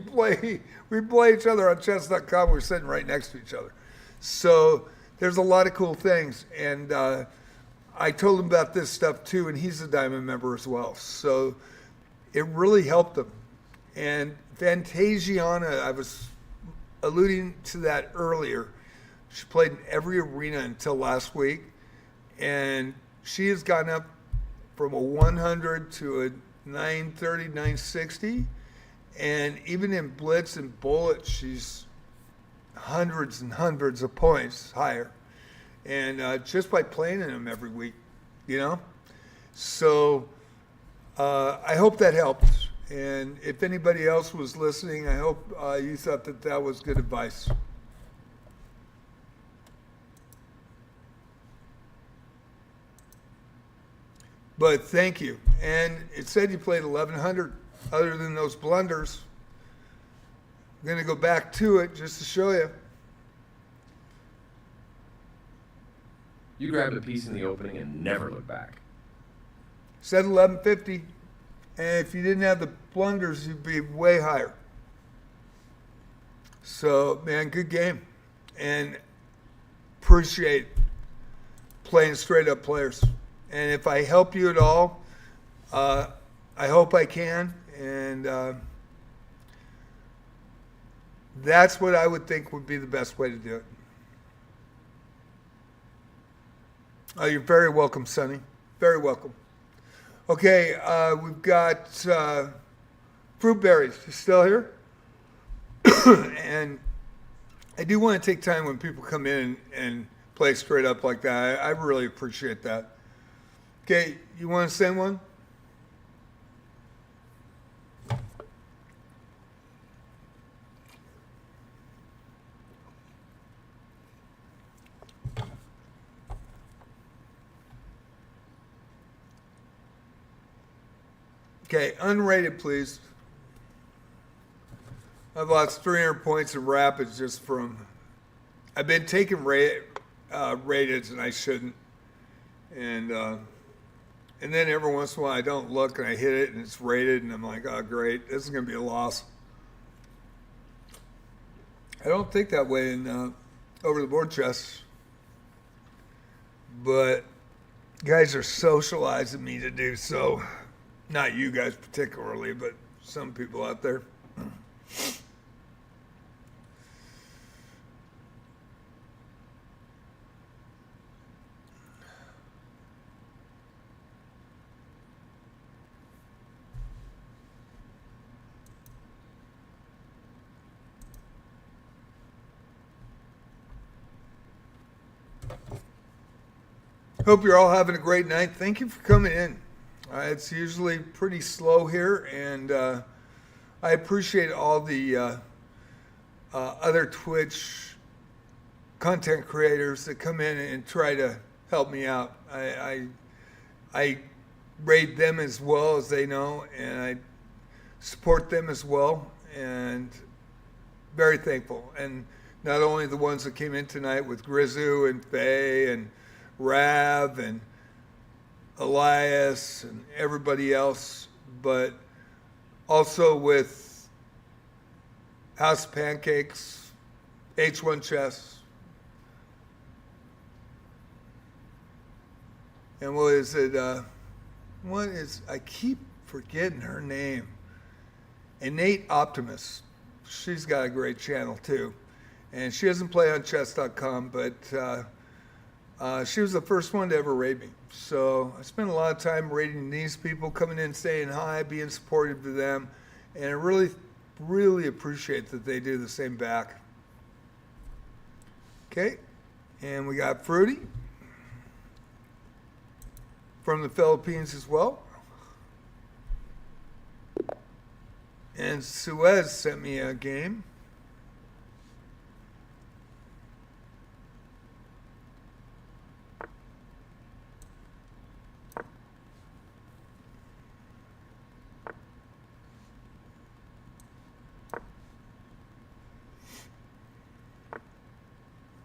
play each other on chess.com. We're sitting right next to each other. So there's a lot of cool things. And I told him about this stuff too, and he's a Diamond member as well. So it really helped him. And Fantasiana, I was alluding to that earlier. She played in every arena until last week. And she has gone up from a 100 to a 930, 960. And even in Blitz and Bullet, she's hundreds and hundreds of points higher. And just by playing in them every week, you know? So I hope that helped. And if anybody else was listening, I hope you thought that that was good advice. But thank you. And it said you played 1,100 other than those blunders. I'm going to go back to it just to show you. You grabbed a piece in the opening and never looked back. Said 1150. And if you didn't have the blunders, you'd be way higher. So, man, good game. And appreciate playing straight up players. And if I help you at all, I hope I can. And that's what I would think would be the best way to do it. You're very welcome, Sonny. Very welcome. Okay, we've got fruit berries. You still here? And I do want to take time when people come in and play straight up like that. I really appreciate that. Okay, you want to send one? Okay, unrated, please. I've lost 300 points in rapids just from. I've been taking rateds and I shouldn't. And then every once in a while I don't look and I hit it and it's rated and I'm like, oh great, this is going to be a loss. I don't think that way in over the board chess. But guys are socializing me to do so. Not you guys particularly, but some people out there. Hope you're all having a great night. Thank you for coming in. It's usually pretty slow here, and I appreciate all the other Twitch content creators that come in and try to help me out. I rate them as well as they know, and I support them as well, and very thankful. And not only the ones that came in tonight with Grizu and Faye and Rav and Elias and everybody else, but also with House of Pancakes, H1 Chess, And what is it? I keep forgetting her name. Innate Optimist. She's got a great channel too. And she doesn't play on chess.com, but she was the first one to ever raid me. So I spent a lot of time rating these people, coming in, saying hi, being supportive to them. And I really, really appreciate that they do the same back. Okay, and we got Fruity from the Philippines as well. And Suez sent me a game.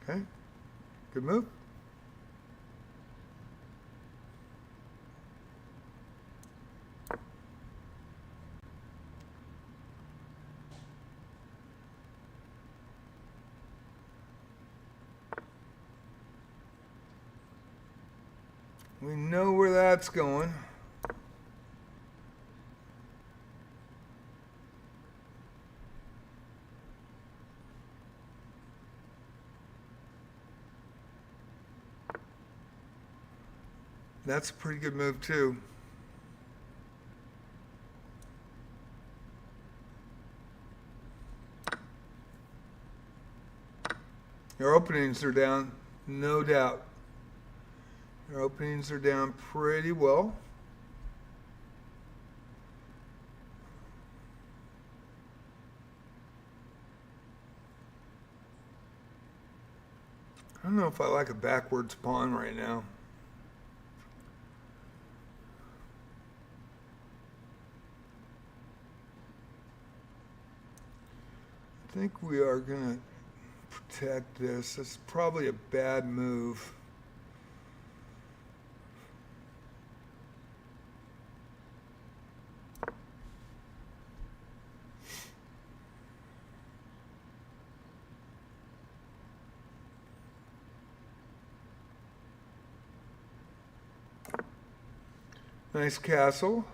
Okay, good move. We know where that's going. That's a pretty good move too. Your openings are down, no doubt. Your openings are down pretty well. I don't know if I like a backwards pawn right now. I think we are going to protect this. It's probably a bad move. Nice castle.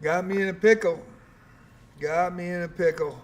Got me in a pickle. Got me in a pickle.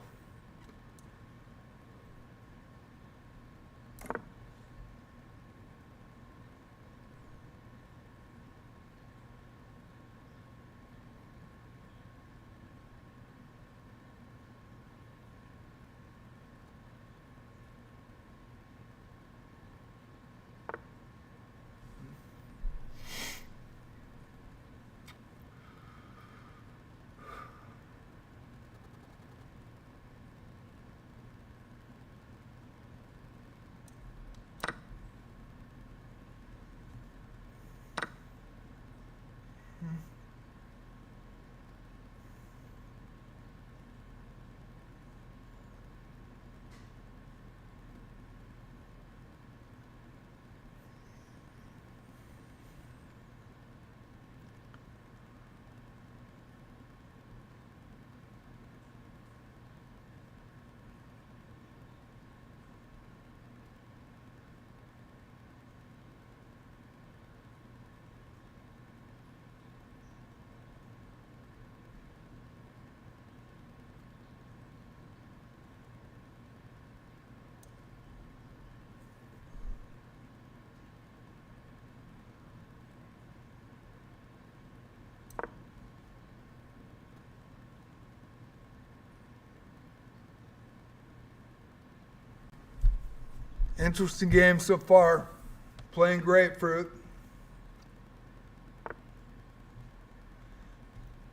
Interesting game so far. Playing grapefruit.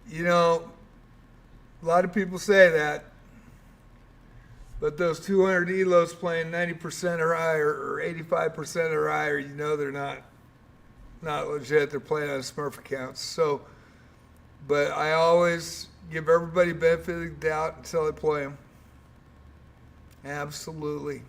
You know, a lot of people say that, but those 200 elos playing 90% or higher or 85% or higher, you know they're not legit. They're playing on Smurf accounts. So, but I always give everybody benefit of the doubt until I play them. Absolutely.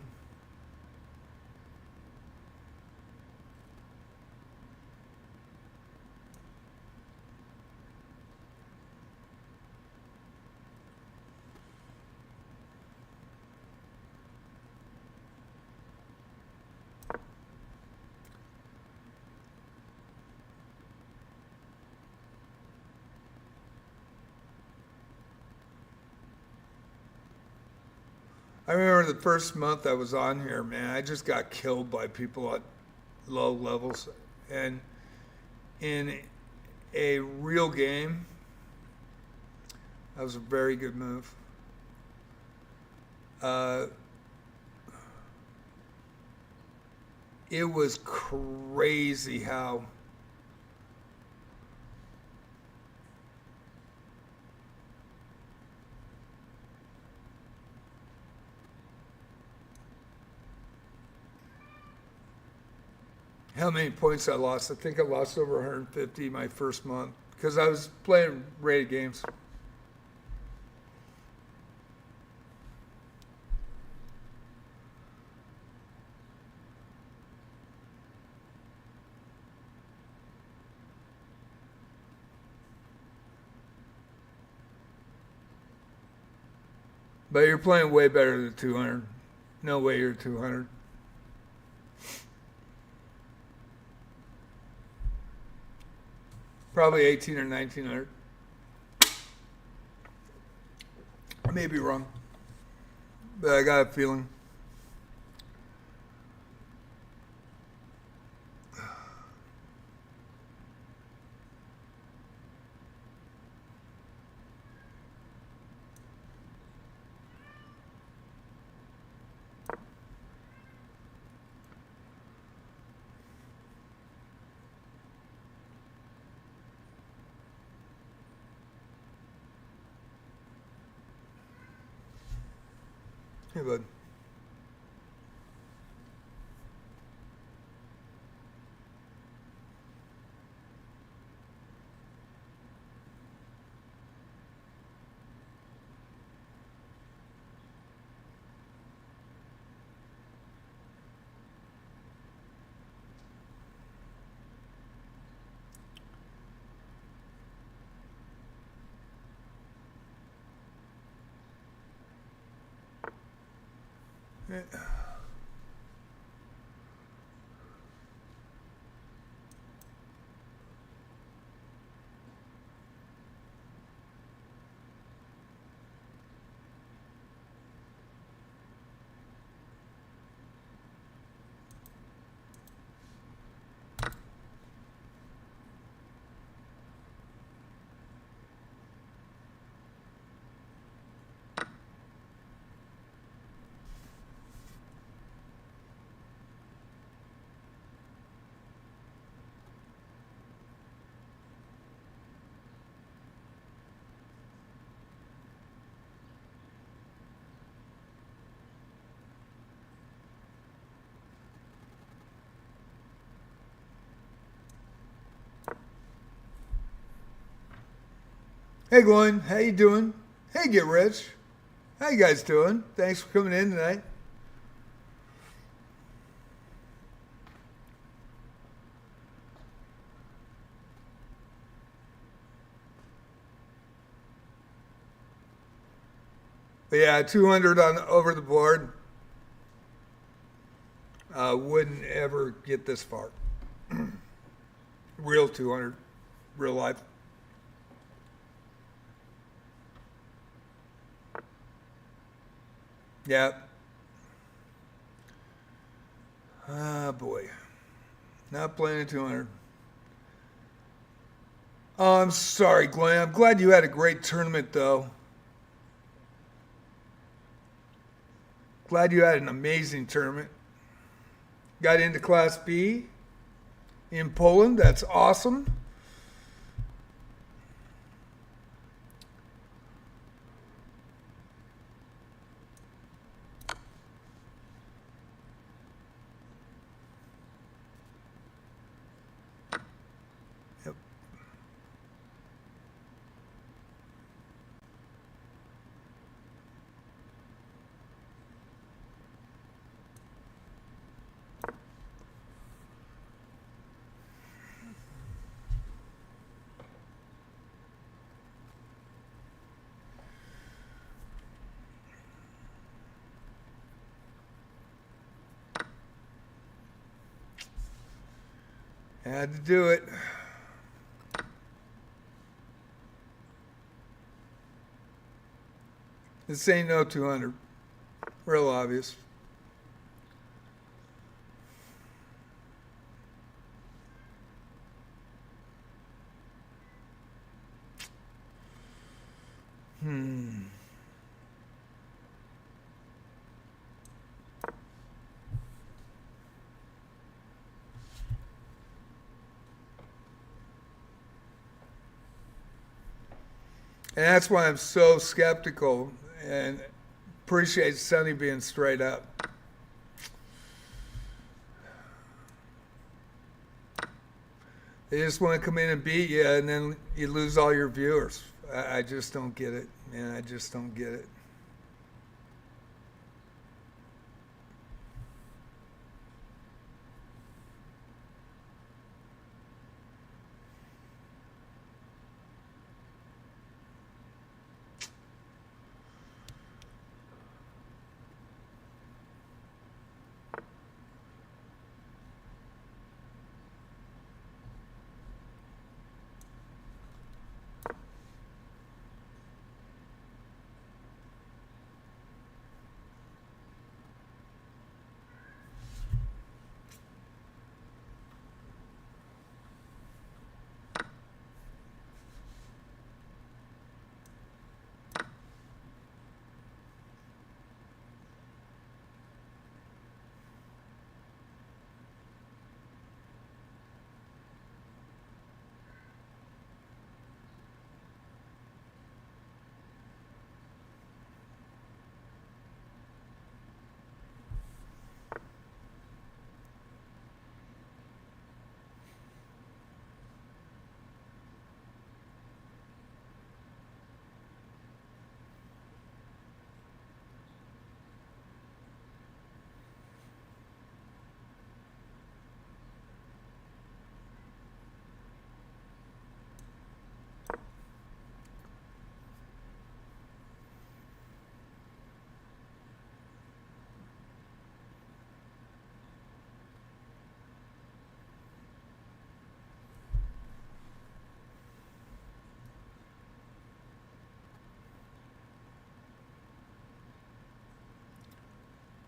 I remember the first month I was on here, man, I just got killed by people at low levels. And in a real game, that was a very good move. It was crazy how many points I lost. I think I lost over 150 my first month because I was playing rated games. But you're playing way better than 200. No way you're 200. Probably 18 or 1900. I may be wrong, but I got a feeling. Hey, bud. Hey, Glenn, how you doing? Hey, Get Rich. How you guys doing? Thanks for coming in tonight. But yeah, 200 on over the board. Wouldn't ever get this far. Real 200, real life. Yeah. Ah, boy. Not playing at 200. Oh, I'm sorry, Glenn. I'm glad you had a great tournament, though. Glad you had an amazing tournament. Got into Class B in Poland. That's awesome. Yep. Had to do it. This ain't no 200. Real obvious. And that's why I'm so skeptical and appreciate Sonny being straight up. They just want to come in and beat you, and then you lose all your viewers. I just don't get it, man. I just don't get it.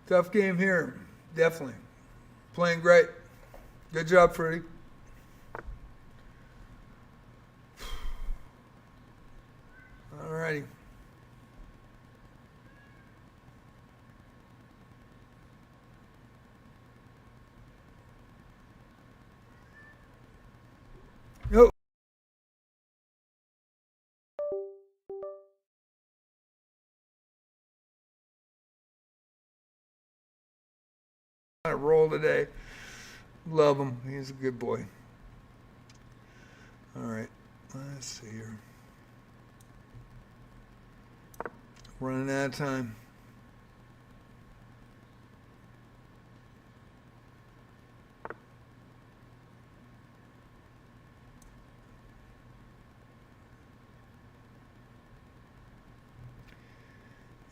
Tough game here, definitely. Playing great. Good job, Freddie. All righty. Yo. On a roll today. Love him. He's a good boy. All right. Let's see here. Running out of time.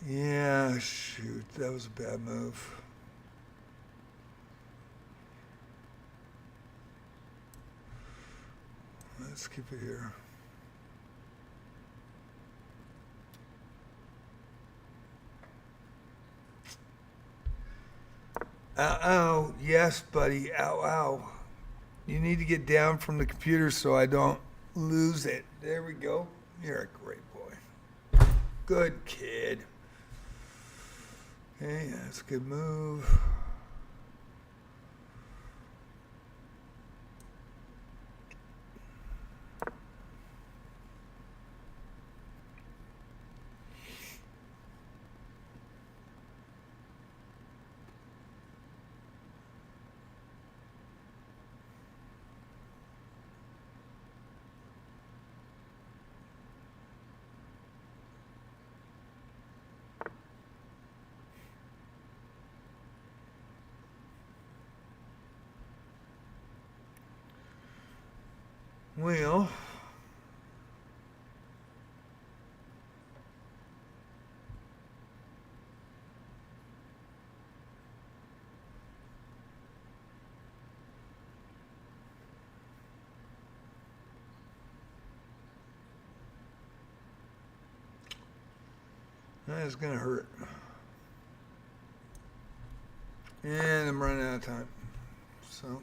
Yeah, shoot. That was a bad move. Let's keep it here. Ow, ow. Yes, buddy. Ow, ow. You need to get down from the computer so I don't lose it. There we go. You're a great boy. Good kid. Okay, that's a good move. Well, That's going to hurt. And I'm running out of time. So.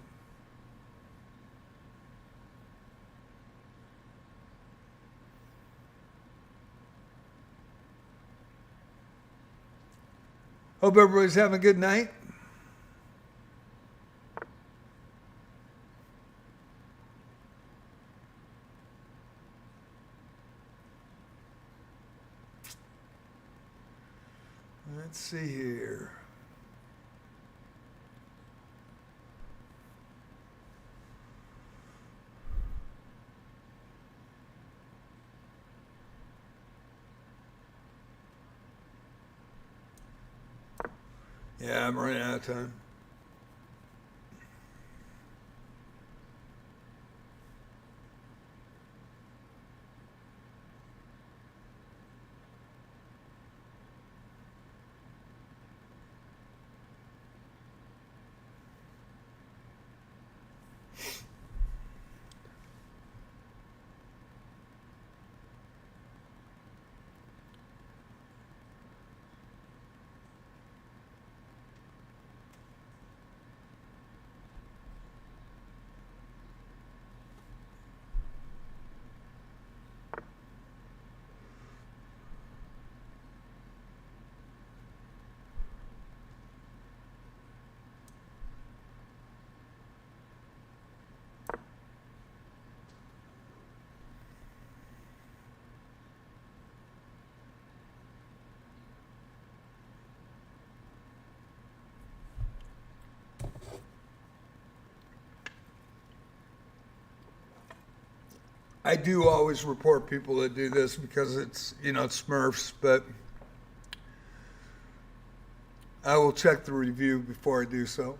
Hope everybody's having a good night. Let's see here. Yeah, I'm running out of time. I do always report people that do this because it's, it's Smurfs, but I will check the review before I do so.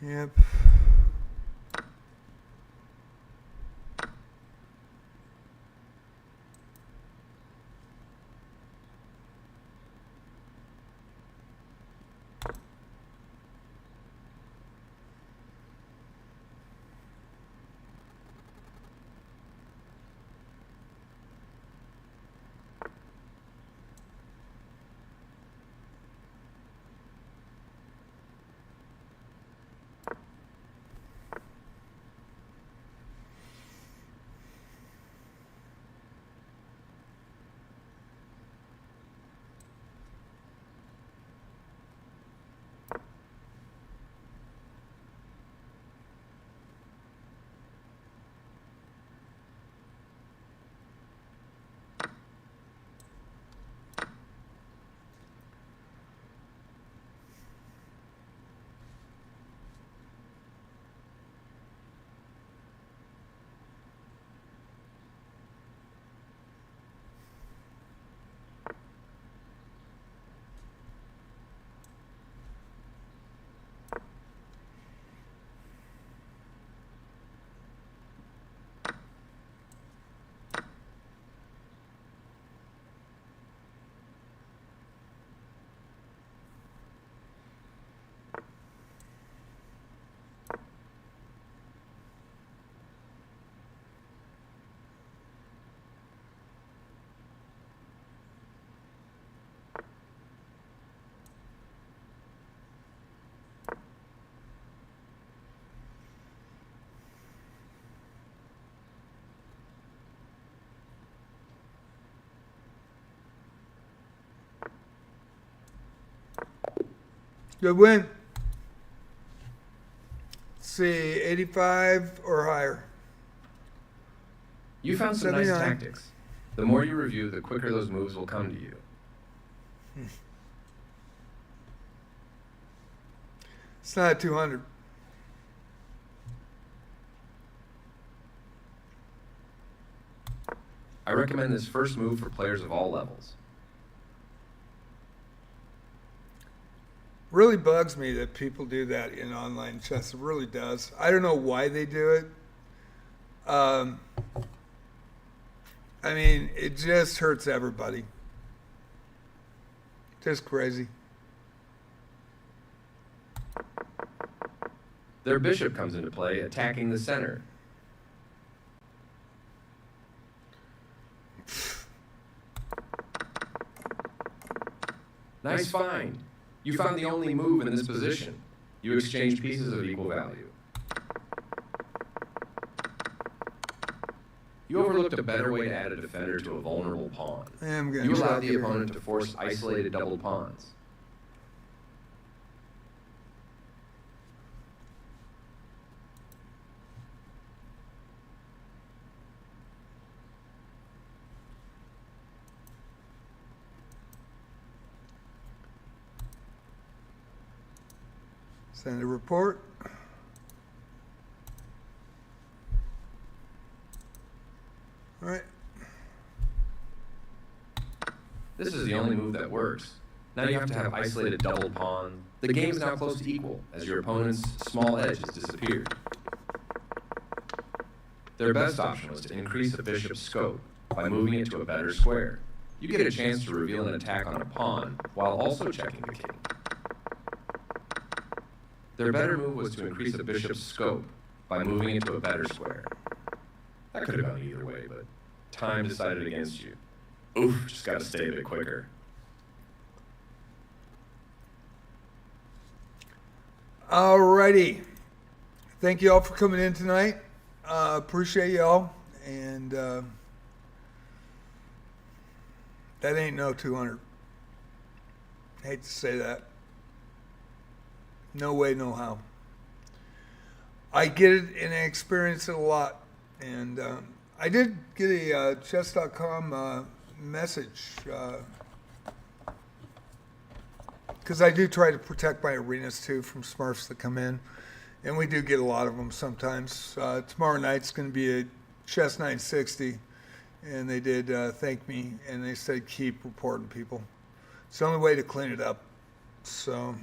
Yep. Good win. see, 85 or higher. You found some nice 79. tactics. The more you review, the quicker those moves will come to you. It's not a 200. I recommend this first move for players of all levels. Really bugs me that people do that in online chess. It really does. I don't know why they do it. I mean, it just hurts everybody. Just crazy. Their bishop comes into play, attacking the center. Nice find. You found the only move in this position. You exchange pieces of equal value. You overlooked a better way to add a defender to a vulnerable pawn. I'm gonna You allowed drop the here. opponent to force isolated double pawns. Send a report. All right. This is the only move that works. Now you have to have isolated double pawn. The game is now close to equal, as your opponent's small edge has disappeared. Their best option was to increase the bishop's scope by moving it to a better square. You get a chance to reveal an attack on a pawn while also checking the king. Their better move was to increase the bishop's scope by moving it to a better square. That could have gone either way, but time decided against you. Oof, just gotta stay a bit quicker. Alrighty. Thank you all for coming in tonight. Appreciate y'all. And that ain't no 200. Hate to say that. No way, no how. I get it and I experience it a lot. And I did get a chess.com message because I do try to protect my arenas too from Smurfs that come in. And we do get a lot of them sometimes. Tomorrow night's going to be a Chess 960. And they did thank me and they said keep reporting people. It's the only way to clean it up. So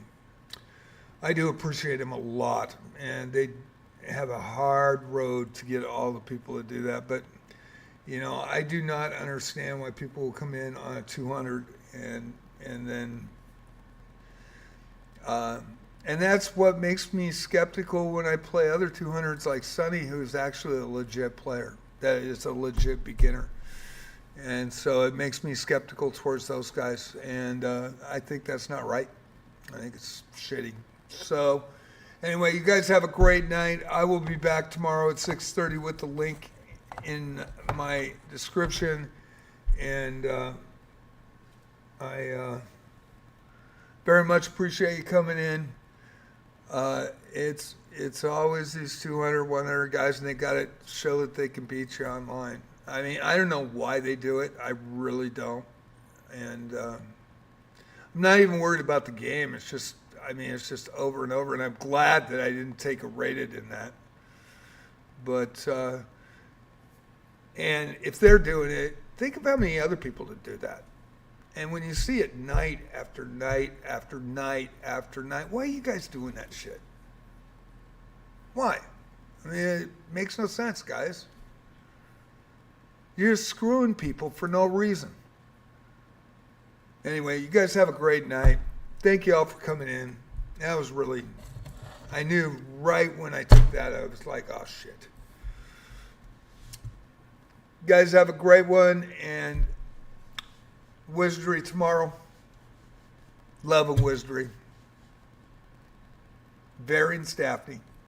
I do appreciate them a lot, and they have a hard road to get all the people to do that. But, you know, I do not understand why people will come in on a 200 and then, and that's what makes me skeptical when I play other 200s like Sonny, who's actually a legit player, that is a legit beginner. And so it makes me skeptical towards those guys, and I think that's not right. I think it's shitty. So, anyway, you guys have a great night. I will be back tomorrow at 6:30 with the link in my description. And I very much appreciate you coming in. It's always these 200, 100 guys, and they got to show that they can beat you online. I mean, I don't know why they do it. I really don't. And I'm not even worried about the game. It's just, I mean, it's just over and over, and I'm glad that I didn't take a rated in that. But, and if they're doing it, think of how many other people that do that. And when you see it night after night after night after night, why are you guys doing that shit? Why? I mean, it makes no sense, guys. You're screwing people for no reason. Anyway, you guys have a great night. Thank you all for coming in. That was really, I knew right when I took that, I was like, oh shit. You guys have a great one, and Wizardry tomorrow. Love of Wizardry. Varian Staffney.